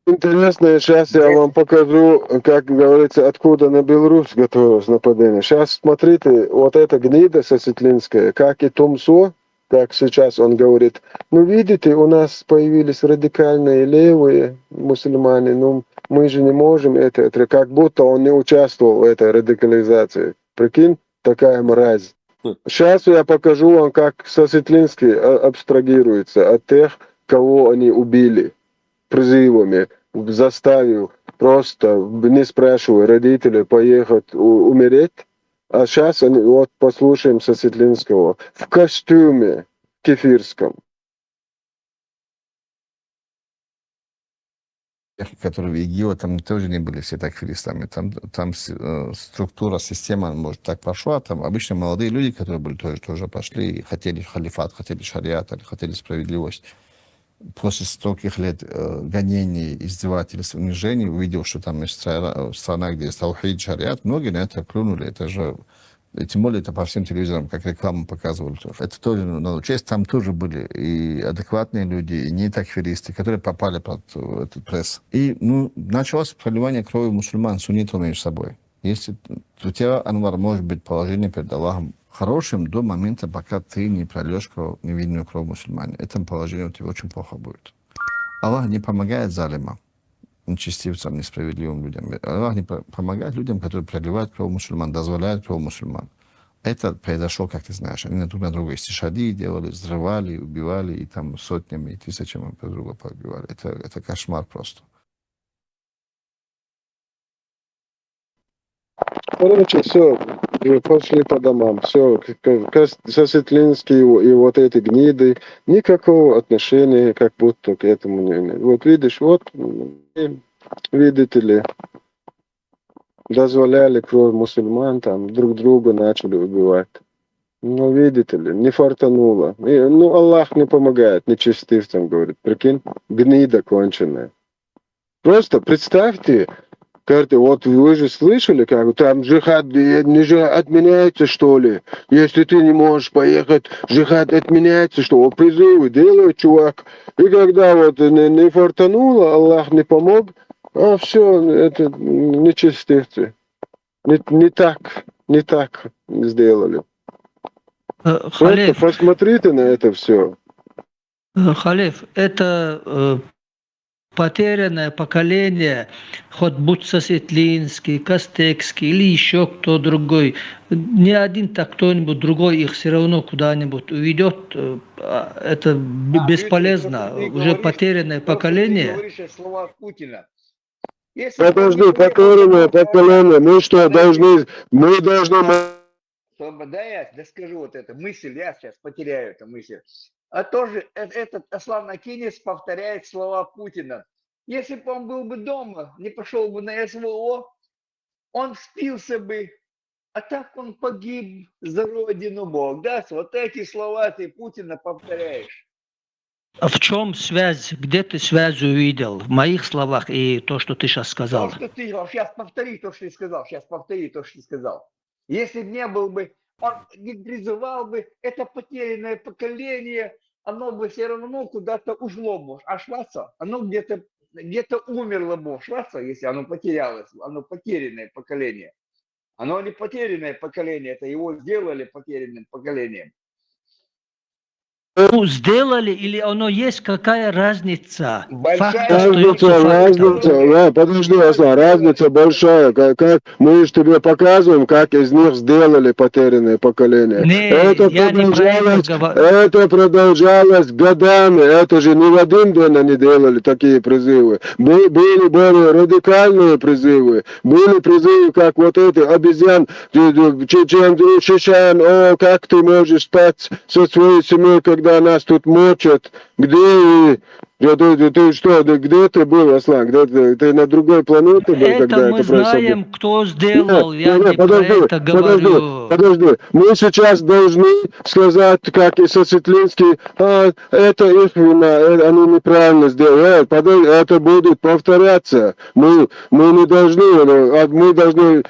Интересно, сейчас я вам покажу, как говорится, откуда на Беларусь готовилось нападение. Сейчас смотрите, вот эта гнида сосетлинская, как и Томсо, как сейчас он говорит, ну видите, у нас появились радикальные левые мусульмане, ну мы же не можем это как будто он не участвовал в этой радикализации. Прикинь, такая мразь. Сейчас я покажу вам, как Сосетлинский абстрагируется от тех, кого они убили призывами, заставил просто, не спрашивая родителей, поехать умереть. А сейчас вот послушаем Сосетлинского в костюме кефирском. Которые в ИГИЛ, там тоже не были все такфиристами. Там структура, система, может, так пошла. Там обычно молодые люди, которые были тоже пошли, хотели халифат, хотели шариат, хотели справедливость. После стольких лет гонений, издевательств, унижений, увидел, что там есть страна, где есть таухид, шариат, многие на это клюнули. Это же, тем более, это по всем телевизорам, как рекламу показывали. Это тоже надо учесть. Там тоже были и адекватные люди, и не такфиристы, которые попали под этот пресс. И началось проливание крови мусульман, суннитов между собой. Если у тебя, Анвар, может быть положение перед Аллахом хорошим до момента, пока ты не прольешь невинную кровь мусульман. Это положение у тебя очень плохо будет. Аллах не помогает залимам, нечестивцам, несправедливым людям. Аллах не помогает людям, которые проливают кровь мусульман, дозволяют кровь мусульман. Это произошло, как ты знаешь. Они друг на друга истишади делали, взрывали, убивали, и там сотнями и тысячами друг друга поубивали. Это кошмар просто. Короче, все, пошли по домам. Все, Сосетлинский и вот эти гниды никакого отношения как будто к этому не имеют. Вот видишь, вот, видите ли, дозволяли кровь мусульман, там друг друга начали убивать. Ну, видите ли, не фартануло. Аллах не помогает нечестивцам, говорит. Прикинь, гнида конченая. Просто представьте, вот вы же слышали, как там джихад отменяется, что ли? Если ты не можешь поехать, джихад отменяется, что? Вот призывы делают, чувак. И когда вот не фартануло, Аллах не помог, а все, это нечестивцы. Не так сделали. Просто посмотрите на это все. Халиф, это потерянное поколение, хоть будь Сосетлинский, Костекский или еще кто другой, ни один так кто-нибудь другой их все равно куда-нибудь уведет. Это бесполезно. Уже потерянное поколение. Ты говоришь слова Путина. Подожди, потерянное поколение. Мы должны... Да я скажу вот это, мысль, я сейчас потеряю эту мысль. А тоже этот Аслан Акинец повторяет слова Путина. Если бы он был бы дома, не пошел бы на СВО, он спился бы, а так он погиб за родину Бог. Да, вот эти слова ты Путина повторяешь. А в чем связь? Где ты связь увидел? В моих словах и то, что ты сейчас сказал. То, что ты сейчас повтори то, что ты сказал. Если бы не был бы, он не призывал бы это потерянное поколение, оно бы все равно куда-то ушло бы, ошло, оно где-то умерло бы, если оно потерялось, оно потерянное поколение. Оно не потерянное поколение, это его сделали потерянным поколением. Сделали или оно есть, какая разница? Разница, подожди, Аслан, разница большая. Как мы же тебе показываем, как из них сделали потерянное поколение. Это продолжалось годами. Это же не в один день они делали такие призывы. Были более радикальные призывы. Были призывы, как вот эти обезьян, Чечен, о, как ты можешь спать со своей семьей, когда нас тут мочат, где Ты что, где ты был, Аслан? Ты на другой планете был, Это когда мы это происходило? знаем, кто сделал, я Нет, не про это говорю. подожди. Мы сейчас должны сказать, как и Сосветлинский, это их вина, они неправильно сделали. Подожди, это будет повторяться. Мы не должны, мы должны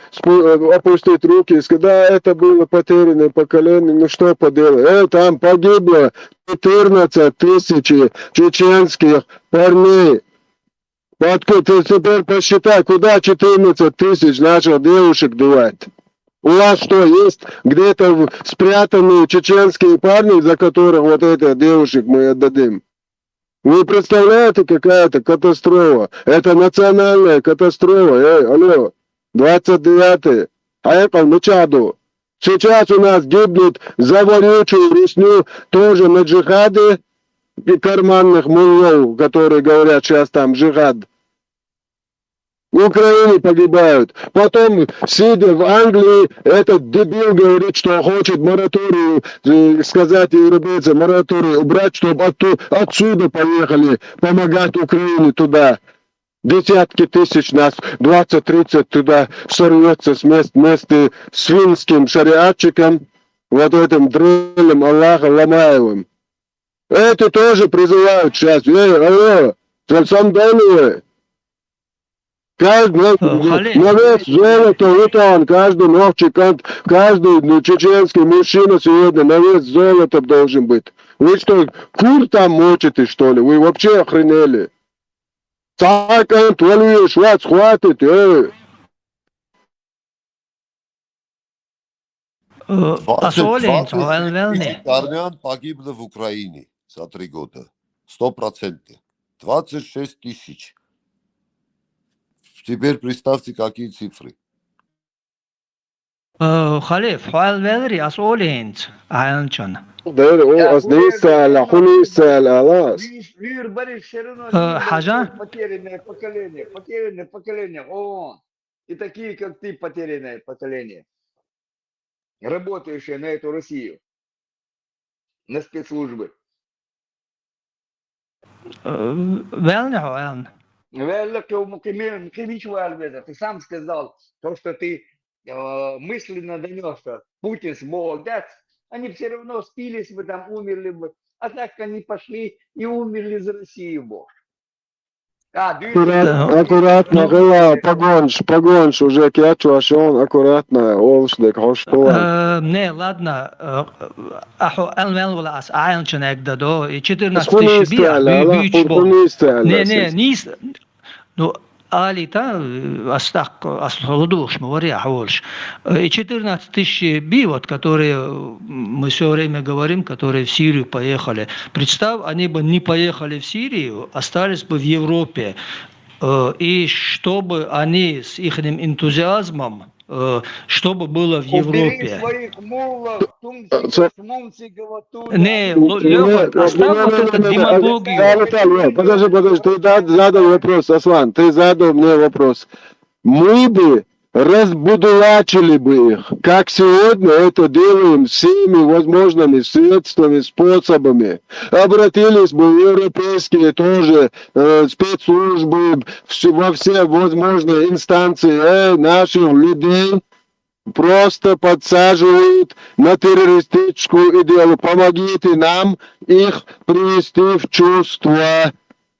опустить руки и сказать, да, это было потерянное поколение, ну что поделать? Там погибло 14 тысяч чеченских парней. Откуда ты теперь посчитай, куда 14 тысяч наших девушек девать? У вас что, есть где-то спрятанные чеченские парни, за которых вот этих девушек мы отдадим? Вы представляете, какая-то катастрофа? Это национальная катастрофа. Алло, 29-й. Аякал Мучаду. Сейчас у нас гибнут за вонючую русню тоже на джихаде и карманных муллов, которые говорят сейчас там джихад. В Украине погибают. Потом, сидя в Англии, этот дебил говорит, что хочет мораторию, сказать европейцам, мораторию убрать, чтобы отсюда поехали помогать Украине туда. Десятки тысяч нас, 20-30 туда сорвется вместе с финским шариатчиком, вот этим дрелем Аллаха Ламаевым. Эти тоже призывают сейчас. Алло, Сальсамдановы. Каждый на вес золота, вот он, каждый новчик, каждый чеченский мужчина сегодня на вес золота должен быть. Вы что, кур там мочите, что ли? Вы вообще охренели? Цакан, твою швац, хватит, Посолин, 20 тысяч армян погибло в Украине за 3 года. 100%. 26 тысяч. Теперь представьте, какие цифры. Халиф, Хуал Велри, Асолин, Айлчан. Хажа? Потерянное поколение. О, и такие, как ты, потерянное поколение, работающие на эту Россию, на спецслужбы. Ты сам сказал, то, что ты мысленно донес, что Путин молодец, они все равно спились бы там, умерли бы. А так они пошли и умерли за Россию, Бог. Аккуратно, погонш, уже кячу, аккуратно, олшдек, хошпуа. Не, ладно, ахо элмел ас айлчан эгдадо, и 14 тысяч бич бог. Не, ну, алита, астак, аслудуш, моворя, хвольш. И 14 тысяч бивот, которые мы все время говорим, которые в Сирию поехали. Представь, они бы не поехали в Сирию, остались бы в Европе. И чтобы они с их энтузиазмом, чтобы было в Европе. Не, Лёва, оставь вот эту демагогию. Подожди, ты задал вопрос, Аслан, ты задал мне вопрос. Мы бы разбудулачили бы их, как сегодня это делаем всеми возможными средствами, способами. Обратились бы в европейские тоже спецслужбы, во все возможные инстанции, наших людей просто подсаживают на террористическую идею. Помогите нам их привести в чувство.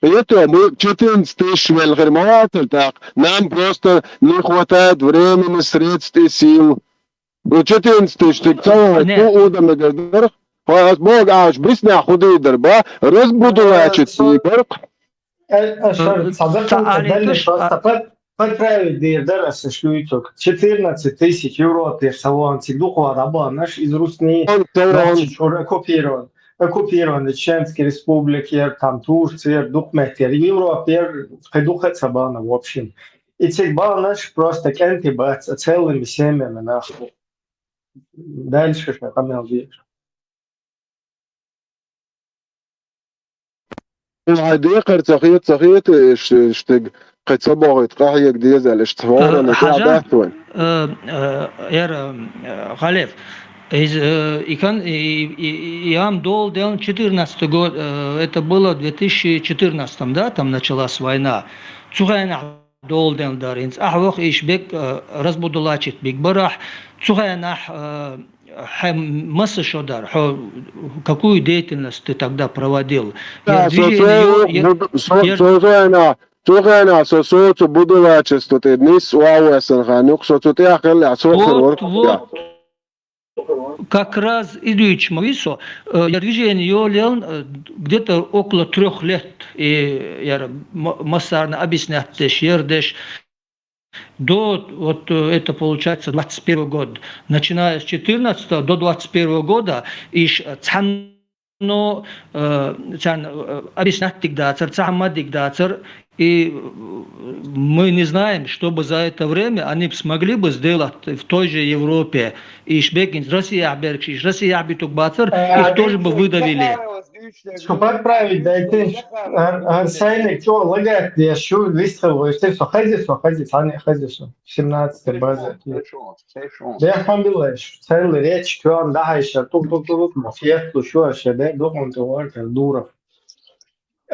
Это мы 14 тысяч велгермователь, так. Нам просто не хватает времени, средств и сил. 14 тысяч, ты кто удобно говоришь? Бог аж быстрее худый ба, разбудулачит сибир. Подправить дирдера со шлюток. 14 тысяч евро салонцик духовно раба наш из Русни оккупированы Чеченской республики, там Турция, Духметер, Европе, Хедухат Сабана, в общем. И цих бал наш просто кентибац целыми семьями нахуй. Дальше что там не увидишь. هذه صغيرة اشتق قد صبغت قاعية جديدة الاشتفاء أنا حاجة خليف Иам дол делал 14 год, это было в 2014, да, там началась война. Цугайнах дол делал даринц, ахвох ишбек разбудулачит биг барах, цугайнах масса шодар, какую деятельность ты тогда проводил? Цугайна соцу будулачество ты нис уауэсэн ханюк соцу ты ахэлля соцу вот. Как раз идущий Мависо, я движение делал где-то около 3 лет, и я массарно объяснять шердеш до вот это получается 21 год, начиная с 14 до 21 года, иш цанно объяснять диктатор, цамма диктатор. И мы не знаем, что бы за это время они смогли бы сделать в той же Европе. И Шбекин, Россия, Беркшиш, Россия, Битукбатер, их тоже бы выдавили. Что подправить, да это Арсайник, что лагает, я шу листовый, что хазис, они хазис, 17 базы. Да я помнилаешь, целый речь, что он дальше, тук-тук-тук, мафияту, что вообще, да, думал, ты дуров.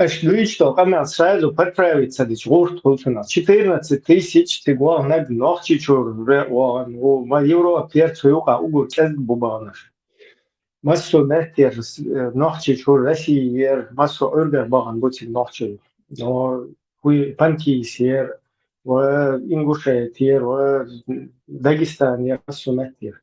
Что камер сразу подправиться, здесь урт, 14 тысяч, ты главное, ночи чур, в Европе перцу угу, кест бубанаш. Массу метр, ночи чур, Россия, массу ургер баган, будь ночи. Но хуй панки сер, в Ингушетии, в Дагестане, массу метр.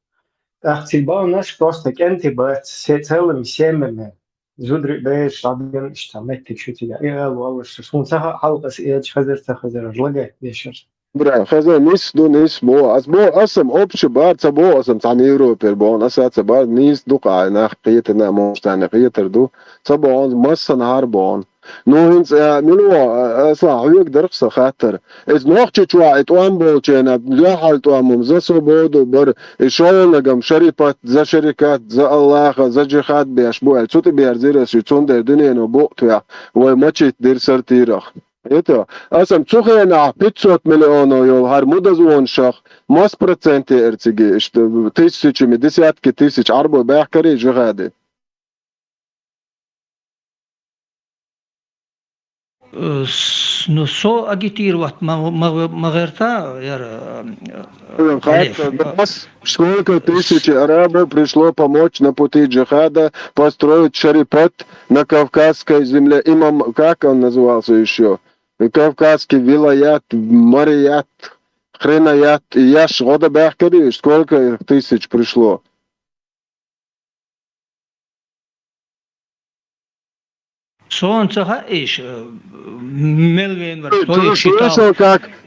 Ахтильба наш просто кентибат с целыми семьями. زودري باش عبين اشتعملت كشوتي يا والله شو صح حلقة إيش خزر لقيت بيشر برا خزر نيس دو نيس بو أس بو أسم أوبش بار تبو أسم تعني يوروبير بون أسات بار نيس دوقع ناخ قيتنا موش تعني قيتر دو تبون مصن هاربون نو هنس ملو أصلا يقدر قصة خاطر إذ نوخش شوى إتوان بولشينا بلاحل توامم زا سوبودو بر إشول لقم شريبات زا شركات زا الله زا جيخات بيشبوع تسوتي بيارزيرس يتون در دنيا نو بوقتوع وماتشيت دير سرتيرخ Это, асам цухена 500 миллионов йол хар мудазуон шах, мас проценты эрциги, что тысячами, десятки тысяч арбо бахкари жигады. Ну, со агитировать Магарта, Сколько тысяч арабов пришло помочь на пути джихада построить шарипат на Кавказской земле. Имам, как он назывался еще? Кавказский вилаят, марият, хренаят. Яш года бахкари, сколько тысяч пришло? Солнце хаиш, Мелвин,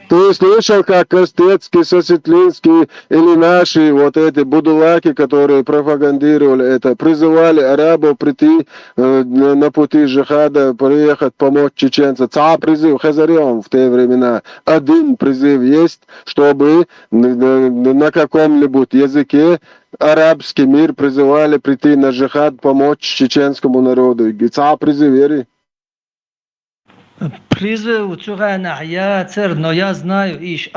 Ты слышал, как Костецкий, Сосетлинский или наши вот эти будулаки, которые пропагандировали это, призывали арабов прийти на пути джихада, приехать помочь чеченцам. Призыв хазарем в те времена. Один призыв есть, чтобы на каком-нибудь языке арабский мир призывали прийти на джихад, помочь чеченскому народу. Призыв вери. Призыв Цугана, я цер, но я знаю, иш.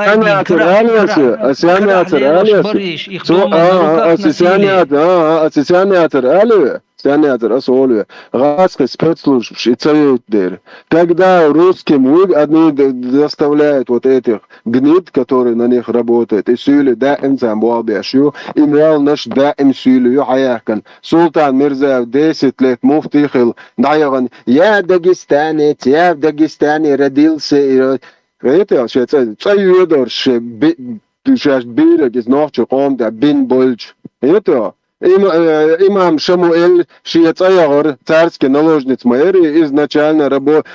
Сянятер, асолве. Градская спецслужба шицают дер. Когда русским одни доставляют вот этих гнид, которые на них работают, и сюли да им замбуабяшью, имел наш да им сюли хаяхкан. Султан Мирзаев 10 лет муфтихил, наяган, я в Дагестане родился. Это цаюдор, сейчас берег из ночи, он да бин больч. Это Имам Шамуэль Шиецайор, царский наложниц мэрии, изначально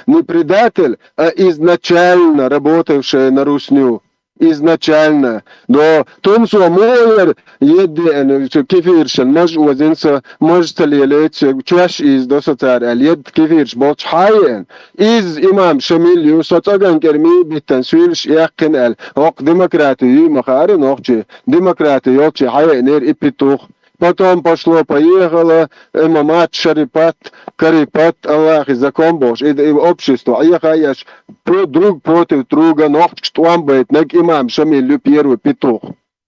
не предатель, а изначально работавший на Русню. Изначально. Но Тумсу Мойер еде кефиршен, мож возинса, мож талиелет, чаш из досоцар, аль кефирш болч хайен. Из имам Шамилью соцаган керми биттен сюлш яхкен аль. Ок демократию махари нохчи, демократию йокчи хайен ипитух. Потом пошло-поехало, имамат, шарипат, карипат, Аллах и закон Божий, и общество. Аяхаяш друг против друга, но что он будет, нек имам Шамилю первый петух.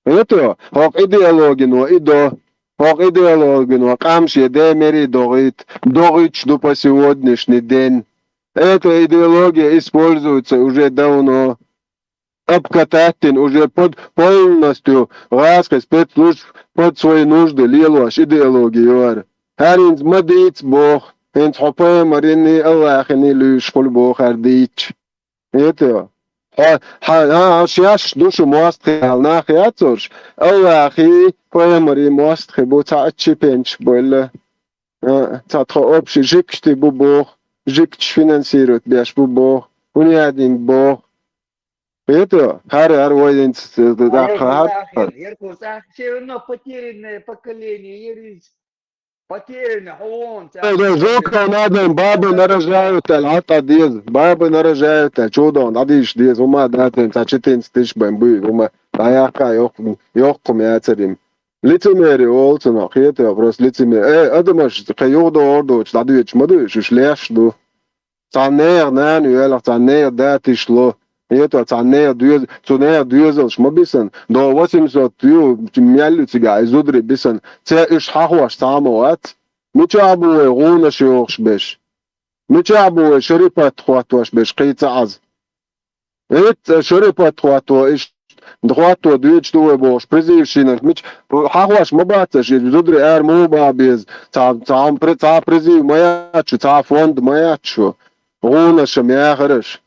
Это идеология, но и до. идеологию, камши, демери, догич до по сегодняшний день. Эта идеология используется уже давно. Обкататин уже полностью раска спецслужб под свои нужды лилуаш идеологию. Харинс мадиц бог, инс хопе марини аллахини люш кул бог ардич. Это. شاش دوش ماست خیال نخیاتش الاخی پایمری ماست خیبو تا چی پنج بالا تا آبش جکتی بو جکت فینانسیروت بیاش بو بنیادین بو это هر وایدین все равно потерянное поколение, потерянный он. Жука надо, бабы нарожают, алата диз, бабы нарожают, чудо, надишь диз, ума датен, за 14 тысяч бэмбы, ума, даяка, ёхкум яцерим. Лицемерие, олцено, хете, просто лицемерие. Адамаш, кайодо ордоч, надуич, мадуич, шлеш, ду. Цанер, нан, юэлах, цанер, датиш, ло. Это цанер, цунер, дюзелш, мабисан, до 800 мялюцига, изудри бисан, це иш хахуаш самоат. متعبوا غونا شيوخش بش متعبوا شريبات خواتوش بش قيت عز إت شريبات خواتو إيش خواتو دويتش دوي بوش بريزيف شينك مش حاواش مباتش يدري مو بابيز تعم بريزيف ما ياتشو تاع فوند ما ياتشو غونا شمياخرش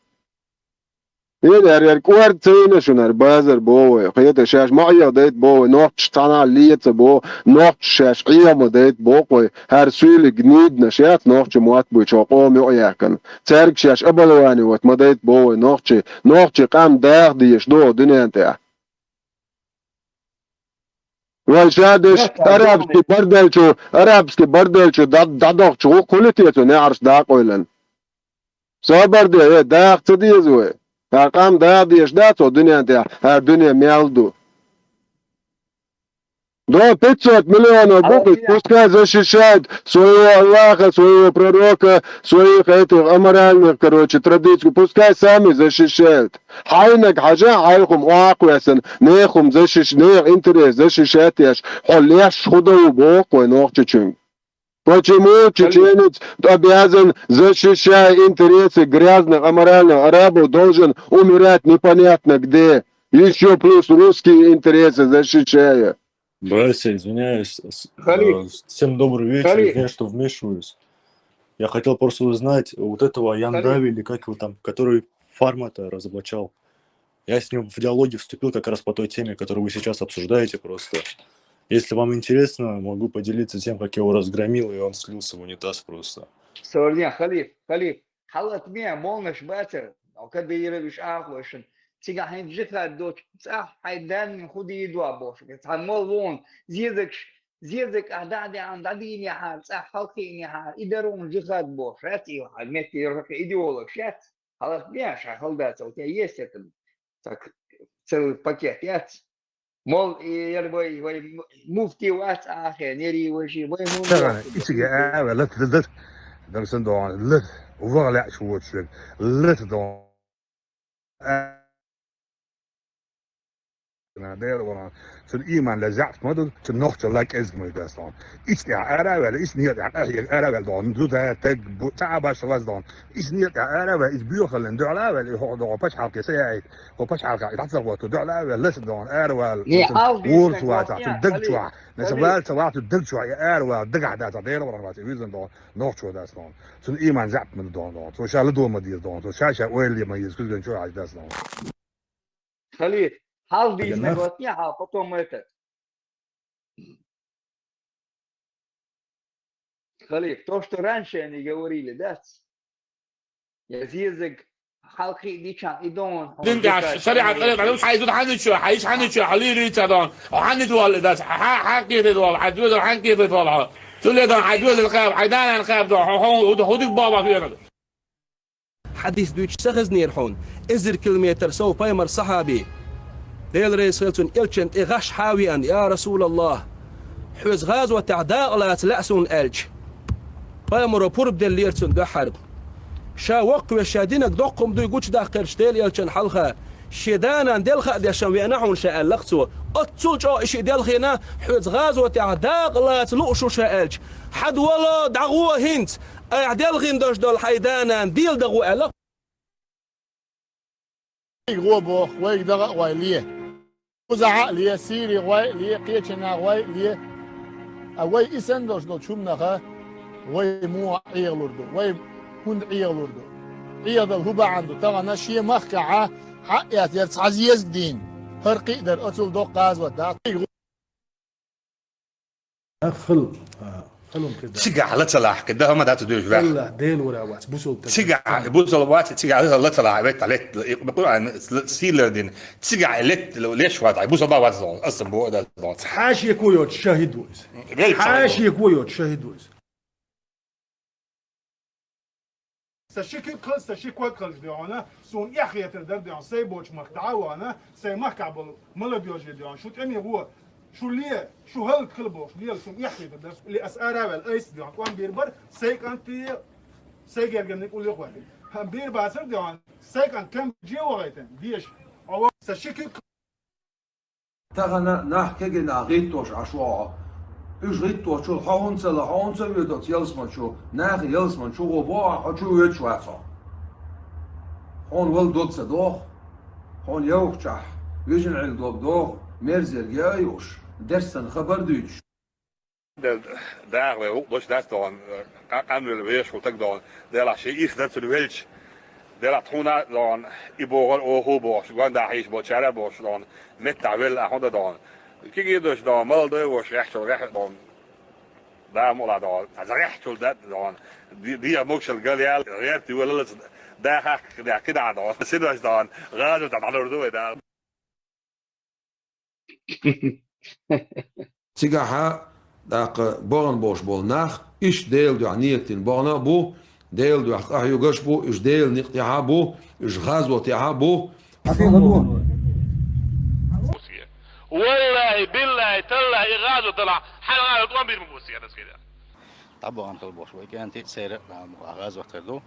يدار كوارد تينا شنر بازر بوي قيت شاش معيا ديت بوي نوقش تانا ليت بو نوقش شاش قيام ديت بوي هر سويل جنيد نشات نوقش موات بوي شاقوم يعيكن تارك شاش ابلواني وات ما ديت بوي نوقش قام داغ ديش دو دنيا انتاع والشادش عربسكي بردلشو دادوغشو كولتيتو نعرش داقويلن صبر دي داغ تديزوي Аркам да деждаться дуня да дуня мялду. До 500 миллионов букв пускай защищают своего Аллаха, своего пророка, своих этих аморальных, традиций. Пускай сами защищают. Хайнак хаджа хайхум уакуясен, нехум защищать, интерес защищать яш. Холляш худову боку ногчичун. Почему чеченец обязан, защищая интересы грязных, аморальных арабов, должен умирать непонятно где? Еще плюс русские интересы защищая. Братья, извиняюсь. Всем добрый вечер, извиняюсь, что вмешиваюсь. Я хотел просто узнать вот этого Яндави, или как его там, который фарма-то разоблачал. Я с ним в диалоге вступил как раз по той теме, которую вы сейчас обсуждаете просто. Если вам интересно, могу поделиться тем, как я его разгромил, и он слился в унитаз просто. Сорня, Халиф, халат меня, молнаш батер, а когда я ревиш ахвашен, тига хайн житра дочь, хайдан худи еду абош, хамол вон, зезек адади андадини хар, халхини хар, идарон жихат бош, рати вместе идеолог, шат, халат меня, халдаться, у тебя есть это, так, целый пакет, яц. Мол, مفتي وقت آخر نري وشي ما ترى إيش جاء لا تدر درسن دون لا وغلا شو تشوف لا تدون أنا داير ورا شو الإيمان لزعت ما دون شو نخش لك إزمة داستان إيش تعرف ولا إيش نيت تعرف دون دودا تج تعب شواز دون إيش نيت تعرف إيش بيوخل ندع لا ولا هو دون باش حالك ساعد هو باش حالك يتصور تدع لا ولا دون أروال وورد واتا تدق شوا نسبال سواء تدق شوا أروال دق عدا تدير ورا ما تيجي دون نخش داستان شو الإيمان زعت من دون شو شال دون ما دير دون شو شاشة وين ما يزكون شو عايز داستان خليل حال бизнес-отня, а потом этот. Халиф, то, что раньше они говорили, да? язык, халки, дичан, идон. دندع شريعة قلت عليه حيزود حنت شو حيش حنت شو حليل ريتادون وحنت والله ده حكي ده والله حدود حكي ده والله تقول ده حدود الخاب حيدان الخاب ده هودك بابا فينا حديث دويتش سخزني يرحون إزر كيلومتر سو بايمر صحابي ديل ريسلتون إلشنت إغش حاويا يا رسول الله حوز غازوة تعداء لا تلأسون ألج بايمر بورب ديل ليرتون ده حرب شا وقوة شادينك دقم دو يقوش دا قرش ديل يلشن حلقة شدانا دل خا دشان وينحون شاء لقتو اتول جو ايش دل خينا حوت غازو تاع داق لا تلو شو شاءلج حد ولا دعوه هنت اعدل غين دوش دول حيدانا ديل دغو الا غوبو ويك دغ وايليه وزع ليه سيري واي ليه قيتنا واي ليه اوي اسندوش دو شومنخه واي مو عيغلوردو واي كون عيغلوردو عيغ هو عنده طبعا نشيه مخكعه حقيات يرتعزيز دين هرقي در اتل دو قاز ودا خل خلهم كده تسقع لا تلاح كده ما دات دوش بقى لا ديل ولا وات بوسو تسقع بوسو وات تسقع لا تلاح بيت عليك بقول عن سيلر دين تسقع لت ليش وات بوسو وات اصلا بو ده حاشي كويوت شاهد ويز حاشي كويوت شاهد ويز سشيك كل سشيك وكل ديانا سون يحيى تردد ديان سي بوش مقطعوانا سي مكعب ملديوج ديان شو تاني هو شو ليه شو هل كل بوش ليه سون يحيى تردد اللي اسارا والايس ديان وان بيربر سي كانتي سي جرجن نقول يا اخواتي هم بير باسر ديان سي كان كم جي وغيتن ديش او سشيك تغنا نحكي جنا غيتوش عشوا إيش غيتو شو هونسا يدوت يلسمان شو ناخ يلسمان شو غبا شو يتشواتو هون ول دوت صدوخ هون يوخشح يجن عل دوخ مرزر جايوش درسن خبر دوش daar ook dus dat dan aan willen wees wat ik dan daar als je iets dat de wilch daar toen dan iboor o boos want daar is wat chara boos dan met daar wil aan dan kijk je dus dan mal de was recht dan daar moet dan als recht dat dan die mocht al قال غير تقول له ده كده على سيدنا dan غادر ده على الردوه ده تيجا داق بورن بوش بول ناخ إيش ديل دو عنيتين بورنا بو ديل دو أحيو قش بو إيش ديل نقطع بو إيش غازو تاع بو والله بالله تالله غازو طلع حلقة طوان بير مبوسي أنا كده طبعا عن طلبوش وكانت سير غاز وقت له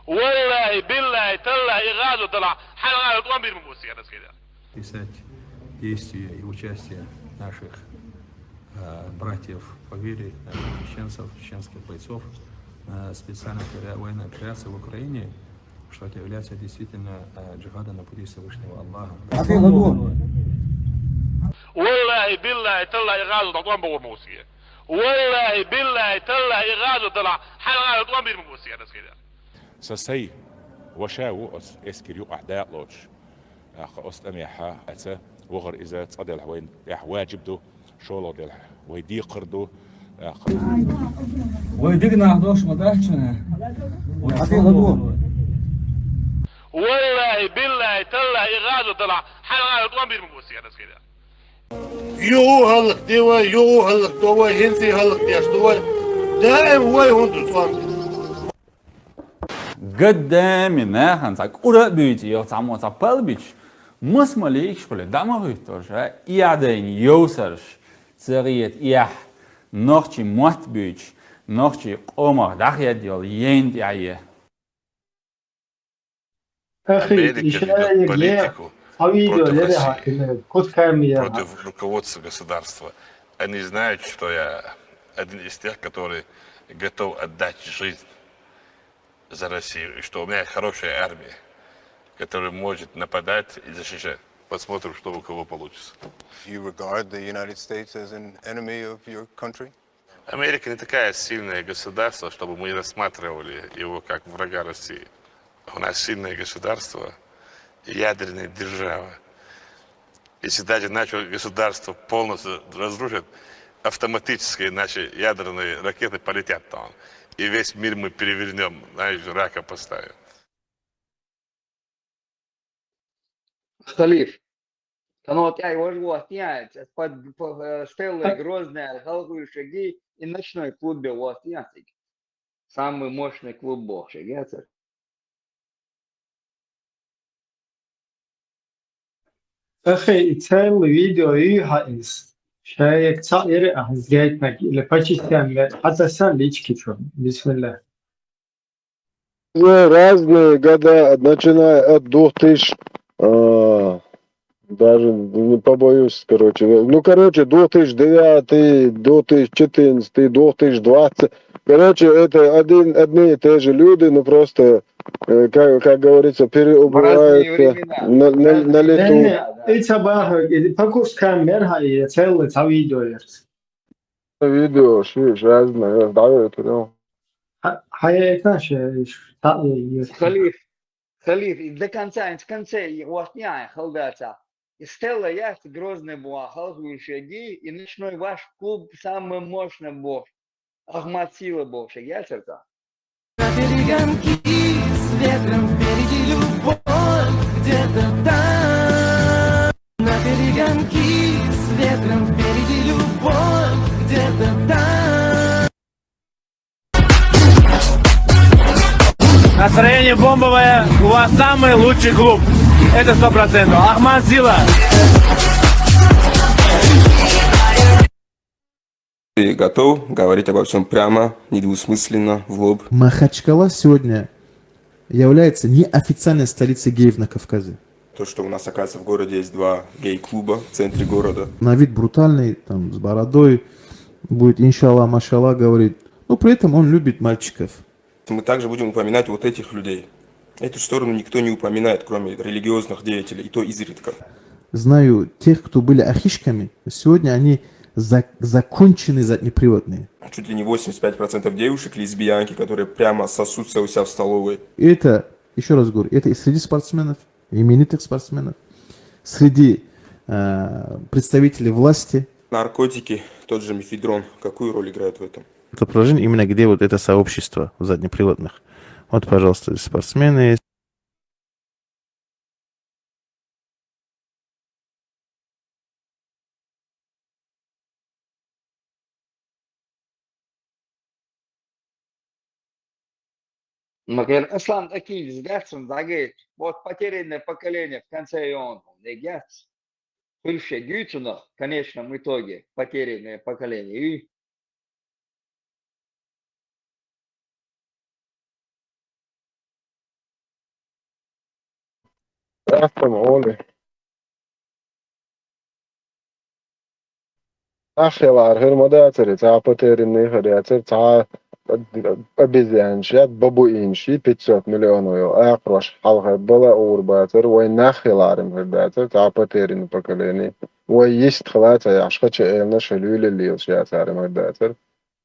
والله بالله تالله غازو طلع حلقة طوان بير مبوسي أنا كده писать действия и участие наших братьев по вере, чеченцев, чеченских бойцов на специальной военной операции в Украине, что это является действительно джихадом на пути Всевышнего Аллаха. والله بالله تالله غازو طوان بور مبوسي والله بالله تالله غازو طلع حلقة طوان بير مبوسي أنا كده سسي وشاو اسكريو أعداء لوش أستمع حتى وغر إذا تصدق الحوين واجب دو شغله دل ويدي قردو ويدقنا 11 مدرسة والله بالله تالله غازو طلع حلقة طوان بير مبوسي أنا كده يو هلق دوا يو هلق دوا هنسي هلق دياش دوا دائم هو هندو صام قدام الناخن ساك أورا بيجي يو تعمو تعبال بيج مس مليك شغل دعمه هيتوش إعدين يوسرش سريت إح نختي موت بيج نختي قمر دخيا ديال يند يعيه أخي إشارة против руководства государства. Они знают, что я один из тех, который готов отдать жизнь за Россию, и что у меня хорошая армия, которая может нападать и защищать. Посмотрим, что у кого получится. You regard the United States as an enemy of your country? Америка не такая сильное государство, чтобы мы рассматривали его как врага России. У нас сильное государство, ядерная держава. Если даже наше государство полностью разрушит, автоматически наши ядерные ракеты полетят там. И весь мир мы перевернем, знаешь, рака поставим. Халиф, ну вот я его живу, под Стеллой Грозная, Халкуй Шаги и ночной клуб у самый мощный клуб Бог Шагиацер. أخي تسوي فيديو يهايس شايك تصير أحزجيت نك إلى باتشيستان حتى سان ليش كيشون بسم الله Разные года, начиная от 2000, даже не побоюсь, короче. Ну, короче, 2009, 2014, 2020. Короче, это одни и те же люди, но просто, как говорится, переубываются на лету. Видео, шиш, разное, да, это, да. Халиф, и до конца, в конце, вот не, халдата. И Стелла есть грозный бог, халдующий ди, и ночной ваш клуб самый мощный бог. Ахмад Сила бог, я черта. На перегонки с ветром впереди любовь где-то там. На перегонки с ветром впереди любовь где-то там. Настроение бомбовое, у вас самый лучший клуб. Это 100%. Ахмад Сила. Ты готов говорить обо всем прямо, недвусмысленно, в лоб? Махачкала сегодня является неофициальной столицей геев на Кавказе. То, что у нас, оказывается, в городе есть 2 гей-клуба в центре города. На вид брутальный, там, с бородой, будет иншаллах, машаллах говорить. Но при этом он любит мальчиков. Мы также будем упоминать вот этих людей. Эту сторону никто не упоминает, кроме религиозных деятелей, и то изредка. Знаю тех, кто были ахишками, сегодня они законченные заднеприводные. Чуть ли не 85% девушек лесбиянки, которые прямо сосутся у себя в столовой. И это, еще раз говорю, это и среди спортсменов, именитых спортсменов, среди представителей власти. Наркотики, тот же мефедрон, какую роль играют в этом? Это положение именно где вот это сообщество заднеприводных. Вот, пожалуйста, спортсмены. Например, Ислам такие взгляды, загадки. Вот потерянное поколение в конце иона, взгляд. Пыльше гютуна в конечном итоге потерянное поколение. Ахилар, хермодатери, та потерянные хряцер, та обезьянши, бабуинши, 500 миллионов, акрош, халха, была урбатер, ой нахиларим хряцер, та потерянное поколение. Ой есть хлата, яшхача элна шалюли лил шатарим хряцер.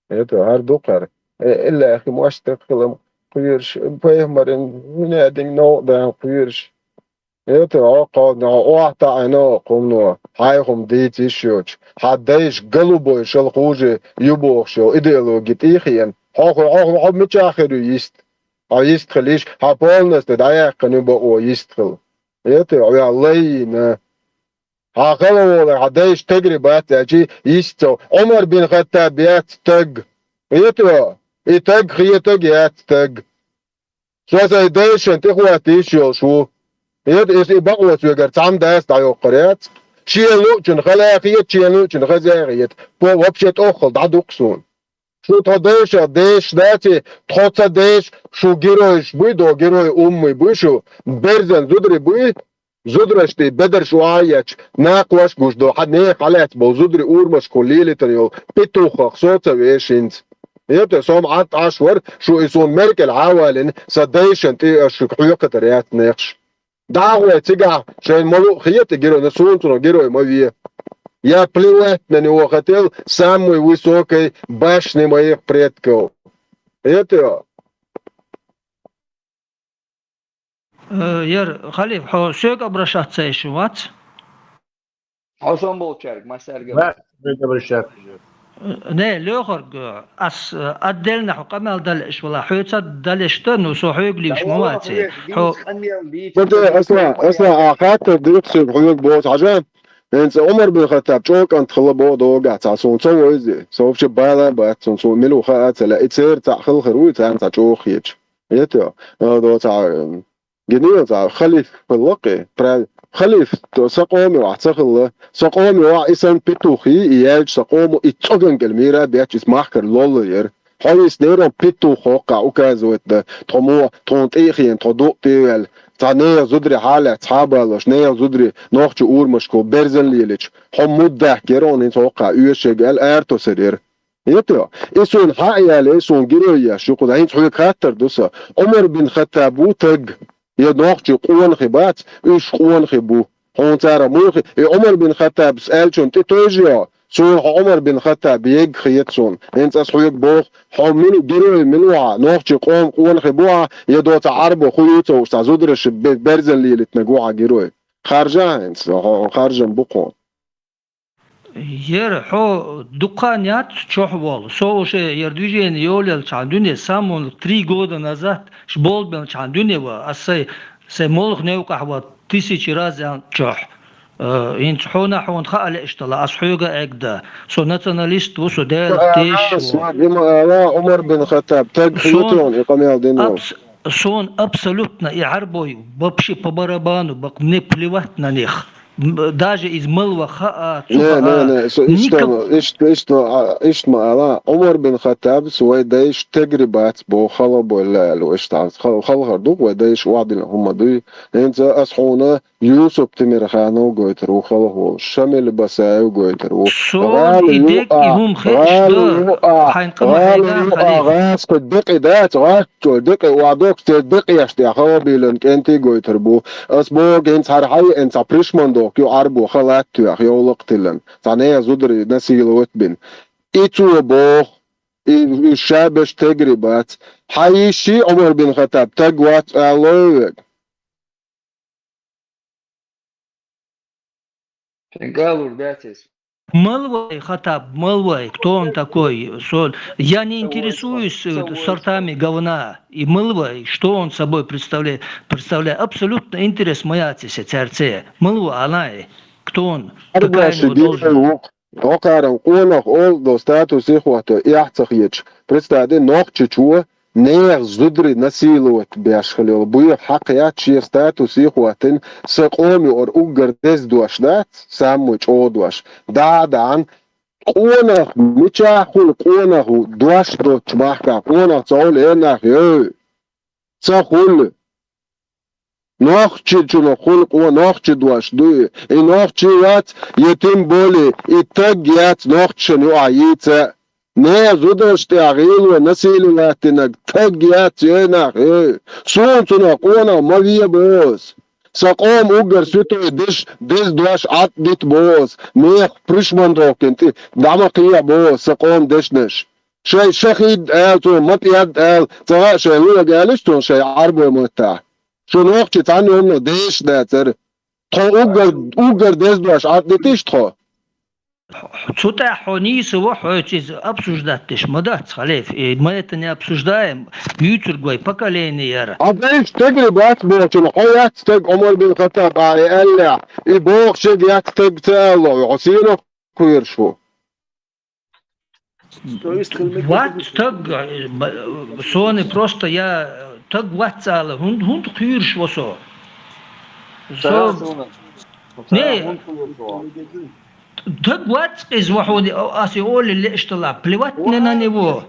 Это гардукар. إلا أخي مؤشتق كلام قيرش بيهمرن منادين نو ده قيرش это عقد أعطى أنا قمنا هايهم ديتي شوش حدايش قلبه شل خوجة يبوخ شو إيديولوجية إيخيان هاخو متشاخر يست خليش هابولنس تدايا قنبه أو يستخل это يا الله هاقلوا حدايش تجربات أجي يستو عمر بن الخطاب يستق это и так хиетог яцтаг. Шозай дэшэн тэхуати шошу. Если багуат вегар цам дас дайо қырят. Чиелу чын халақиет, чиелу чын хазағиет. По вообще тохл дадуксун. Шу тадэша дэш дати, тхоца дэш, шу героиш бы, до герой уммы бы, шу берзен зудри бы, зудрашти бедер шуаяч, наклаш гуш до хадне халят, бол зудри урмаш кулили таньол, петухах соца вешинц. Это сам от ашвар, что исон Меркель عوالن صديشن تي شكحوك تريات نقش دعوة تيجا شين ملو خيات جيرو نسونتو جيرو ماوية يا плевать на него хотел самой высокой башни моих предков. Это Yer Халиф, sög обращаться еще, вот? Hasan Bolçarık, Masargı. Sög обращаться. Не, лёгор, ас отдельно хукамал дальш, вала хуйца дальштон, усо хуйглиш муати. بدأ أسمع خاطر ديكسي بحيوك بوت عشان انت عمر بن الخطاب شوك انت خلبو دوغا تعصون سو ويزي سوف شبالا بات سون ملو خاطر لا اتسير تاع خل خروي تاع انت شوخ يج يتو هذا تاع جنيه تاع خليف بالوقي خليف سقومي وعتسخل سقومي وعيسان بيتوخي ياج سقومو اتشوغن قلميرا بياتش ماخر لولير Hayes nero pitu hoka ukazoit de tomo tont echien todok tewel تانية زدري حالة تحابلش نية زدري نوخش أورمشكو برزن ليلش حمود ده كيرون يتوقع يشجع الأرتو سرير يتو إسون حقيقة إسون جريا شو قد هين تحوي خاطر دوسا عمر بن خطاب تج ينوخش قوان خبات إيش قوان خبو هون ترى موخي عمر بن خطاب سأل شون تتوجيا سون عمر بن خطاب يج خيتسون انت اسحوك بوخ حمين جري منوعة نوخش قوان خبوعة يدو تعربو خيوتو وستعزودرش برزن لي لتنقوعة جروي خارجة انت خارجة بقون Jer ho дуканят чохвол. Соуше ердвижение йолел чандуне самон 3 года назад шболбен чандунева, а сей молх неукахва 1000 раз чох. إن حونا حون خالق اشتلا أصحوجا أجدا سو ناتشناليست وسو دال تيش عمر بن الخطاب تاج خيوتون إقامة الدين سون أبسولوتنا يعربوي ببشي ببربانو بقني بليواتنا نيخ даже из малого хаа إيش ما عمر بن الخطاب سوى دايش تجربات بو خلبو لو إيش تعرف خلها دوك ودايش وعد هم دي أنت أصحونا يوسف تمرخانو وجويترو خلهم شمل بساي وجويترو يديك يهم خيش ده غاس كدقي دات غاتو دقي وعدوك تدقي يشتي خابي لأنك أنت جويتربو أسبوع أنت هرحي أنت بريشماندو كيو عربو خلات تياخ يولق تلن تانية زدري نسيل وتبن إتو بوخ الشابش تجربات حيشي عمر بن الخطاب تجوات ألوك Малвай, Хатаб, Малвай, кто он такой? Я не интересуюсь сортами говна. И Малвай, что он собой представляет? Абсолютно интерес моя церце. Малва, она, кто он? Какая у него должность? Окарам, конах, ол, до статус ихвато, яхцахьич. Представьте, ног чечуа, نير زدري نسيلوت بيشخليو بوي حقيات شير ستاتوس يخواتن سقومي اور اوغر دز دوش دات ساموش او دوش دادان قونه مچاخول قونه دوش دو چماحكا قونه تقول اناخ يو تقول نوخچي چونو خول قوه نوخچي دوش دوي اي نوخچي وات يتم بولي اتگ يات نوخچن يو عييتا نه زودش تغییر و نسیل وقتی تگیات یه سون تون قونا ماویه باز سقام اوگر سوتو دش دوش عط دیت باز میخ پرشمان راکنتی دمقیه باز سقام دشنش شای شخید ال تو مطیاد ال تا شای لولا گالش تون شای عربو متا شون وقتی تانی اونو دش داتر تا اوگر دوش عط دیتش تا Цута хонис его хочет обсуждать, мадат, халиф. И мы это не обсуждаем. Ютургой поколение. А знаешь, تجربات بوشن حياة تج عمر بن الخطاب قال البوخ شجعت تج تالله عصيره كوير شو. Вот так, соны просто я так ватсала, хунд кюрш восо. Не. Так вот из ваходи асиоли اللي اشتلا плеватنا на него.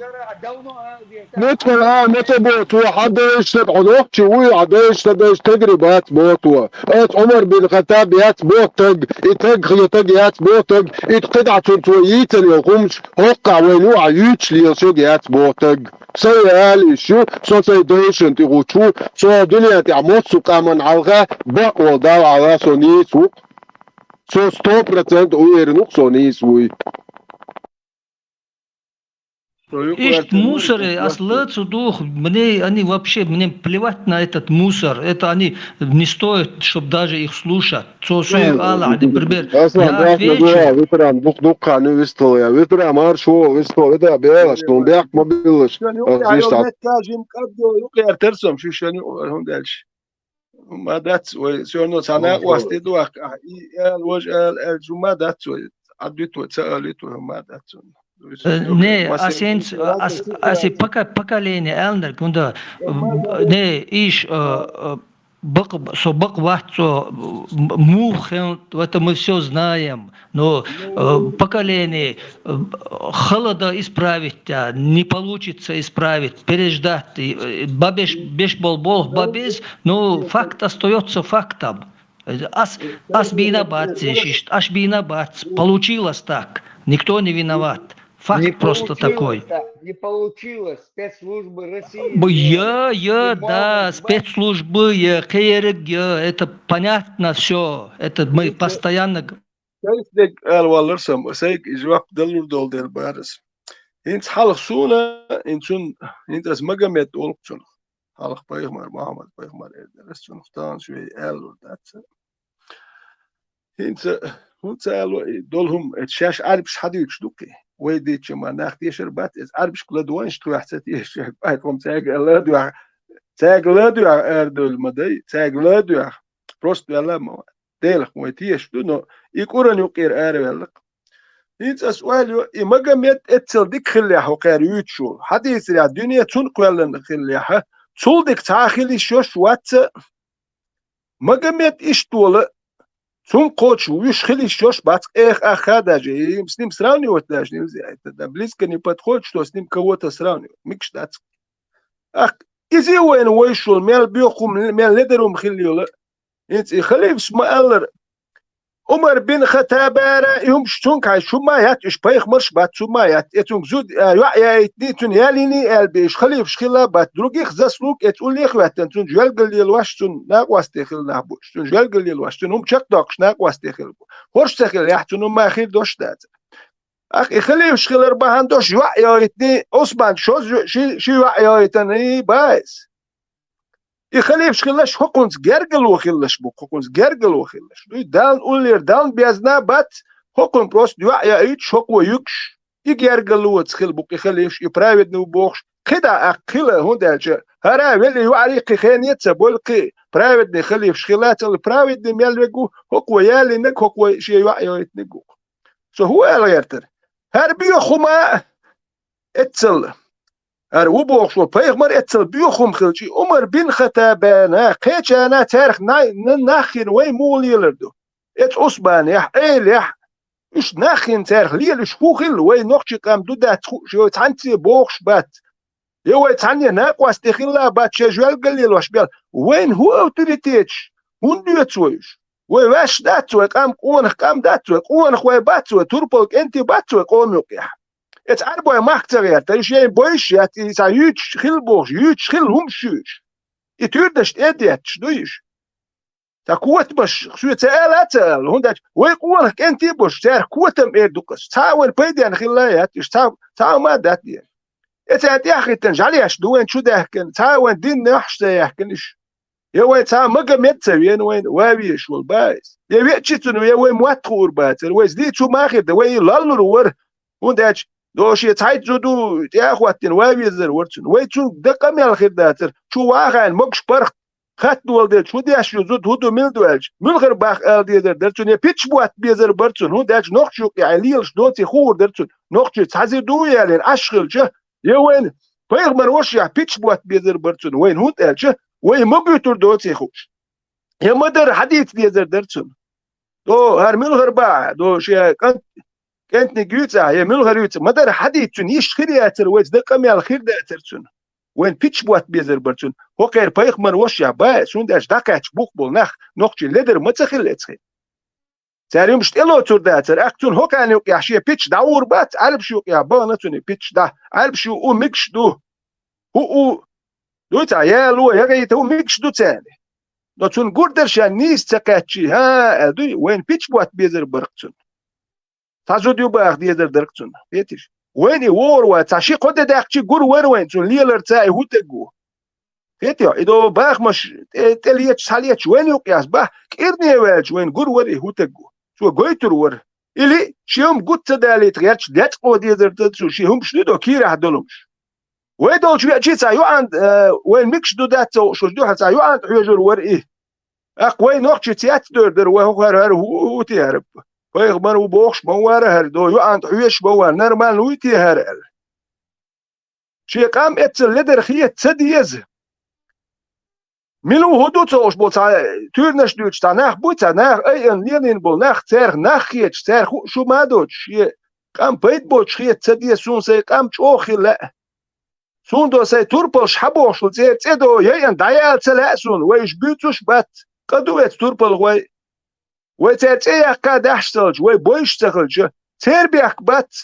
ندخل نتبوت حد يشتد عضوك شوي عدا يشتد تجربات بوتوا ات عمر بن الخطاب يات بوتج يتج يات بوتج يتقطع تنتويت اللي يقومش هقع وينو عيوش لي يسوق يات بوتج سيالي شو سو سيديشن تيغوتشو سو دنيا تعموت سو كمان عالغا بقوا داو على سوني سوق سو 100% уверен, что не свой. Ишь, мусоры, ослаться дух, они вообще, мне плевать на этот мусор, это они не стоят, чтобы даже их слушать. Аллах, например, я отвечу. Ветеран, дух-духа не выстроил, ветеран, маршо, выстроил, это белаш, он бяк мобилаш. ترسم شو شنو هم دالش ما دات وسيونو سنة واستدوا الوجه الجمعة دات عديت وسألت وما دات Не, поколение Элнер, кунда, не, иш, собак вахцо мухен, это мы все знаем, но поколение холода исправить, не получится исправить, переждать, бабеш бол бабез, но факт остается фактом. Ас виноват, аш виноват, получилось так, никто не виноват. Факт Не просто такой. получилось так, не получилось. Спецслужбы России. Да, спецслужбы, это понятно все. Это мы постоянно... Sayık elvalırsam, sayık icvap dalur dol der baris. Hint halk suna, hint as magamet olukçun. Halk Peygamber Muhammed Peygamber erderiz. Çunuktan şüvey elur datsa. Hint dolhum et şaş arbiş hadi üçlüki. ويدي ما ناخدي شربات عربش كل دوان شتو حسيتي الشيخ بايكم تاج لا دو اردول مدي تاج لا دو بروست لا ما ديلك مويتي شتو نو يقولن يقير ارولك انت سؤال يمغمت اتل ديك خليها وقير يوتشو حديث يا دنيا تنقلن خليها تول ديك تاخلي شوش وات مغمت اشتول ثم قوتش ويشخلي شوش بات اخاداجي مسلم سراوني وتلاجني ده близко не подходит, что с ним кого-то сравнивать. Микш датс. Ах, изи وين ويشول مال بيقوم مال لدرهم خليولا. انت خليف سمالر عمر بن خطاب يوم شتون كاي شو ما يات ايش بايخ مرش بات شو ما يات اتون زود يا اتني ياليني البيش خليف شخلا بات دروغي خزسلوك اتقول لي خواتن تون جوال قليل واشتون ناقواس تخل نابوش تون جوال قليل واشتون هم تشك دوكش ناقواس تخل هورش تخل يحتون ما خير دوش دات اخ خليف شخلا ربان دوش يا اتني عثمان شو شي يا اتني بايس يخليف شخلاش حقنز جرجل وخلاش بو حقنز جرجل وخلاش دان اولير دان بيزنا بات حقن بروست يا ايت شقو يكش يجرجل وتخل بو يخليش يبرايد نو بوخش كدا اقل هوندالج هرا ولي يعريق خانيت بولقي برايد نخليف شخلات البرايد ميلغو حقو يالي نك حقو شي يا نكو سو هو اليرتر هربيو خما اتسل ارو بوخشو پیغمبر اتل بیوخم خلچی عمر بن خطاب نه قیچانا تاريخ ناخين وي موليلردو ات عثمان يح ايلح اش ناخين تاريخ ليلش خوخل وي نوخشي قام دودا شو تانتي بوخش بات يو تاني ناقواس تخيلا بات شجوال قليل واش بيل وين هو اوتوريتيتش هونديتويش وي واش داتو قام قون قام داتو قون خوي باتو توربولك انت باتو قوم يقيح Het arbei macht er dat is een boys ja is een huge schilboog huge schil humschuus het huurt dat edet dois ta kuot bas so het alatel hondat we qoon kent die bos ter kuotem edukas tawen peden khilayat is ta ma dat die het ja khiten jali as doen shu da ken tawen din nahsta ya ken is je weet ta magamet wien wien wawi shul bais je weet chitun je we mwat qurbat we zdi chu makhir de we lallu wer hondat دوش يتعيد جدو يا اخواتين وابيزر ورتن ويتشو دقم يا الخير داتر شو واخا مكش برخ خات دول شو داش يزود هدو من دوالج من غير باخ ال ديزر درتون بيتش بوات بيزر برتون هو داش نوخشو يعليلش دوتي خور درتون نوخشو تحزي دو يالين اشغل جه يا وين بيغمر وش يا بيتش بوات بيزر برتون وين هو دالج وين مبيتور دوتي خوش يا مدر حديث ديزر درتون دو هر من غير با دو شي كانت نجوتها هي من غيرت مدار حديثن يشخرياتر ويزدقم يا الخير داترتن وين بيتش بوات بيزر برتن هو غير بايخمر وش يا با سونداش داكاتش بوقبل نخ نوخجي لدر متخلتخ تاري مش تلو تور داتر اكتون هو كان يقيا شي بيتش داور بات عرب شو يا بانتوني بيتش دا عرب شو او ميكش دو هو دوتا يا لو يا غيت هو ميكش دو تاني دوتون غوردرشان نيس تكاتشي ها دوي وين بيتش بوات بيزر برتن تازوديو باخ ديزر دركتون بيتش وين وور واتشي قد داخشي غور وين تون ليلر تاي هوتغو بيتيو ايدو باخ مش تليت ساليت وين يقياس باخ كيرني واج وين غور وري هوتغو شو غويتر ور الي شيهم غوت داليت غيرش دات قو ديزر تشو شيهم شنو كيرا هدلومش ويدول شو جيت يو عند وين ميكش دو دات شو دو حتى يو عند حجر ور ايه اقوي نوقش تيات دور وهو هو تيهرب ويغمر وبوخش مواره هردو يو عند حويش موار نرمال ويتي هرال شي قام اتل لدر خيه تديز ملو هدوتوش بوتا تورنش دوتش تناخ بوتا ناخ اي ان لينين بول ناخ تير ناخيتش تير شو ما دوتش قام بيت بوتش خيت تدي سون سي قام تشوخي لا سون دو سي توربل شحبوش تير تدو يان دايال تلاسون ويش بيتوش بات قدوت توربل وي تير تيا قادحشتلج وي بويشتخلج تير بيك بات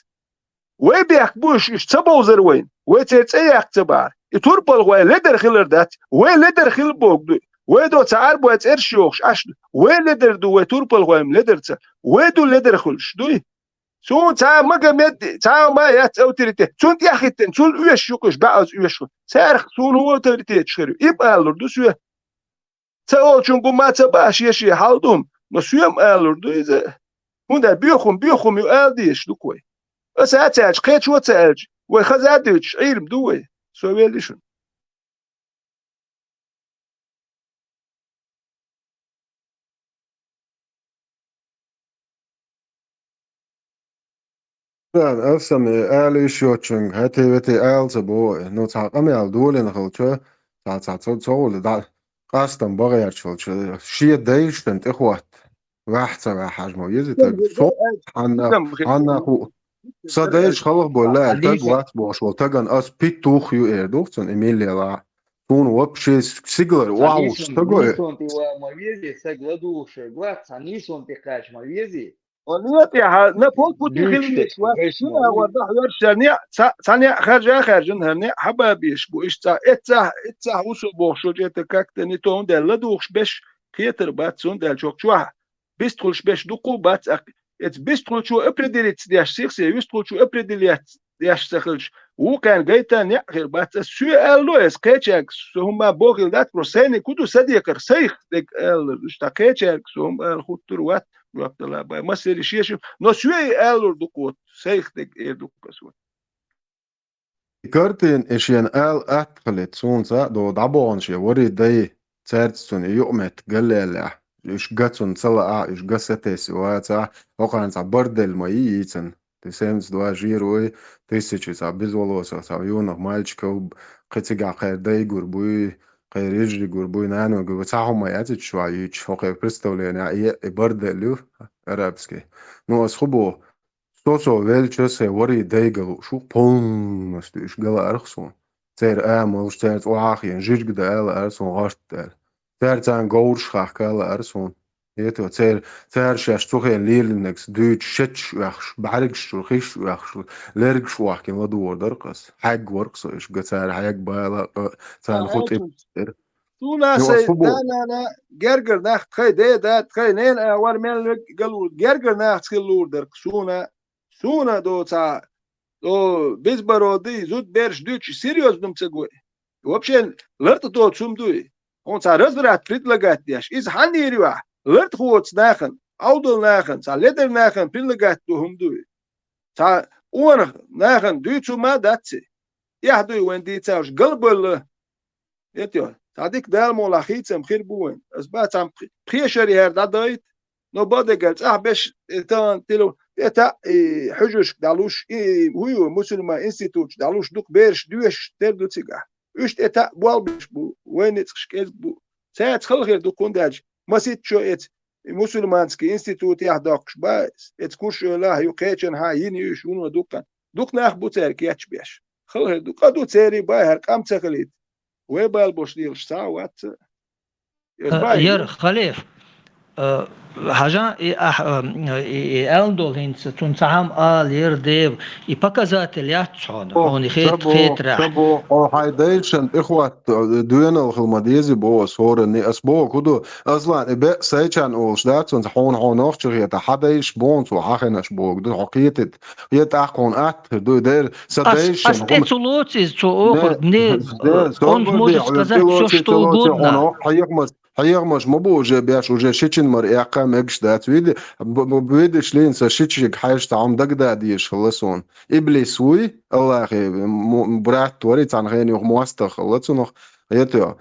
وي بيك بوش تبوزر وين وي تير تيا تبار توربل وي لدر خلر دات وي لدر خل بوغ وي دو تعار بو تيرشوخش اش وي لدر دو وي توربل وي لدر ت وي دو لدر خلش دوي سون تا مغمد تا ما يات اوتوريتي سون يا خيتن سون ويش يوكش باز ويش سارخ سون هو اوتوريتي تشخري يبقى دو سو تا چونگو ما تا باش يشي حالدوم ما سويم دو اذا هوندا بيخم يالديش دو كوي اساتاج قيت شو تاج وي خزادش علم دوي سو ويليشن Ben efsam early shooting hati veti else boy no ta amel dolen hulche ta tol da qastan bagayar chulche shie deistent ikhwat واحد حجمه يزيد صوت عنا خو صديش خلق بولا تاج وات بوش وتاجن اس بيت توخ يو اردوفتن ايميليا لا تون وبشي سيجلر واو اشتغل Nisonti wa mavezi sagladuše, glaca nisonti kaš mavezi. ونيت يا نا بول بوتي خيل شنو وضح ورشني ثاني خرجن هني حبابيش بو اشتا اتsa وسو بوشو جت كاكتني تون دل دوخش بش كيتر باتسون دل جوك شوا بيستخلش بش دقو بات ات بيستخل شو ابريديليت دياش سيخسي بيستخل شو ابريديليت دياش سخلش وكان جيتان ياخر بات سو الويس كيتشاك هما بوغل دات بروسيني كودو سديكر سيخ ديك اشتا كيتشاك هم الخطروات وقت لا باي ما سيري شيء نو شوي الور دوكوت سيخ ديك دوكسو كارتين اشيان اتخلت سونسا دو دابون شي وري داي تسرتسون يومت قللا ايش قاتون صلا ايش قستس واتا وقان بردل ماييتن تسمس دوا جيروي تسچ بيزولوس يونا مالچكو قتيغا خير داي غوربوي غير يجري غوربوي نانو غوتاهم ما ياتي شوي شوقي برستولينا اي بردلو арабский ну асхубо сосо велчесе вори дейгалу шу полностью иш гала архсон цер амол цер уахин жиргда ала арсон гартер цер цан гоуршхах гала арсон ето цер шаш цухен лирнекс дүйч шеч вахш баргш шухиш вахш лергш вахин ладуор дарқас хаг ворксо иш гацар хаг бала цан хут تونا سي لا جرجر ناخت خي ده خي نين اول مال قالوا جرجر ناخت كلور در سونا دو تا دو بيزبرو دي زود بيرش دوتش سيريوس دم تسغوي вообще لرت تو تسوم دوي он تا разбирать предлагать дяш из ханирива лерт хоц нахен аудл нахен та ледер нахен предлагать то хум дуи та он нахен дуйцу ма датси яхдуй вен ди цаш галбл ето تاديك دال مولاخيتم خير بوين اس باتم خيشري هر دايت نو بودغلت باش تان تلو اتا حجوش دالوش هو مسلما انستيتوت دالوش دوك بيرش دوش تردو تيغا üç eta bualbiş bu وين تشكيز بو ساعات خلغير دو كونداج مسيت شو ات مسلمانسكي انستيتوت يهداكش باس ات كوش لا يقيتن ها يني شنو دوك ناخ بو تركياتش بيش خلغير دوك ادو تيري باهر قام تخليت ويبال بوش ديال شتاوات ير خليف حاجة ألدول هنس تنصحهم ير ديف يبكزات الياتشون هوني خيت راح شبو أو هايديشن إخوات دوين الخلمديزي بو صورني أسبوع كدو أصلا إبقى سيشان أولش داتون حون أختشي يتحديش بونس وحاخنش بو كدو حقيتت يتأخون أكتر دو دير سديشن أستيتولوتيز تو أخر он может сказать все, что угодно. Hayırmış mı bu уже бяш уже шичин мар яқам экш дат видиш лин са шичик хайш таам дагда диш خلصون إبليس وي الله برات توري تان غير يوم مواستخ خلصون يتو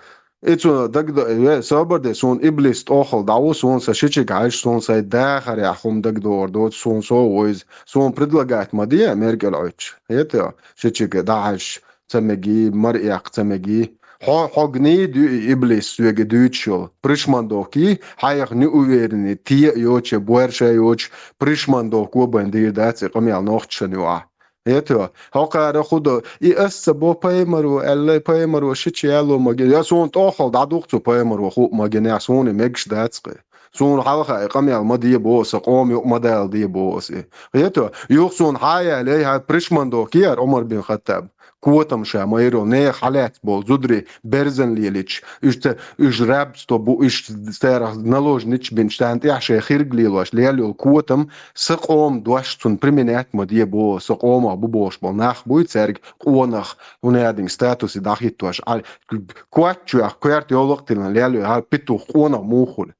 إتو دغدا صبر ده سون إبليس أخل داو سون sa шичик хайш سون سا داخر يحوم دغدور دوت سون سو ويز سون предлагает мадия меркел оч يتو шичик даш تمجي مرئي تمجي Hogni du iblis suge duchol. Prishmandoki, hayach ni uverini, tie yoche, buersche yoch, prishmandok ubendi that's it, kamel nochtchenua. Eto, hokara khudo, I essa bo paymaru, elle paymaru, shichielo magin, ja son tochal, da duchtu paymaru, khu magin, ja son megsh that's it. Son halcha, kamel madi boos, qomi madal di boos. Eto, yoch son haya, le prishmandoki, Omar bin Khattab. Quotam šā mairo ne halēt bol zudri berzen lielič. Iš rabs to bu iš stērā naložnič bin štānt jāšē hirglīloš lielu quotam saqom doštun priminēt ma die bo saqoma bu boš bol nāx buj cerg qonach un ēding statusi dahitoš. Quatšu quert joloktilna lielu pitu qona mūhul.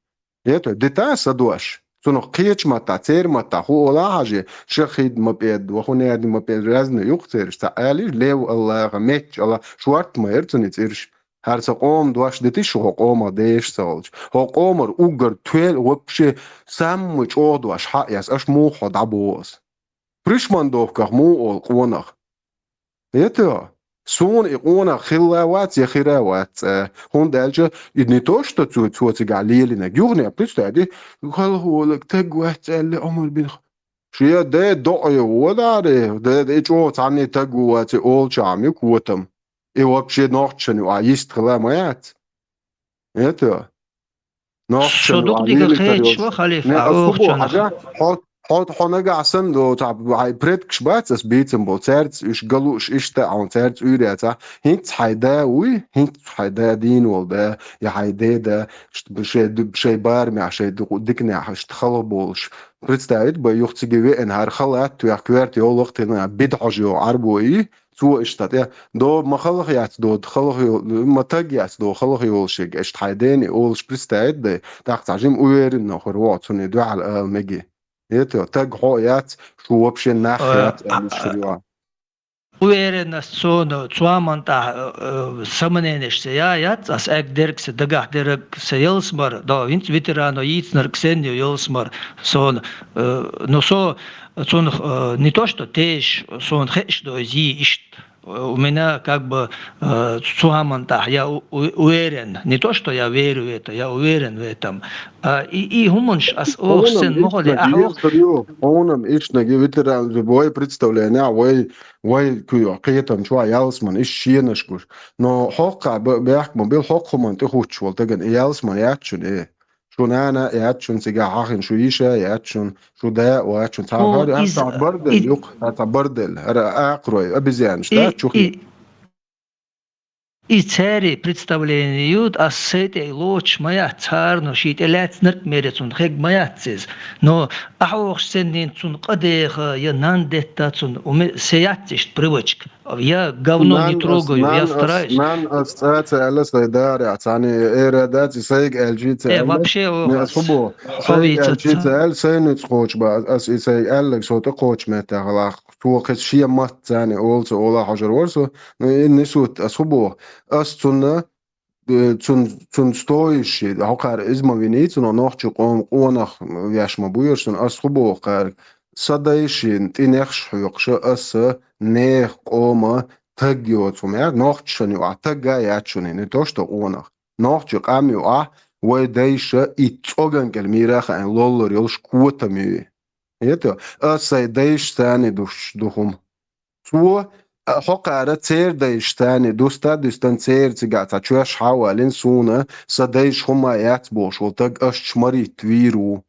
Eto, detā sadoš. Sono قيش متا تير متا هو ولا حاجة شخيد ما بيد وخنادي ما بيد رزن يقترش تعالي ليو الله غمتش الله شوارت ما يرتني تيرش هرس قوم دواش دتي شو قوم ديش سالج هو قومر اوغر تويل وبشي سامج او دواش حقيس اش مو خد عبوس بريشمان دوفكر مو او قونر يتو سون إقونا خلاوات يا خلاوات هون دالجا إدنيتوش تتو تقاليلنا جورني أبتستادي قال هو لك تقوات اللي أمر بين شيا ده دعي وداري ده إيجو تعني تقوات أول شامي كوتم إيوه بشي نوحشن وعيست خلامات إيتو نوحشن صدق دي قيتش وخليفة أصبو حاجة حونجا عسندو تعب بريد كشبات اس بيتم بولترت اش قالوش اشتا عن ترت اوريتا هنت حيدا وي هنت حيدا دين والدا يا حيدا دا بشي بارمي عشي دكني عشت خلبولش представить бы юхтигеве эн хар халат tu yakvert yolluq tena bid'ajo arboi zu ishtat ja do makhalch yat do khalch matag yat do khalch yolshig ist haydeni ol представить de daqtajim uyerin no khorwat suni do al megi Eto, tag hoyat, شو وبشي ناخيات الشريعة. Uverenost sono cuamanta samanenešte ja jats as ek derkse dagah derk se jelsmar da vins veterano jitsnar ksenio jelsmar son no so son не то что теж son хешто зи ишт у меня как бы cuamanta я уверен не то что я верю в это я уверен в этом и humans as ohsen могли ахох онам ишнаги ветеран бой представления وای کوی قیتم شو یالس من ایش شینش کش نو حق بیاک من بیل حق من تخوت شو تگن یالس من یاتشون شو نانا یاتشون سیگا حقن شو ایشه یاتشون شو دا و یاتشون تعبر هسا بردل یق هسا بردل هر اقروی ابزیانش دا چوخی И цари представляют, а с этой луч моя царно шит элет нерк мерецун хег моя цез. Но ахох сеннин цун кадеха я нандетта цун сеятишь привычка. Я говно не трогаю, я стараюсь. Нан ассоциация элес лайдари ацани эрадати сайг LGTL. Вообще особо сайг LGTL сайнуц коч ба ас сайг элек сота коч метагалах. توقف شيء ما تاني also ولا حجر ورسو نسوت أصبو أستنا تون ستويش هقار إزما فينيت ونحكي قوم قونخ ياش ما بويرش أصبو قار صدايشين تنخش حيقش أس نخ قوما تجيوت فمير نحكي نيو أتجا ياتشوني نتوش تقونخ نحكي قامي ويدايش إتوغن كالميراخ أن لولر يلش قوتا ميوي Eto, asay değişteni duhum. Su حقارة تير دايشتاني دوستا دوستان تير تيجاتا تشوش حوالين سونا سدايش هما ياتبوش وتاق اش مريت ويرو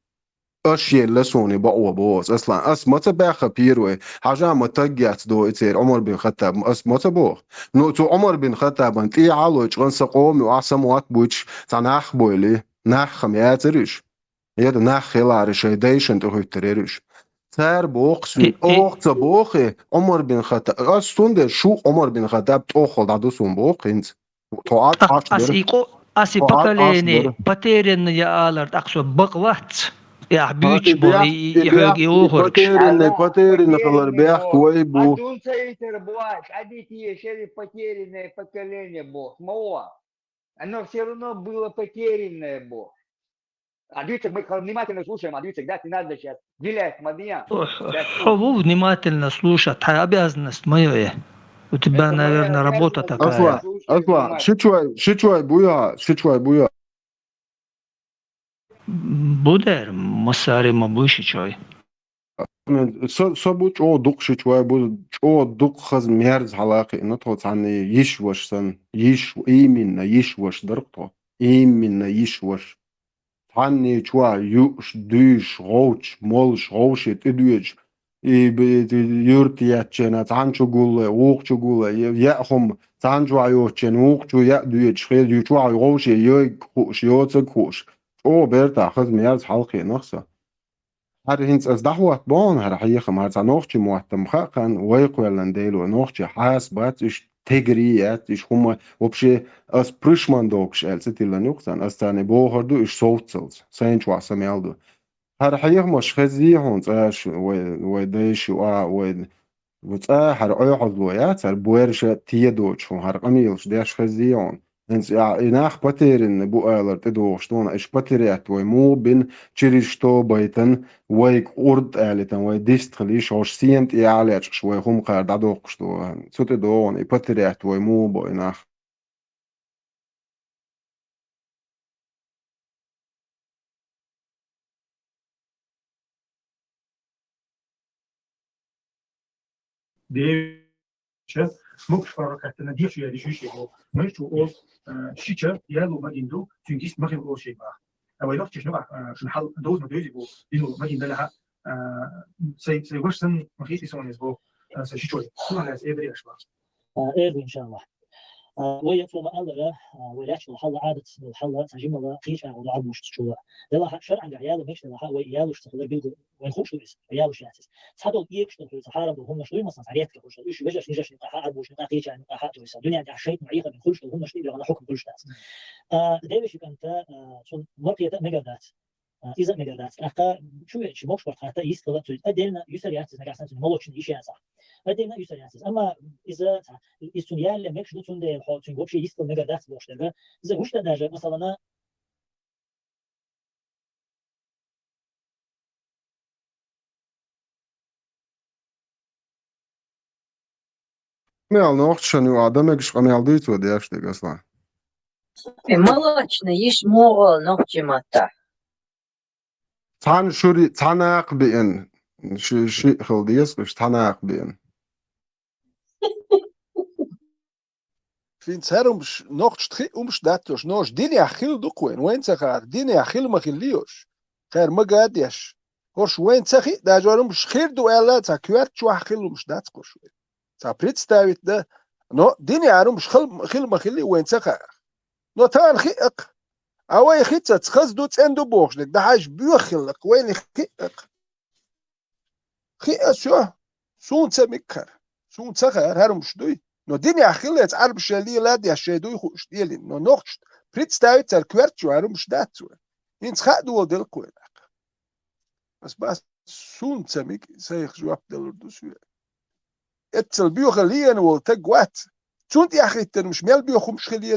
اش يلسوني بقوا بوز اصلا اس متى باخا بيروي حاجة متاقيات دو اتير عمر بن خطاب اس متى بوخ نو تو عمر بن خطاب انت اي عالوش غنسا قومي وعسام واتبوش تناخ بويلي ناخ خمياترش يد ناخ خلارش دايشن تهوتريرش تر بوخسون اوخت بوخه عمر بن خطاب استونده شو عمر بن خطاب توخل دادوسون بوخينت توات Asi поколение потерянные алар так что бакват я бич бой и хоги охор потерянные колор бях кой бу Адун цейтер буач адити ешели потерянное поколение бог моа оно все равно было потерянное бог Адвичек, мы внимательно слушаем, Адвичек, да, не надо сейчас вилять, Мадья. Хову внимательно слушать, обязанность моя. У тебя, наверное, работа такая. Asla, şiçvay buya. Будер, масари мабуши чой. Sabu çoğuduk şiçvay bu çoğuduk hız merz halaqi no to tani yiş vaşsan yiş iminna yiş vaşdır to iminna yiş vaş tani çwa yuş düş roç molş roşet edüç yurt yatçena tançu gulle uqçu gulle ya hum tançu ayoçen uqçu ya düç xel yuçwa roşe yoy kuş yotsa kuş o berta hız merz halqi noxsa هر هنس از دعوت بان هر حقیقة مرز نوخچ مواتم خاقن ويقولن ديلو نوخچ حاس باتش تجريات إيش هم وبشي أس بريشمان دوكش ألس تيلا نوكسان أس تاني بوهردو إيش صوتسلز سينش واسم يالدو هر حقيقة مش خزي هونس أش ويديش وتأ هر أيحض ويات هر بويرش تيدوش هر قميلش ديش خزيون إنس إناخ باتيرن بو ألر تدوش تون إيش باتيريات ويمو بين تشريشتو بيتن ويك أورد آلتن وي ديست خليش هوش سينت إعاليش شوي هم قار دادوقشتو سوتي دون إي باتيريات ويمو بو إناخ ديشة مش فرقتنا ديش يا ديش يشيبو مش هو شيء يالو ما جندو تنجيس ما خير شيء بقى أو يلوح تشنو شن حل دوز ما دوزي بو إنه ما جند لها سي وش سن ما خيس يسون يسبو سشي شوي كل هذا إيه بري أشبه إيه إن شاء الله ويطلب ما ألا ويلاش الحل عادة الحل تجمع لا قيش أو لعب مش تشوله ده شرع عياله مش ده وياله اشتغل بيلد ويخوش ليس عياله شياتس تحدوا يكشتوا في الصحراء وهم شوي مثلا عريات كخوش إيش بيجش نجش نقاح أبوش نقاح قيش يعني نقاح تويس الدنيا دي عشيت معيقة من خلش وهم شوي على حكم خلش ناس ده بيش كنت شون مرقية مجادات إذا مجادات أخا شو مش برخاته يستلا تريد أدينا يسريات نقاح سنتين ملوش إيش صح أدينا يسريات أما إذا السوريال اللي مش دوتون ده حاطين وبشي يستلا مجادات باش ده إذا وش ده مثلا ميال نوخش نو عدم إيش قميل ديتو ديش ديك أصلا молочный ешь мол ногти мата تان شوري تاناق بين شي خلديس إيش تاناق بين فين سهرمش نوخش تخي داتوش نوش ديني أخيل دوكوين وين سخار ديني أخيل مخيليوش خير ما قاديش هوش وين سخي دا جارمش خير دو ألا تاكيوات شو أخيل مش داتكوش تا بريتستاويت ده نو ديني عارمش خيل مخيلي وين سخار نو تان خيق أوي خيتة تخز دو تندو بوخش لك ده حاج بيوخلك وين خيق شو سون تمكر سون سخار هرمش دوي نو ديني أخيلت عرب شالي لا دي الشيدوي خوش ديالي نو نوخش بريتستاويت تركوارت شو هرمش داتو إنت خاق دول دل كوينك بس سون تمك سيخ جواب دل سوى اتل بيوخليان والتقوات سون دي أخيتن مش ميل بيوخمش خليه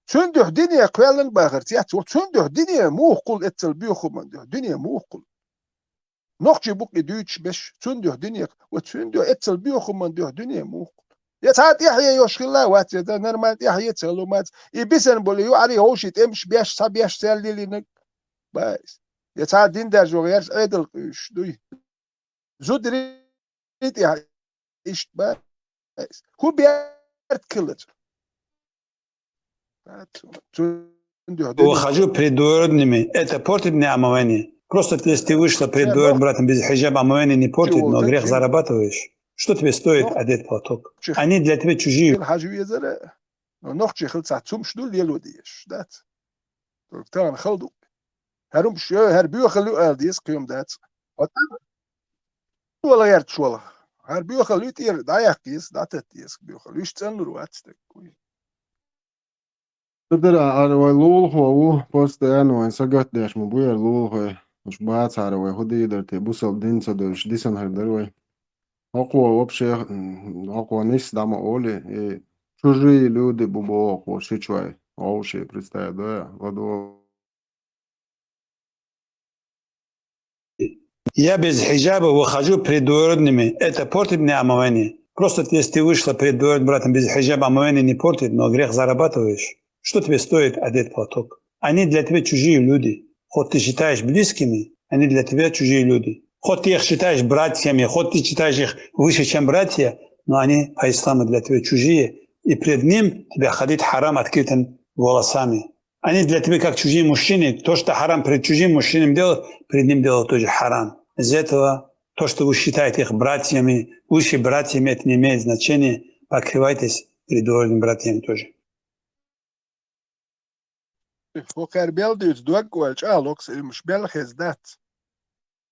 تندح دنيا قوالن باغرتيات وتندح دنيا موقل اتل بيوخم من دنيا موقل نقشي بوك دوتش باش تندح دنيا وتندح اتل بيوخم من دنيا موقل يتعاد يحيى يوشخلا وات ده نرمال يحيى تسلومات يبسن بولي يعري هوشي تمش بيش صبيش سالي لي بايس يتعاد دين دا جوغير ايدل قيش دوي زودريت ايش بايس كل بيارت كلت Выхожу предводными. Это портит мне омовение. Просто если ты вышла предводным братом без хиджаба, омовение не портит, но грех зарабатываешь. Что тебе стоит одеть платок? Они для тебя чужие. نخشي خلص تسومش دول يلو ديش دات تان خلدو هرم شو هربيو خلو ديس قيوم دات ولا يرتش والله هربيو خلو تير دايق ديس دات ديس بيو خلو يشتن روات تدرى على لول هو بوست أنا وين سقط ديش مبوير لول هو مش بعد على هدي درتي بوصل دين صدرش ديسن هردروي أقوى وبشي أقوى ناس دام أولي чужие люди бубо шичвай оуши представь да ладо Я без хиджаба выхожу предводными. Это портит мне омовение. Просто если ты вышла перед двоюродным братом без хиджаба, омовение не портит, но грех зарабатываешь. Что тебе стоит одеть платок? Они для тебя чужие люди. Хоть ты считаешь близкими, они для тебя чужие люди. Хоть ты их считаешь братьями, хоть ты считаешь их выше, чем братья, но они по исламу для тебя чужие. И пред ним тебя ходить харам открытым волосами. Они для тебя как чужие мужчины. То, что харам перед чужим мужчинам делают, перед ним делают тоже харам. Из-за этого то, что вы считаете их братьями, выше братьями, это не имеет значения. Покрывайтесь перед двоюродными братьями тоже. Хокер белдюц дуакуэлч алокс имш белхездат.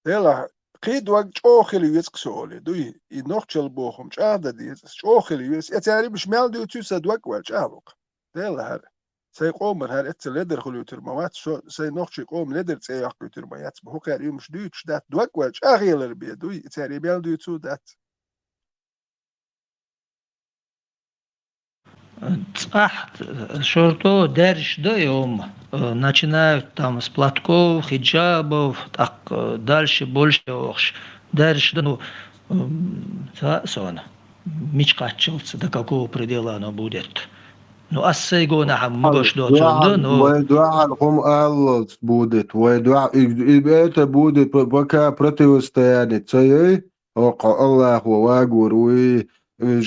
Дела قيدوك أوخل يسكسولي دوي ينوخل بوخم شاهد ديز أوخل يس أتاري مش مال ديو تيسا دوك والشاهلوك ديلا هذا سيقوم من هذا لدر خلو ترموات شو سينوخش يقوم لدر سياق ترموات بهو كاري مش ديوتش دات دوك والشاهل البيا دوي أتاري مال ديو تو دات Что дальше даем? Начинают там с платков, хиджабов, так дальше больше. Дальше, ну, мечкачился, до какого предела оно будет. Ну, ассейгона хаммагош доцунда, но... Вайдуа алхум аллот будет, вайдуа, это будет пока противостояние цей, око Аллаху вагуруи,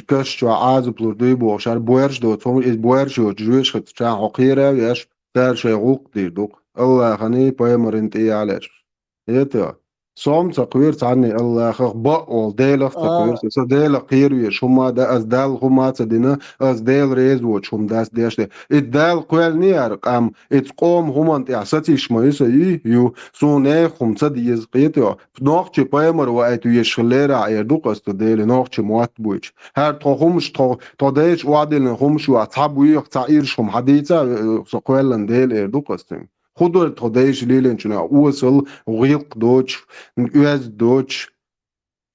كشوا عازب لردي بوشار بويرش دوت فهم إز بويرش وجوش خد شان عقيرة ويش تار شيء غوق دير دوق الله خني بايمرنت إيه عليش يتا صوم تقوير تعني الله خخ بقول ديلخ تقوير سو ديلخ قير ويش هما دا أز دال هما تدينا أز ديل ريز وش هم داس ديش دي الدال قوال نيارق أم اتقوم هما انت عساتيش ما يسا يو سونه هم تديز قيتوا نوخش بايمر وآيتو يشخلير عير دوق استو ديل نوخش موات بويش هر تو همش تو ديش وعدل همش وعصاب ويخ تعيرش هم حديثة سقوالن ديل اير دوق استين خودر توديش ليلن شنا وصل غيق دوتش نيز دوتش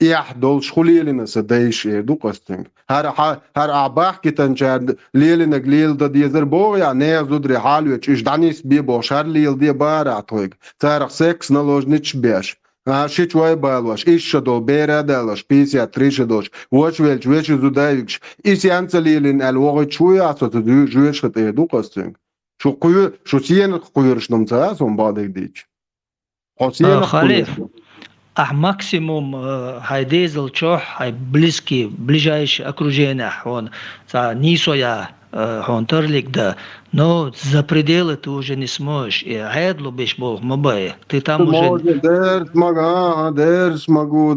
إيح دولش خليلنا سديش دو قستنج هر أعباح كتن شاد ليلنا قليل دا ديزر بو يا نيز دودري حالو يتش دانيس بي بوشار ليل دي بارع تويق تارق سكس نلوج نتش بيش شيش واي بالوش إيش شدو بيرا دالوش بيسيا تريشدوش وش ويلش ويش زودايوش إيش يانسا ليلن الوغي شوي عصو تدو جويش خط دو قستنج شو سين قويرش نمتا سون بعدك ديش خليف максимум хайдезл чох хай близкий ближайший окружение он за нисоя он торлик да но за пределы ты уже не сможешь и айдлу беш бог мабай ты там уже дер смогу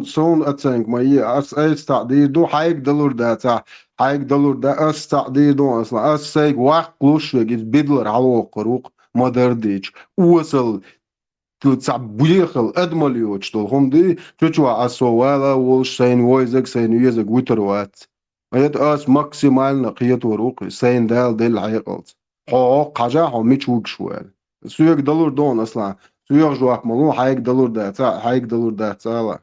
сон оценк мои ас تعديل دو حايك دلور دا حايك دلور دا اس تعديل دو اصلا اس سيك واحد قلوش يجي بدلر على وقروق مدرديش وصل تلتصعبيخل أدمليوت شتول هم دي تشوا أسوالا والش سين ويزك سين يزك ويتروات أيد أس ماكسيمال نقية وروق سين دال دل عيقلت قاجا هم ميتشوك شوال سويك دلور دون أصلا سويك جواك ملو حايك دلور دا تالا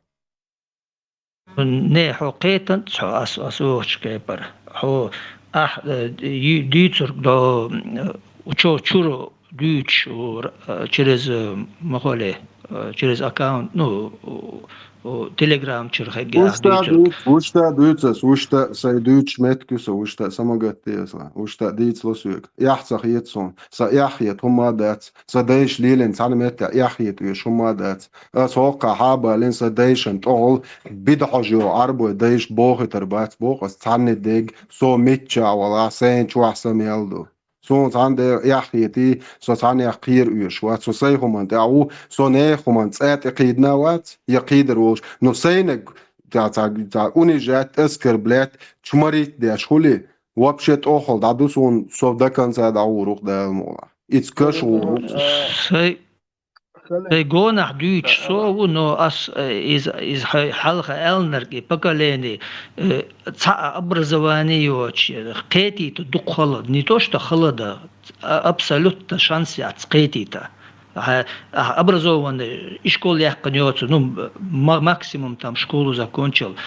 نه حقيقة أسوش كبر هو ديتر دو чуро дюч через махоле через аккаунт ну телеграм черхега ушта дюцс ушта сай дюч меткус ушта самогаттесла ушта дицлосук яхцах jetson sa яхет хума дат sa дейш лилен цалмет яхет виш хума дат асока хаба лен sa дейшен тол бидхожо арбо дейш бохтер бат бохс цанне дег со митча вала сен чуахсам ялду سون عند يحيتي سو عن يقير ويش وات سو سيهم انت او سو نيهم انت ات قيدنا وات يقيدر وش نو سينك تا اونيجات اسكر بلات چمريت دي شولي وابشت اوخل دادو سون سو دكان زاد او روخ دا مولا اتس كش و Гонах дюч сову, но ас из халха элнерги поколения образование очень кети то дух холод не то что холода абсолютно шанс от кети-то образованный и школе якнется ну максимум там школу закончил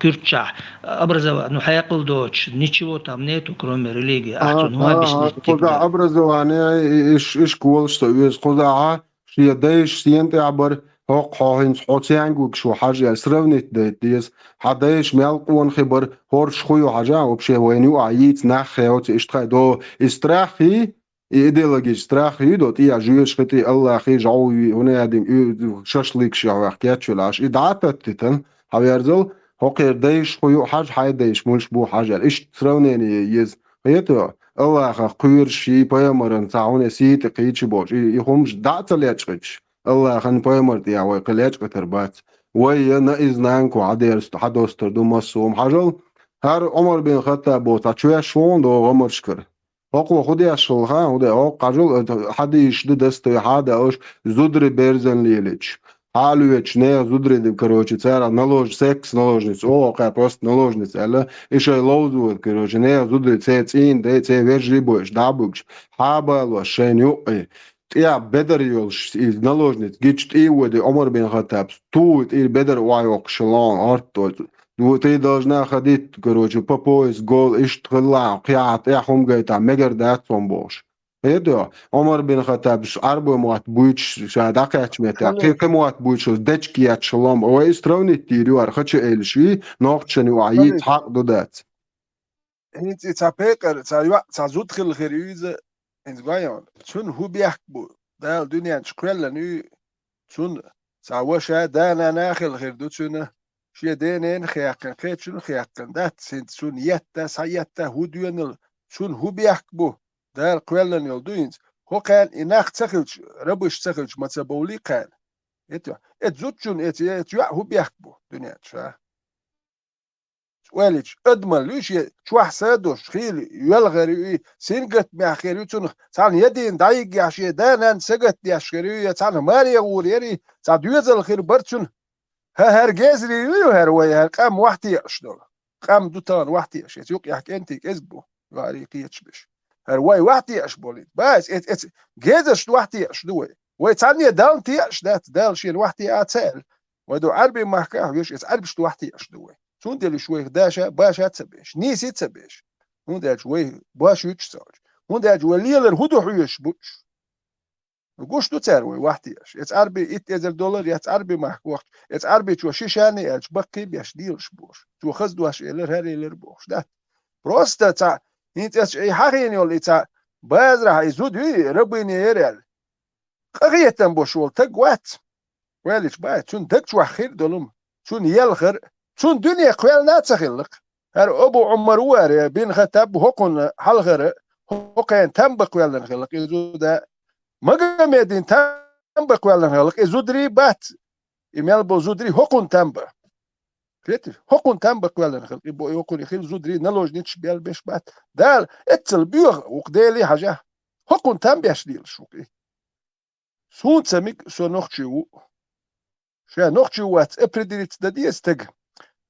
курча образование ну хайкл дочь ничего там нету кроме религии ну объяснить образование и школа что есть куда شيء دايش سينت عبر هوق حوهن حوتيانجوك شو حاجة سرونت ديس حدايش ميالقون خبر هورش خويو حاجة وبشي وينيو عييت ناخي هوتي اشتغي دو استراخي ايديولوجي استراخي دوت ايا جويش خطي الله خي جعوي هنا يدين شاشليك شعوه حكياتشو لاش ادعاتت تتن حويرزل هوقير دايش خويو حاج حاي دايش ملش بو حاجة ايش سرونيني يز خيتو الله خا قير شي بايمرن تعوني سيت قيتش بوش يخمش دعتل يتشغيش الله خن بايمر يا وي قليش قتربات وي نايز نانكو عدير حدوستر دو مصوم حاجل هر عمر بن خطاب بوتا شوية شون دو عمر شكر هقو خودي اشلها وده هق قجل حد يشد دست حدا اوش زودري بيرزن ليليش حالويتش не زودري короче цара налож секс наложниц о ка просто наложниц ала еще лоузу короче не зудри цецин де це вежливош дабуч хабало шеню يا بدر يولش наложниц гичт и воде Омар бен Хаттаб тут и بدر وايق شلون ارتو وتي должна ходить короче по пояс гол иштрла قيات يحوم جايتا مگر دات صنبوش هيدا عمر بن خطاب أربع موات بويش شادق يتمتع كي موات بويش دچ كيات شلام أو إستروني تيريو أرخش إلشي ناقشني وعيد حق دودات هنيت تابيكر تزود خل خريزة إنزغايان شون هو بيحكبو ده الدنيا شكرا نو شون سواشا ده أنا ناخل خير دو شون شيء دينين خياقن خيت شون خياقن ده سنت شون يتا سيتا هو ديون شون هو بيحكبو ده القوالن يلدوينز هو كان إناخ تخلش ربش تخلش ما تبولي كان إتوا إتزوتشون إتوا هو بيحكبو دنيا شا وليش أدمن ليش شو حسادوش خيل يلغري سينقت مأخيريتون سان يدين دايق يعشي دانان سقت يعشكري سان ماري غوريري سان يوزل الخير برتشون هرجاز لي هروي هرقام وحدي أشدول قام دوتان وحدي أشي يوق يحكي أنت كذبو غاري قيتش هروي وحدي أشبولي بس إت جازش وحدي أشدوي ويتعني دال تياش دال شيء وحدي أتسأل ودو عربي محكاه يش إت عربش وحدي أشدوي شون دل شوي داشة باش هتسبيش نيسي تسبيش هون دل شوي باش يتساج هون دل شوي ليلر هدو حيش بوش وقوش تو تروي وحديش إت عربي إت إزر دولار يت عربي محكوه إت عربي شو شيشاني إلش بقي بيش ديلش بوش شو خزدوش إلر هري إلر بوش ده بروستا تا إنت أي حقيني ولا تا بازرع يزود ربيني يرال قرية بوشول تقوات وليش بعد شون تقشوا خير دولم شون يلخر شون دنيا قوال ناتسخلق هر أبو عمر وار بين خطاب هقن حلغر هقين تنبق ولا نخلق يزود مقام يدين تنبق ولا نخلق يزودري بات إميال بو زودري هقن تنبق كريتيف هقن تنبق ولا نخلق يبو يقول يخيل زودري نلوج نيتش بيال بيش بات دال اتل بيوغ وقدالي حاجة هقن تنبيش ديل شوكي سون تسميك سو نوخشيو شا نوخشيو وات ابريديت دادي استج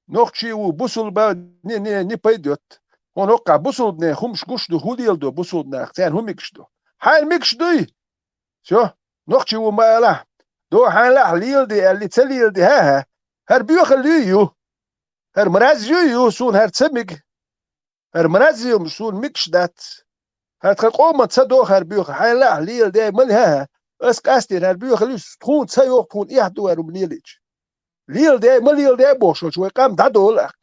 نوخشيو بوصل با ني بايدوت هون وقع بوصل بنا خمش قش دو هوديل دو بوصل بنا اختان هم مكشدو حال مكشدوي شو نوخشيو ما لا دو حال لا ليل دي اللي تليل دي ها هر بيوخ ليو هر مرازيو سون هر تسميك هر مرازيو سون مكشدات هر تقوم تصدو هر بيوخ حال لا ليل دي مال ها اسكاستي هر بيوخ ليو تكون تسيو تكون يحدو هر منيليج ليل دي مليل دي بوشو شوي قام دادو لك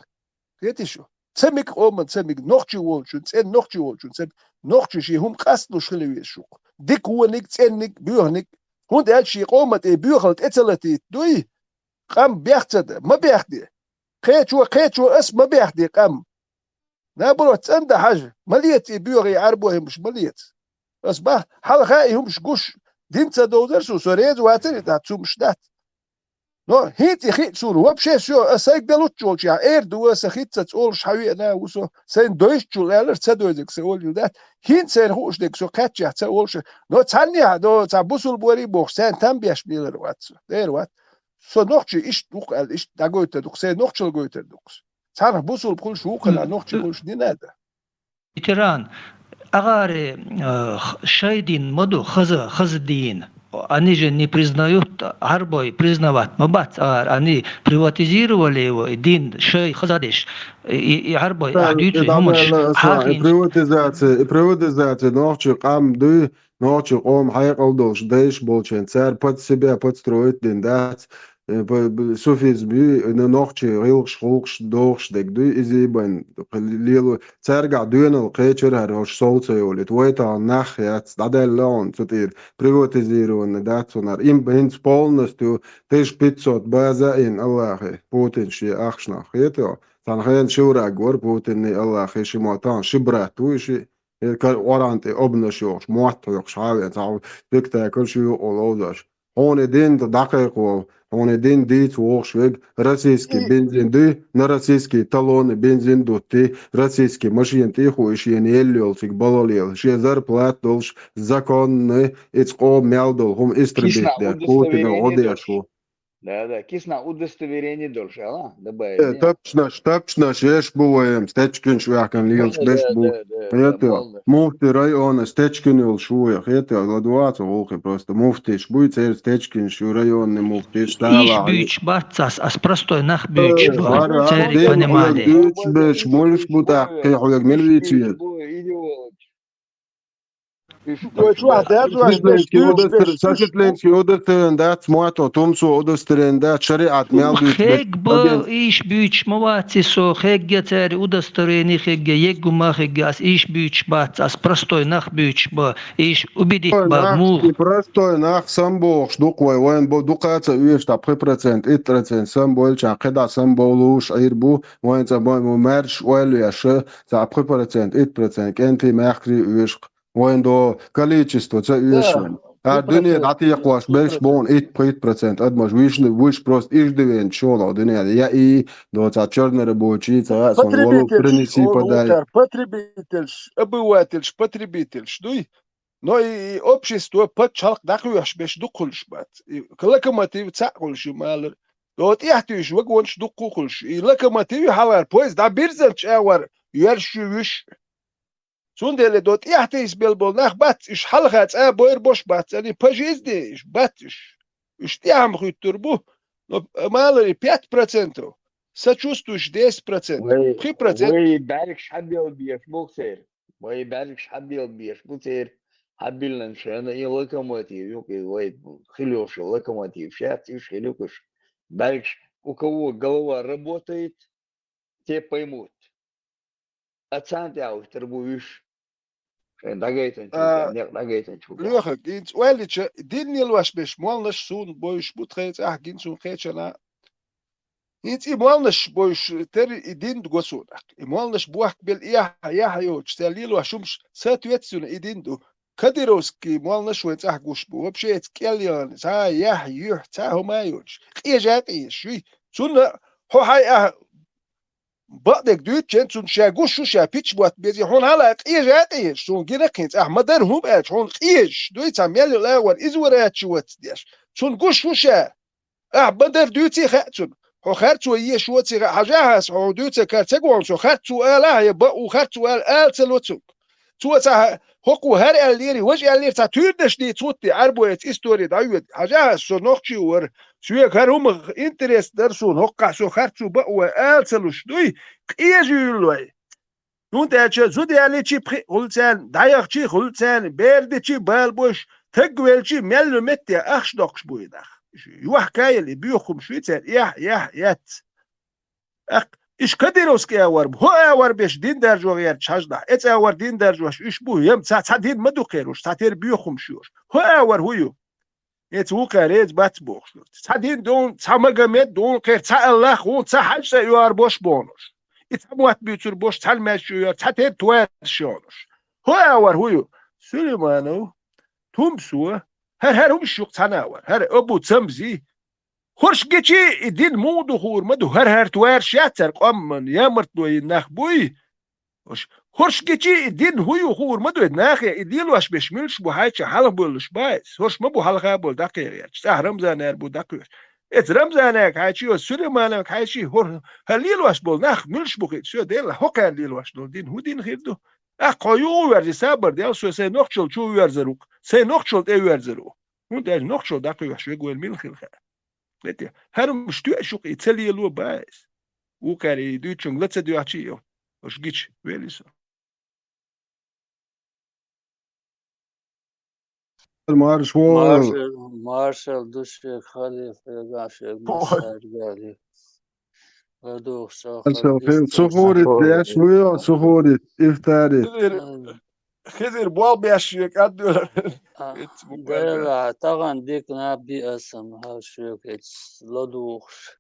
كيتي شو تسميك قوم تسميك نوخشي وولشون تسن نوخشي وولشون تسميك نوخشي شي هم قاستو شخلوي شو ديك هو نيك تسنك بيوهنك هون دي شي قومت بيوخلت اتلتي دوي قام بيختد ما بيختي قيتشو اس ما بيختي قام نابلو تسند حاجه مليت بيوغي عربوهم مش مليت اصبح حلقه هم مش قش دينتا دوزرسو سوريز واتري تاتسو مش دات نو هيتي خيت سون وبشي شو اسايك بلوتشول شا اير دو سخيت تقول شحوي انا وسو سين دويشول الر تسدوزك سول ده هين سين خوش ديك سو قاتش تقول شو نو تاني دو تبوسول بوري بوخ سين تام بيش بيلر وات دير وات سو نوخشي ايش دوق ايش داغوت دوق سين نوخشل غوت دوق صار بوسول بكل شو قلا نوخشي كلش دي نادا تيران اغار شايدين مدو خز دين они же не признают арбой, признавать. Мабац, они приватизировали его, один шей хазадиш, и арбой, ахдючи, юмаш, хахин. Приватизация, ночью камды, ночью он хайкал долж, дейш болчен, царь под себя подстроит дендать. Софис би ночью рилш рулш долж дегды изибан лилу царга дюнел кечер рош солцеол это это нахят аделлон цутир приватизирован датсонар им бенц полностью 1500 база ин Аллахе Путин ши ахшнах это танхен шура гор Путин не Аллахе шимотан шибрату ши оранте обнашош моатош хавен тау бекта кошу олодаш он един дакайко он един дит вошвег российский бензин ды на российские талоны бензин доты российские машины ты хуешь я не еллёлтик балолел ше зарплат долж законный эцко мялдол хум истребит да Путина одешу. Да, кисна удостоверение должен, а? Добавить. Точно, шеш буем, стечкин швякан лилш беш бу. Это муфти района стечкин ил шуях, это ладуаться волки просто муфтиш будет цер стечкин шу районный муфтиш стала. Иш бюч бацас, ас простой нах бюч, церик понимали. Бюч беш мольш бутак, кехуяк мельвичиет. Сачетленский удостоверен смуато тумсу удостоверен шариат мелдит. Хег бо иш бюч мовати со хег гетер удостоверение хег егума хег ас иш бюч бац ас простой нах бюч бо иш убедит ба му. Простой нах самбо штукой воен бо дукаца уешта 3% 1% самбол чан кеда самболуш айрбу воен за мерш уэльяше за 3% 1% кенти махри уешк وين количество цаешен а дуния дати яклаш беш бон 8% адмаш виш просто иждевен шола дуния я и до за черная рабочий за сон принеси подай обыватель потребитель ждуй но и общество подчалк дакуяш беш дукулш бат локомотив цакулш малер вот яхтиш вагонш дукулш и локомотив хавар поезд да бирзелч авар яршуш سوندل دوت يحتيس بالبول ناخ باتش حلقات بوير بوش بات يعني باجيزديش باتش اشتيام خوي تربو مالري 5% ساتشوستوش 10% 3% وي باركش حبيل بيش بوكسير وي باركش حبيل بيش بوكسير حبيل نشان اي لوكوмотив يوكي وي خليوش لوكوмотив شات ايش خليوش باركش у кого голова работает те поймут أتصانت أو تربويش Leuke, gins welliche dinil was bes molnes soon boys butreits gins un khechana. Gins I molnes boys ter idin gosunak. I molnes buak bil ya yo stelil was shums satwetsun idindu. Kadirovski molnes wets gushbu. Вообще ets kelyan sa ya yuh ta homayuch. Qiyajat ish. Sun ho hay بعدك دوت جنسون شاقوش شو شابيتش بوات بيزي هون هلا قيج عقيش شون جيرقينز أحمدر هم أج هون قيج دوت عميال الأول إزورات شوات ديش شون قوش شو شا أحمدر دوتي خاتون هو خارتو إيه شواتي حاجاهاس هو دوتي كارتقوان شو خارتو آلاه يبقو خارتو آل تلوتو توتا هوكو هر الليري وجه اللير تاتوردش دي توتي عربويت إستوري دايود حاجاهاس شو نوخشي ور شوية كارهم انتريس درسون هوكا شو خارتو بقو آل تلوش دوي قيجيلوي نون تاچه زودي علي چي خلتان دايق چي خلتان بيرد چي بالبوش تقويل چي ميلو متي أخش دوكش بويداخ يوح كايل بيوخم شويتان يات إيش كديروسكي أور هو أور بيش دين درجو غير تشجع إت أور دين درجوش إيش بو يوم دين مدو خيروش تاتير بيوخم شوش هو أور هو إت هو كاريز باتبوخ دين دون تمجمد دون خير الله هو تحش يوار بوش بونوش إت موت بيتر بوش تلمش يوار تاتير توار شونوش هو أور هو سليمانو تومسو هر هم شوق تناور هر أبو تمزي خورش گچی دین مودو خور مدو هر توار شاتر قمن یامرت دوی نخ بوی خورش گچی دین هویو خور مدو نخ ایدیل واش بشملش بو هایچ حال بولش بايس خورش مبو حلقه بول دقیق چه رمضان بو دقیق ات رمضانك هایچی و سلیمانك هایچی هور هلیل واش بول نخ ملش بو خید شو دیل حق هلیل واش دول دین هو دین خیردو قایو ورزی صبر دیل سو سه نخچل چو ورزروک سه نخچل ای ورزرو Und noch schon da ich schweg milch. Let herum stu schon itali lo bais. U kari du chung let's do achio. Osh gich welis. Marsh wall. مارشال دوشك خليفة قاشق مسار قالي غدوخ شاخل صخورت ليش ويا صخورت افتارت خزر بوال بيشيك أدور ديلا طغن ديك نابي اسم هاشيك اتس لدوخش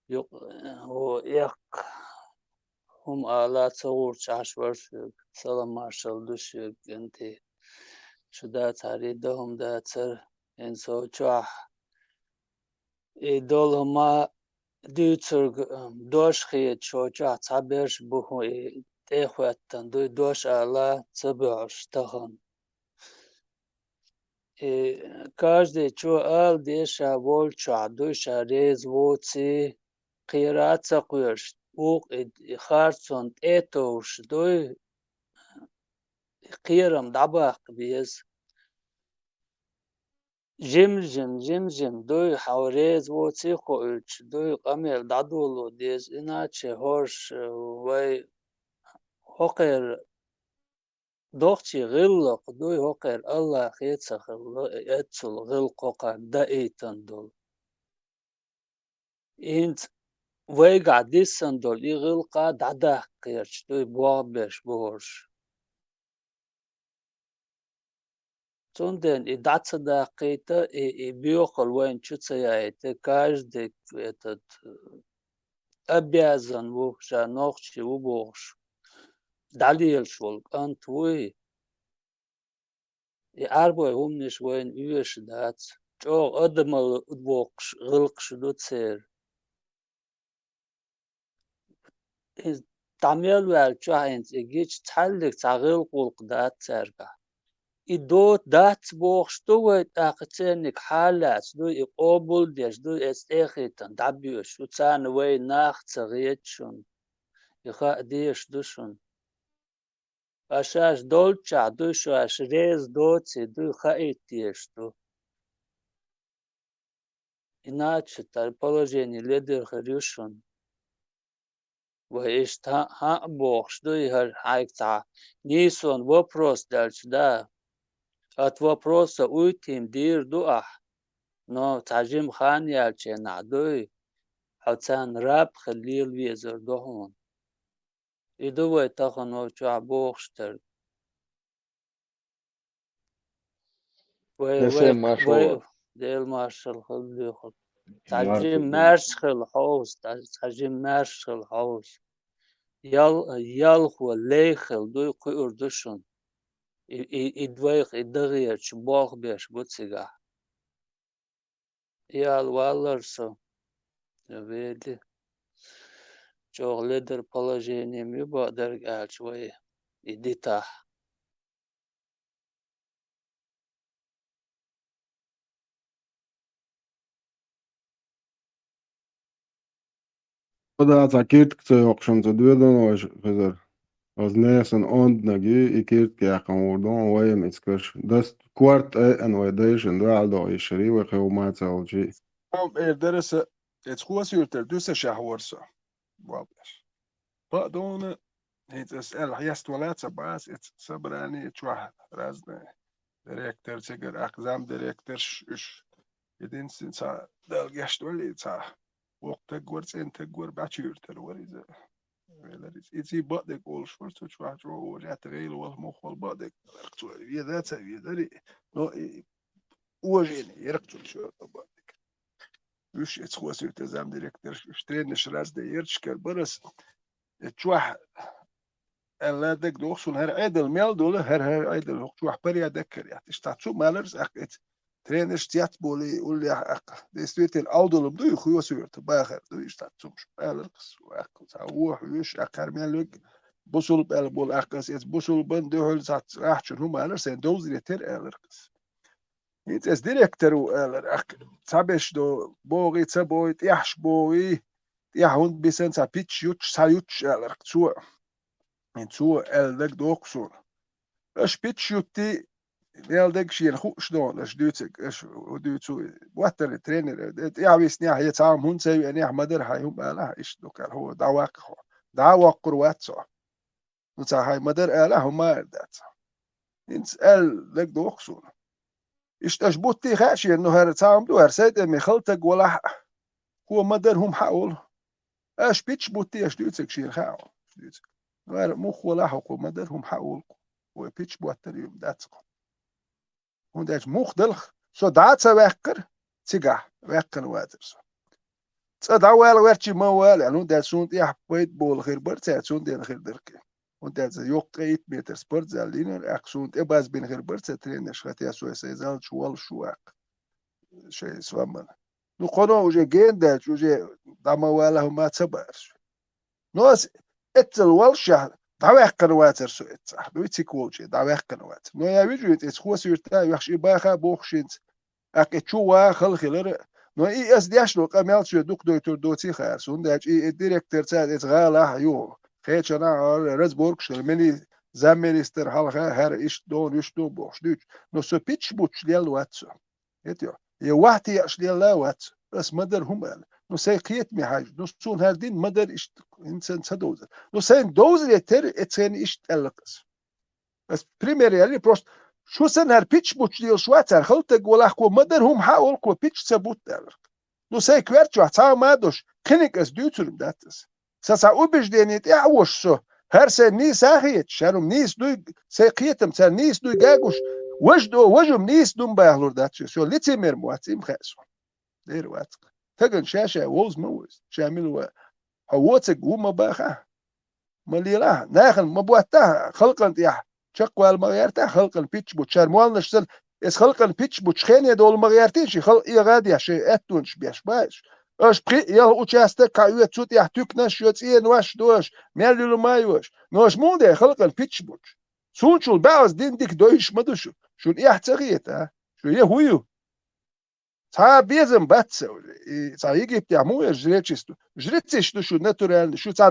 يق هو يق هم آلات صور عشورشك سلام مارشال دوشك انتي شدا تاريدهم داتر انسو چوح دول هما دوتر دوش خيت شو چوح تعبرش بوهو تيخواتن دوش آلا تبعش تخن каждый чё ал деша вол ча душа рез воци қираца қуяш уқ харцон этош дой қирам дабақ без жим дой хаврез воци қойч дой қамел дадулу дез иначе хош вай хоқер دوختي غلق دوي هوقر الله خيتسخ اتسل غلقوقا دا ايتن دول انت ويقع ديسن دول يغلقا دادا قيرش دوي بوابش بورش تندن ادعت دا قيتا بيوخل وين شتسيايت каждый этот обязан вухша нохчи уборш دلیل شول انت وی اربای همنش وین ایش دات جو ادم الوقش غلقش دوتسر تعمل ول جو هنت اگیچ تلک تغیل قلق دات سرگا ایدوت دات بوخش دوت اقتنک حالات دو اقابل دیش دو استخیتن دبیوش و تان وی ناخت سغیتشون یخا دیش دوشون Ашаш долча душу аш рез доци ду хаитиешту. Иначе тар положение лидер харюшун. Ваиш ха бог что и хайкта. Нисон вопрос дальше да. От вопроса уйти дир дуах. Но тажим хан ялче надуй. Хацан раб халил везер дохун. И думаю, так оно чё богштер. Вы дел маршал хлдухот. Тажим маршал хаус. Ял хо лехел дуй курдушун. И двоих и дагер ч бог беш буцига. Ял валларсо. Веди. Чё лидер положением юба дергал чвой идита. Oda zakit kse okşam zadıyordun o kadar. Az neysen ondnagi ikit kıyakam ordon vayem iskış. Das kvart en vaydayışın da aldo işeri ve kıyumat alcı. درس تخوص يرتر دوسة شهورسة واضح بعدون هيت اسأل حيست ولا تبعس صبراني تروح رازنا ديريكتر تجر أقزام ديريكتر ش يدين سنسا دلقشت ولي تا وقت تجور سن تجور باتشيرتر وريزة ولريز إذا بعدك أول شفرت تروح تروح ورجعت غير والمخول بعدك ركتوا يذات يدري نو وجيني يركتوا شو بعدك وش اتخوص يلتزم ديريكتر اشترين نشراز ديرشكر برس تشوح الا دك دوخسون هر عيدل ميل دول هر عيدل تشوح بريا دكر يعني تشتاتشو مالرز اكت ترينش تيات بولي يقول لي اق ديستويت الاودل بدو يخوي سويرت باخر دو يشتاتشو مش بالرس واق تاوح ويش اقر مالك بوصل بالبول اقس بوصل بندول زات راحشن هم مالرز دوز يتر الرقص Niet as director sabes do bogi tsaboy tiahsh boy tiahund bisen sa pitch yuch sayuch alark zu en zu eldek doksun as pitch yutti ميل دكشين خوش دون اش دوتسو واتر ترينر يا ويسني هي تعام هون سوي اني مدر هاي هم لا ايش دوك هو دعواق قرواتسو نتا هاي مدر اله هم دات انت ال لك دوخسون ايش تشبوتي خاشي انه هر تعام دو هر سيد مي خلتك ولا هو مدر هم حاول اش بيتش بوتي اش دوتسك شير خاو غير مخ ولا حق مدر هم حاول وبيتش بوتر يوم داتسو und er mochtelijk zo dat ze wekker tiga wekken water zo dat wel werd je maar wel en und dat zo'n ja weet bol geen bord het zo'n den geen derke und dat ze ook 8 meter sport zalinen ek zo'n ebas bin geen bord het trainer schat ja zo ze zal شوال شوak شيء سوامن nu kono uje gende uje dama wala huma tabar ناس اتل والشه دعوة قنواتر سويت صح دويتي كولشي دعوة قنوات نو يا ويجوت اس خو سيرتا يخش باخا بوخشينت اك تشوا خلخلر نو اي اس دياش لو قمال شو دوك دوتور دوتي خارسون داج اي ديريكتور تاع اس غالا يو خيتشنا رزبورغ شلمني زامينستر halga her is دون يشتو بوش دوت نو سو بيتش بوتش ديال واتسو يتيو يوحتي اش ديال لا وات بس مدر هم نو سيقيت مي حاج نو سون هردين مدر اش انسان سدوز نو سين دوز يتر اتسين اش تلقس بس بريمير يعني بروست شو سن هر بيتش بوتش ديال شواتر خلتك ولا كو مدر هم حاول كو بيتش سبوت دلق نو سي كويرتشو تا مادوش كنيك اس دوترم داتس ساسا اوبش دينيت اعوش سو هر سن نيس اخيت شارم نيس دو سيقيتم سن نيس دو جاغوش وجم نيس دوم باهلور داتس سو ليتيمير مواتيم خاسو دير واتك تجن شاشة ووز موز شامل هواتك وما باخا مليلا ناخل مبواتها خلقا يا شقوا المغيرتا خلقا بيتش بوتشار موال نشتل اس خلقا بيتش بوتشخيني دول مغيرتين خلق يا غادي يا شي اتونش بيش باش اش بري يا اوتشاستا كايو تسوت يا تكنش يوتين واش دوش ميلو مايوش نوش مونده خلقا بيتش بوتش سونشول باوز دين ديك دويش مدوشو شو يحتغيت شو يهويو تا بيزم باتسو تا يجيب تعمو جريتشستو جريتشستو شو ناتورال شو تا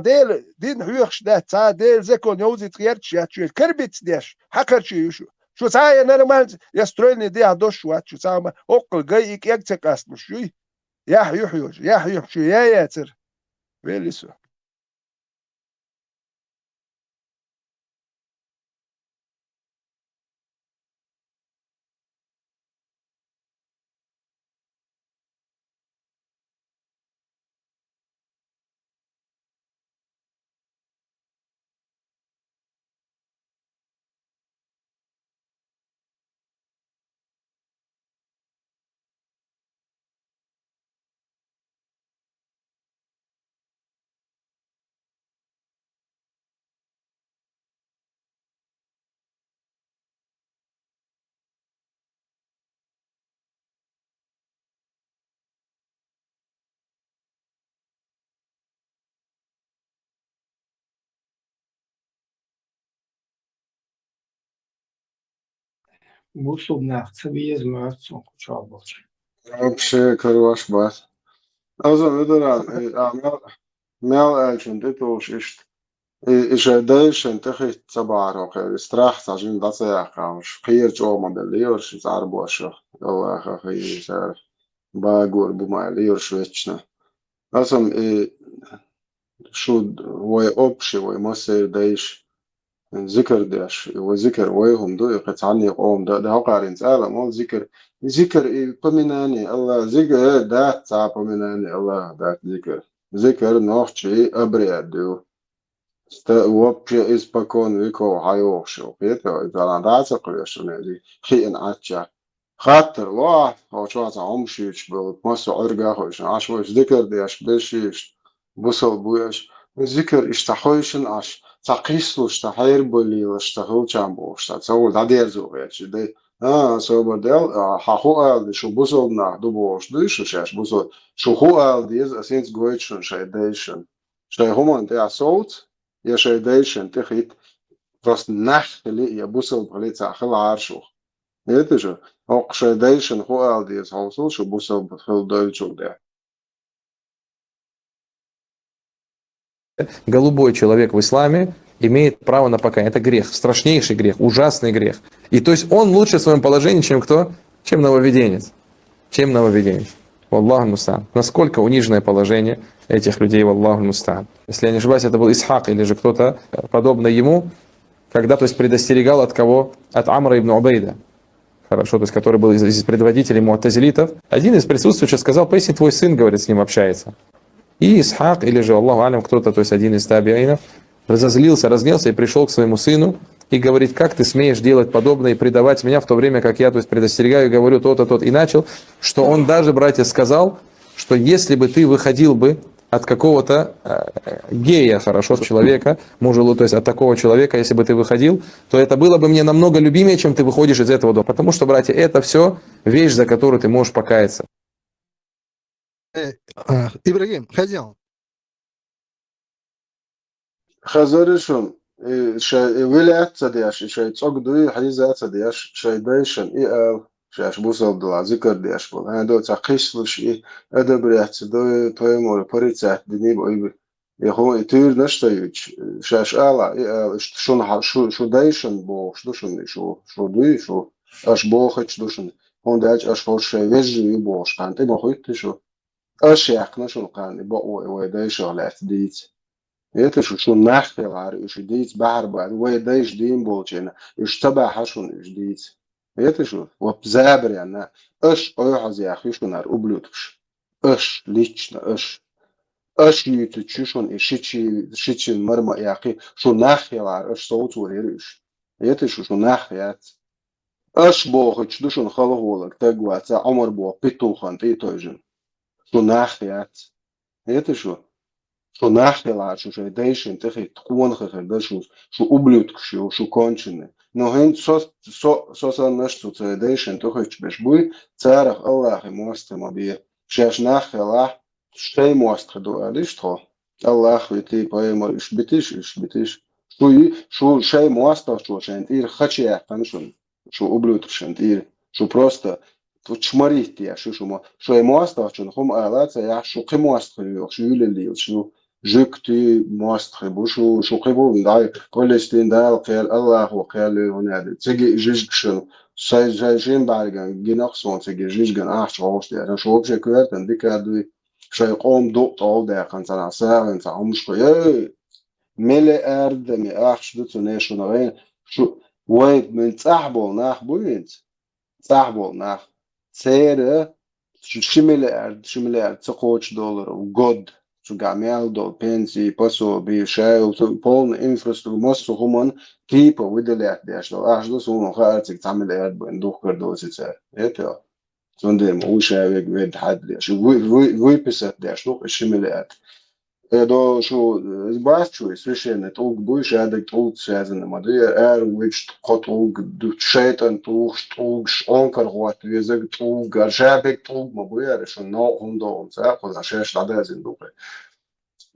دين هيوخش ده تا ديل زكون يوزي تغيرتش يا تشو الكربيت ديش حقرشي شو تا يا نورمال يسترويني دي عدوش وات شو تا اوقل جاي يكتك اسمو شو يا حيوحيوش يا حيوح شو يا ياتر ويلسو Busub naftsaviyaz mārts un kučāboči. Вообще, хорош бас. Also, wieder مال أجن ديتوش إشت إيش دايش انتخي تبارك استراح تاجين داسا قامش خير جو مدليورش زاربوش الله خير سار باغور بماليورش ويتشنا أصلا شو وي أوبشي وي مصير دايش ذكر داش وذكر ويهم دو يقطعني قوم ده هو قارن سأله مال ذكر بمناني الله ذكر دات صعب بمناني الله دات ذكر نوحشي أبريدو وابشي إسباكون ويكو حيوشو بيتو إذا أنا داتق ويشو دي خيئن عاتشا خاطر واحد هو شو عطا عمشيش بالمسو عرقا خوش عشوش ذكر ديش بشيش بوصل بويش ذكر اشتحويشن عش تقيسلو اشتحير بولي اشتحو جامبو اشتحو دا دير زوغيش دي سوبر ديل حاخو دي شو بوصل ناخدو بوش دي شو شاش بوصل شو خو ديز اسينس جويتشن شايديشن شاي همان دي صوت يا شايديشن تخيت راس نخ اللي يا بوصل بغلي تاخل عارشو نيتشو هوق شايديشن خو ديز هوصل شو بوصل بخل دويتشو ده Голубой человек в исламе имеет право на покаяние. Это грех, страшнейший грех, ужасный грех. И то есть он лучше в своем положении, чем кто? Чем нововведенец. Чем нововведенец. Валлаху муста'ан. Насколько униженное положение этих людей, валлаху муста'ан. Если я не ошибаюсь, это был Исхак или же кто-то подобный ему, когда, то есть, предостерегал от кого? От Амра ибн Убейда. Хорошо, то есть, который был из предводителей му'тазилитов. Один из присутствующих сказал: поясни, твой сын, говорит, с ним общается. И Исхак, или же, Аллаху алям, кто-то, то есть один из табиинов, разозлился, разгневался и пришел к своему сыну и говорит: как ты смеешь делать подобное и предавать меня в то время, как я, то есть, предостерегаю и говорю то-то, то-то. И начал, что он даже, братья, сказал, что если бы ты выходил бы от какого-то гея, хорошо, человека, мужа, то есть от такого человека, если бы ты выходил, то это было бы мне намного любимее, чем ты выходишь из этого дома. Потому что, братья, это все вещь, за которую ты можешь покаяться. Ибрагим, хозяин. Хазаришон, вилят цадяш, шай цогдуи, хайза цадяш, шай дайшан, и شاش بوصل دلا ذكر دياش بول أنا دو تعقيش لشيء هذا بريحت دو تويمور بريتة دني بقى يخو يطير نشتيج شاش آلا شون شو دايشن بو شدوشن شو دوي شو أش بو خش دوشن هون داج أش فوش ويجي بوش كان تبغى خويت شو أش يحكنا شو كان بقى ويدايش على تديت يتشو شو نحكي عار إيش ديت بحر بعد ويدايش دين بولشنا إيش تبع حشون إيش ديت يتشو وبزابر يعني اش ايحز يا اخي شو نار ублюдкш اش лично اش يتشون اشيتشي مرمى يا اخي شو ناخيلار اش صوت وريش يتشو شو ناخيات اش بوخش دوشن خلوولك تقوى تا عمر بو بيتوخن تيتوجن شو ناخيات يتشو شو ناخيلار شو شيديشن تخي تكون خخل شو ублюдкш شو конченый. Но хин сосан нашту цедейшн тухач бешбуй царах Аллах и мостом обе шаш нахала штей мост хаду алиштро Аллах вити поэмо иш битиш шу шей моста что шентир хачя каншун шу ублюдок шентир шу просто тут чмарит я шу шей моста что хум алаца я шу кемост хю шу юлели шу جكتي ماستخ بوشو شو قبول داي كولستين دال قال الله وقال هنا تجي جيجشن سايجين بعدين جناقصون تجي جيجن احش غوش ده شو بشي كويرتن ديكادوي شي قوم دو طول ده كان سنه ساعه انت عمش كوي ملي ارد مي احش دو نيشن شو ويد من صاحبو ناخ بوينت صاحبو ناخ سيره شملي ارد تقوش دولار وجود شو جامعة دول بنسي بسوا بيشاو بولن إنفراسترو مصر همان كيبا ودلات داش دول أشدو سونو خارج تعمل إيرد بندوق كردو سيسار هيك سندم وشاوي جد حد داش وي بسات داش دول الشملات دو شو باش شو سويشن توق بوش هذا توق سازن ما ده ويش قطوق دو شيطان توق أنكر قوات يزق توق جابك توق ما بويا شو نوع هم دول سأخذ عشان هذا زندوقه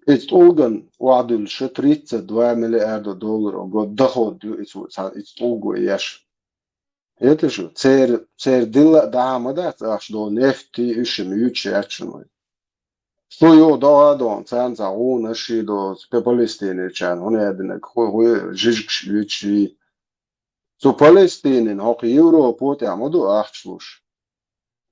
إتوغن وعدل شتريت 2 مليار دولار وقد دخل دو إتوغو إيش يتشو تسير دلا دعم دات أش دو نفتي إيش ميوتش أكشن شو يو دو دون سان زعون أشي دو بالستيني كان هنا يدنك هو جيجكش يوتشي سو بالستيني هاقي يورو بوتي عمدو أحشلوش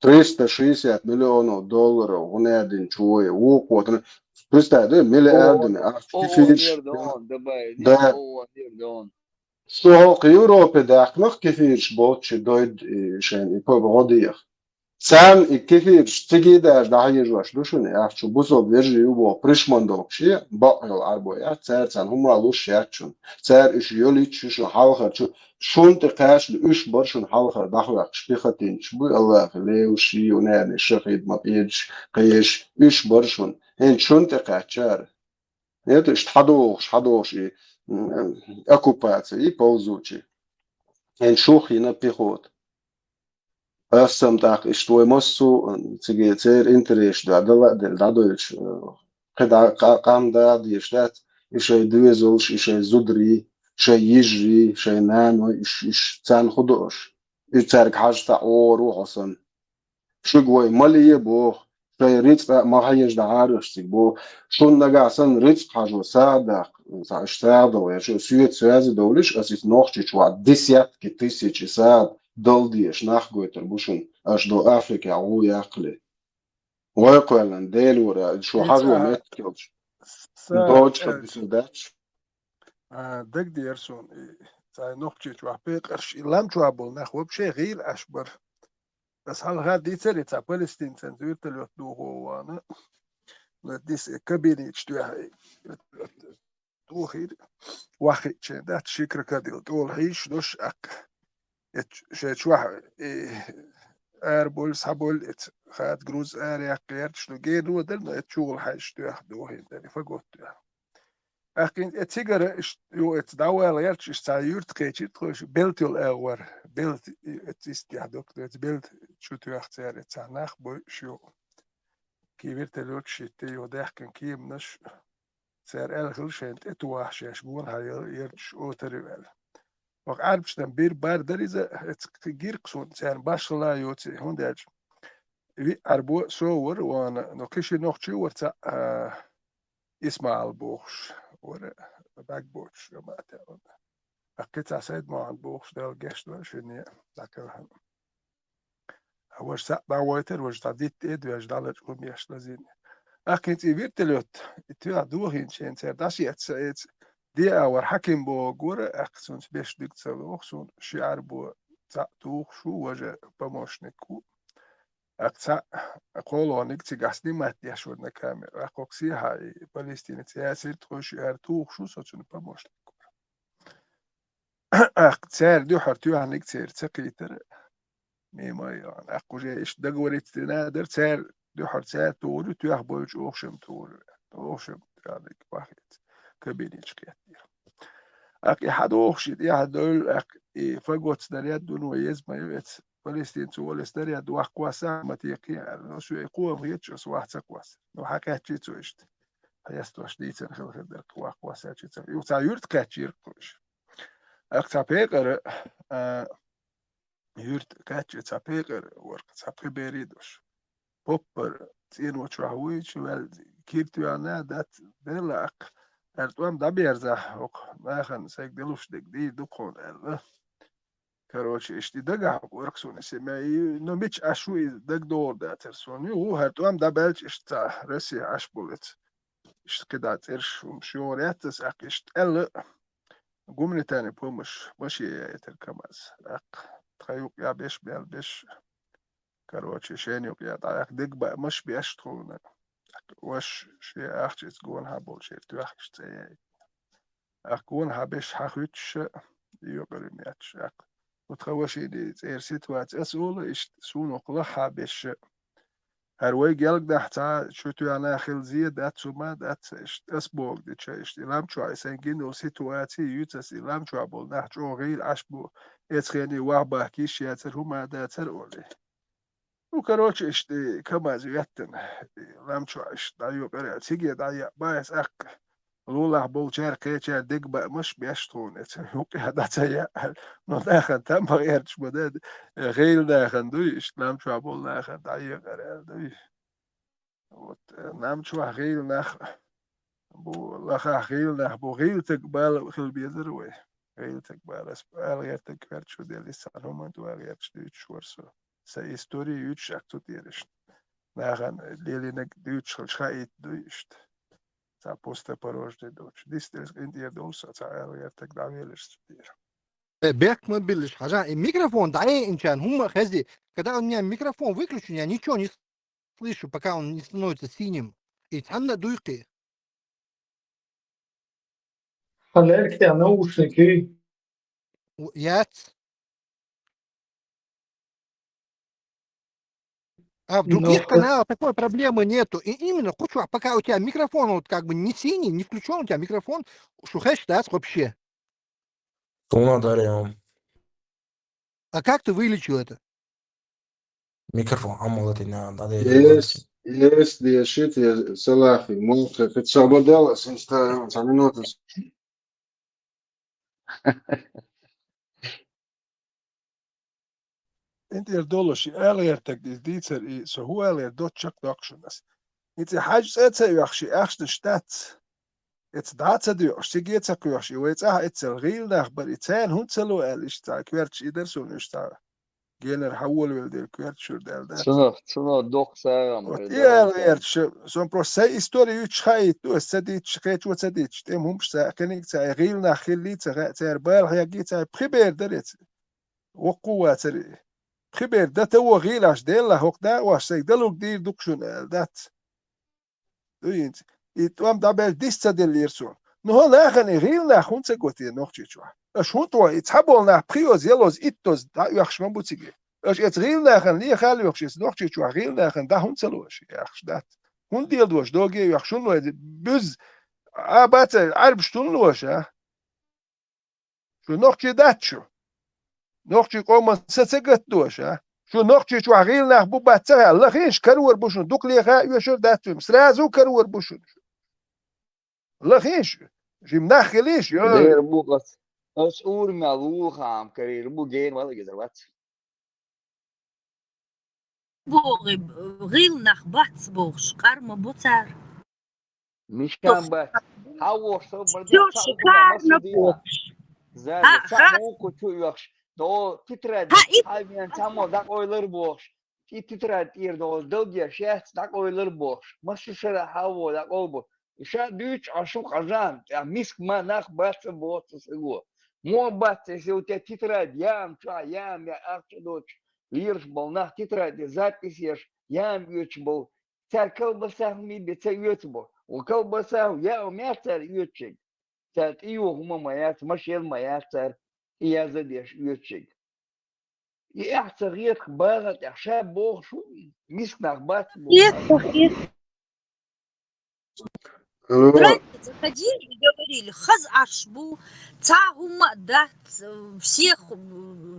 360 مليون دولار هنا يدن شوي وقوة Представь, да, миллиардами, а كيفيش ده شو Европе ده noch كيفيش بوتش دويد شان يبقى غادير سام كيفيش تيجي ده هيجواش دوشون يا شو بوزو بيرجي يبو بريشموندو شيء بقى الأربعة سان هم علوش ياتشون سار إيش يوليتش شو حالخر شون تقاش لإيش برشون حالخر دخلك شبيختين شبو الله ليه وشي ونادي الشقيد ما بيجش قيش إيش برشون هن شون تقاشر يتش حدوش оккупации ползучи هن شوخ هنا بيخوت أسم تاق إشتوي مصو تير إنتريش دا دويش قد قام دا ديشتات إشي دويزولش إشي زودري إشي يجري إشي نانو إش تان خدوش إش تارك حاجة أورو حسن شو قوي مالي يبوخ شيء رزق ما هيش دعارش بو شون نجاسن رزق حاجة سادة ساعش سادة ويشو سويت سوازي دولش أسيس نوخشي شو ديسيات كتيسيش ساد دولديش ناخجوتر بوشون أش دو أفريقيا عو يقلي ويقولن ديل ورا شو حاجة إذا متكلش ساد دوج خديس داتش دك ديرسون زي نوخشي شو بيقرش لام شو أبول نخو بشي غيل أشبر بس هل هاد دي تري تا فلسطين تنزور تلوت دو هو وانا ديس كابيني تشتوها دو خير واحد شيء ده شكر كده دول هيش دوش أك شيء شو بول سابول خاد جروز يا قير شنو جير نو دل شغل حاج دو هين ده فقط أكين تيجر يو داول يرتش استعيرت كيتشيت خوش بيلت الأول بيلت استيعدوك بيلت شو تيختار تعناخ بو شو كيفيرت لوتش تيو ده كان كيم نش سير الخلشنت اتواح شاشبون هاي يرتش او تريوال وق عارف بير بار دريزا تجير قصون سير باشلا يوتي هون داج في أربو صور وانا نوكيشي نوخشي ورتا اسمع البوخش ور باك بوش ما تعرف أكيد سعيد ما عن بوخش ده الجيش ده شنو لكن هوش سا باويتر وش تعديت إيد وش دالت قوم يش لازين أكيد يبيت لوت تيا دوهين شين سير داشي اتس دي اور حكيم بو غور أكسون بيش ديك تسوخسون شعر بو تا توخ شو وجه بموشنكو أكتا قولوا نكتي قاسني ما تيشود نكامل أقوكسي هاي فلسطين تياسير تخش أرتوخ شو سوتشون بموشنكو أكتسار دو حرتو عنك تير تقيتر ميما يعني أقو جايش دقوري تنادر تسار دو حرتسار تورو تيوح بوش أوخشم تورو أوخشم يعني واحد كبيري شكيتير أك إحد أوخشيد إحد دول أك فقوت سنريات دون ويزما يويت فلسطين تقول استريا دو أقواسا ما تيقي شو يقوم هيتش سو واحد سقواس لو حكى شيء توشت هيستوش دي تنخل خدر أقواسا شيء يوتا يورت كاتشير كوش أكتا بيقر يورت كاتشي تا بيقر ورك تا بيريدوش بوبر تين وتشوهويش وال كيرتو أنا دات دلاك أرتوام دا بيرزح ما خن سيك دلوش دك دي دكون Короче, ишти дага وركسون سماي نو ميتش اشوي دك دور دا ترسوني هو هرتوام دا بلش اشتا رسي اش بولت اشت كدا ترش ومشورياتس اق اشت ال قومني تاني بومش ماشي يتركمز اق تخيوق يا بيش بيش короче شينيوك يا داك دك بقى مش بيشتغلنا وش شي اخشي تقول هابول شي تواخش تسيي اقون هابش حخوتش يوغري مياتش اق وتخوشي دي تير سيتوات اسول اش سونو قلحا بش هروي جالك ده حتى شوتو انا خلزيه دات سوما دات اسبوغ دي تشايش لام شو عايزين او سيتواتي يوتس لام شو ابول نحجو غير اشبو اتخيني وابا كيش ياتر هما داتر اولي وكروتش اشتي كما زيتن لام شو اش دايو قرأ تيجي دايا بايس اق لولا بولشار كيتشار ديك بقى مش بيشتون يوكي هذا تيا ناخن تم غيرش بدد غير ناخن دويش نام شو بول ناخن دايا قرأ دوي نام شو غير ناخ بو لخا غير ناخ بو غير تقبل خل بيزر وي غير تقبل اسبال غير تقبل شو دي لسه هم انتو غير شو شورسو سا استوري يوتش اكتو تيرش ناخن ليلي نك دويش خايت دويشت تا poste порожній доч. Дистес Индия долса تا يرتك دعويلش كتير. Бек мы бились, хажа, и микрофон, да, инчан, хума хази. Когда у меня микрофон выключен, я ничего не слышу, пока он не становится синим. И там на дуйки. خليك يا наушники. Яц. А в других каналах такой проблемы нету. И именно, хочу, пока у тебя микрофон вот как бы не синий, не включен, у тебя микрофон, шухеш, да, вообще. А как ты вылечил это? ميكروفون عملت Есть دي شيت يا سلافي ممكن في تشابوديلا سنستا سامينوتس انت يردولش اليرتك ديتر سو هو الير دوت تشك دوكشنس انت حاجه اتسيخشي اخش شتات اتس داتس دو اشتيجيتس كوشي ويتسا اتسل غيل نخبر اتسان هونتسلو الاشتا كويرتش يدرسون اشتا جينر حول ويلدر كويرتش دال Цуно доксарам اليرتش سون بروسي استوري يتشخاي تو استدي تشخيت وتدي تشتم همش كنيك تاع غيل نخلي تاع بال هيجي تاع بريبير دريت وقوه تري بريبير ده تو غيلاش ديلا هوك دا واش سيك دلو دير دوكشون دات دوينت يتوام دابل ديستا ديال يرسون نو لا غني غير لا خونت كوتي نوختي تشوا اش هونتو يتحبوا لنا بريوز يلوز ايتوز دا يخش من بوتيغي اش ات غير لا غن لي خالي يخش نوختي تشوا غير لا غن دا هونت لوش يخش دات هون ديال دوش دوغي يخشون لو بز ابات عرب شتون لوش شو نوختي دات شو نوختي قوم ستسقت دوش شو نوختي تشوا غير لا بو باتها الله خيش كرور بوشن دوك لي غا يشور دات مسرازو كرور بوشن الله خيش جيم ليش غير بوقت اس اور مالو خام كرير بو جين ولا جدوات بوغي غيل نخبات بوغش قرم بوتر مش كان بات هاو صوب بردي شو شكار نبوغش زاد سامو كوتو يخش دو تترد هاي من تامو داك اويلر بوغش تترد ير دو دلجي شيت داك اويلر بوغش مش شرا هاو داك اوبو إشا ديش عشو قجان ميسك ما ناخ بات بوت سجوا مو بات سيو تترد يام شا يام يا أرشدوش ليرش بول ناخ تترد زاتيس يش يام يوتشبل تار كلبسه مي بتيوتبل وكلبسه يا وميتر يوتشج تات إيوه هما مايات مشيل ماياتر يا زديش يوتشج يحتر غير باغت أخشاب بوغ شو ميسك ناخ بات بوغ Правильно, заходили и говорили, хаз ашбу, цагу дат, всех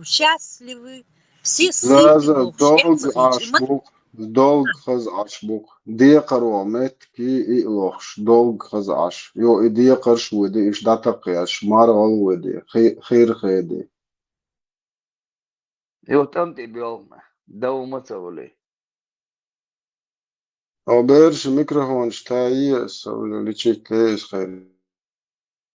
счастливы, все сыты, долг хаз ашбук ديقر ومت كي إلوخش долг хаз عش يو إديقرش ودي إش داتق ياش مارغل ودي خير خيدي يو تمتي بيوم دو متولي أو بيرش ميكروفون شتايس أو اللي تشيك ليش خير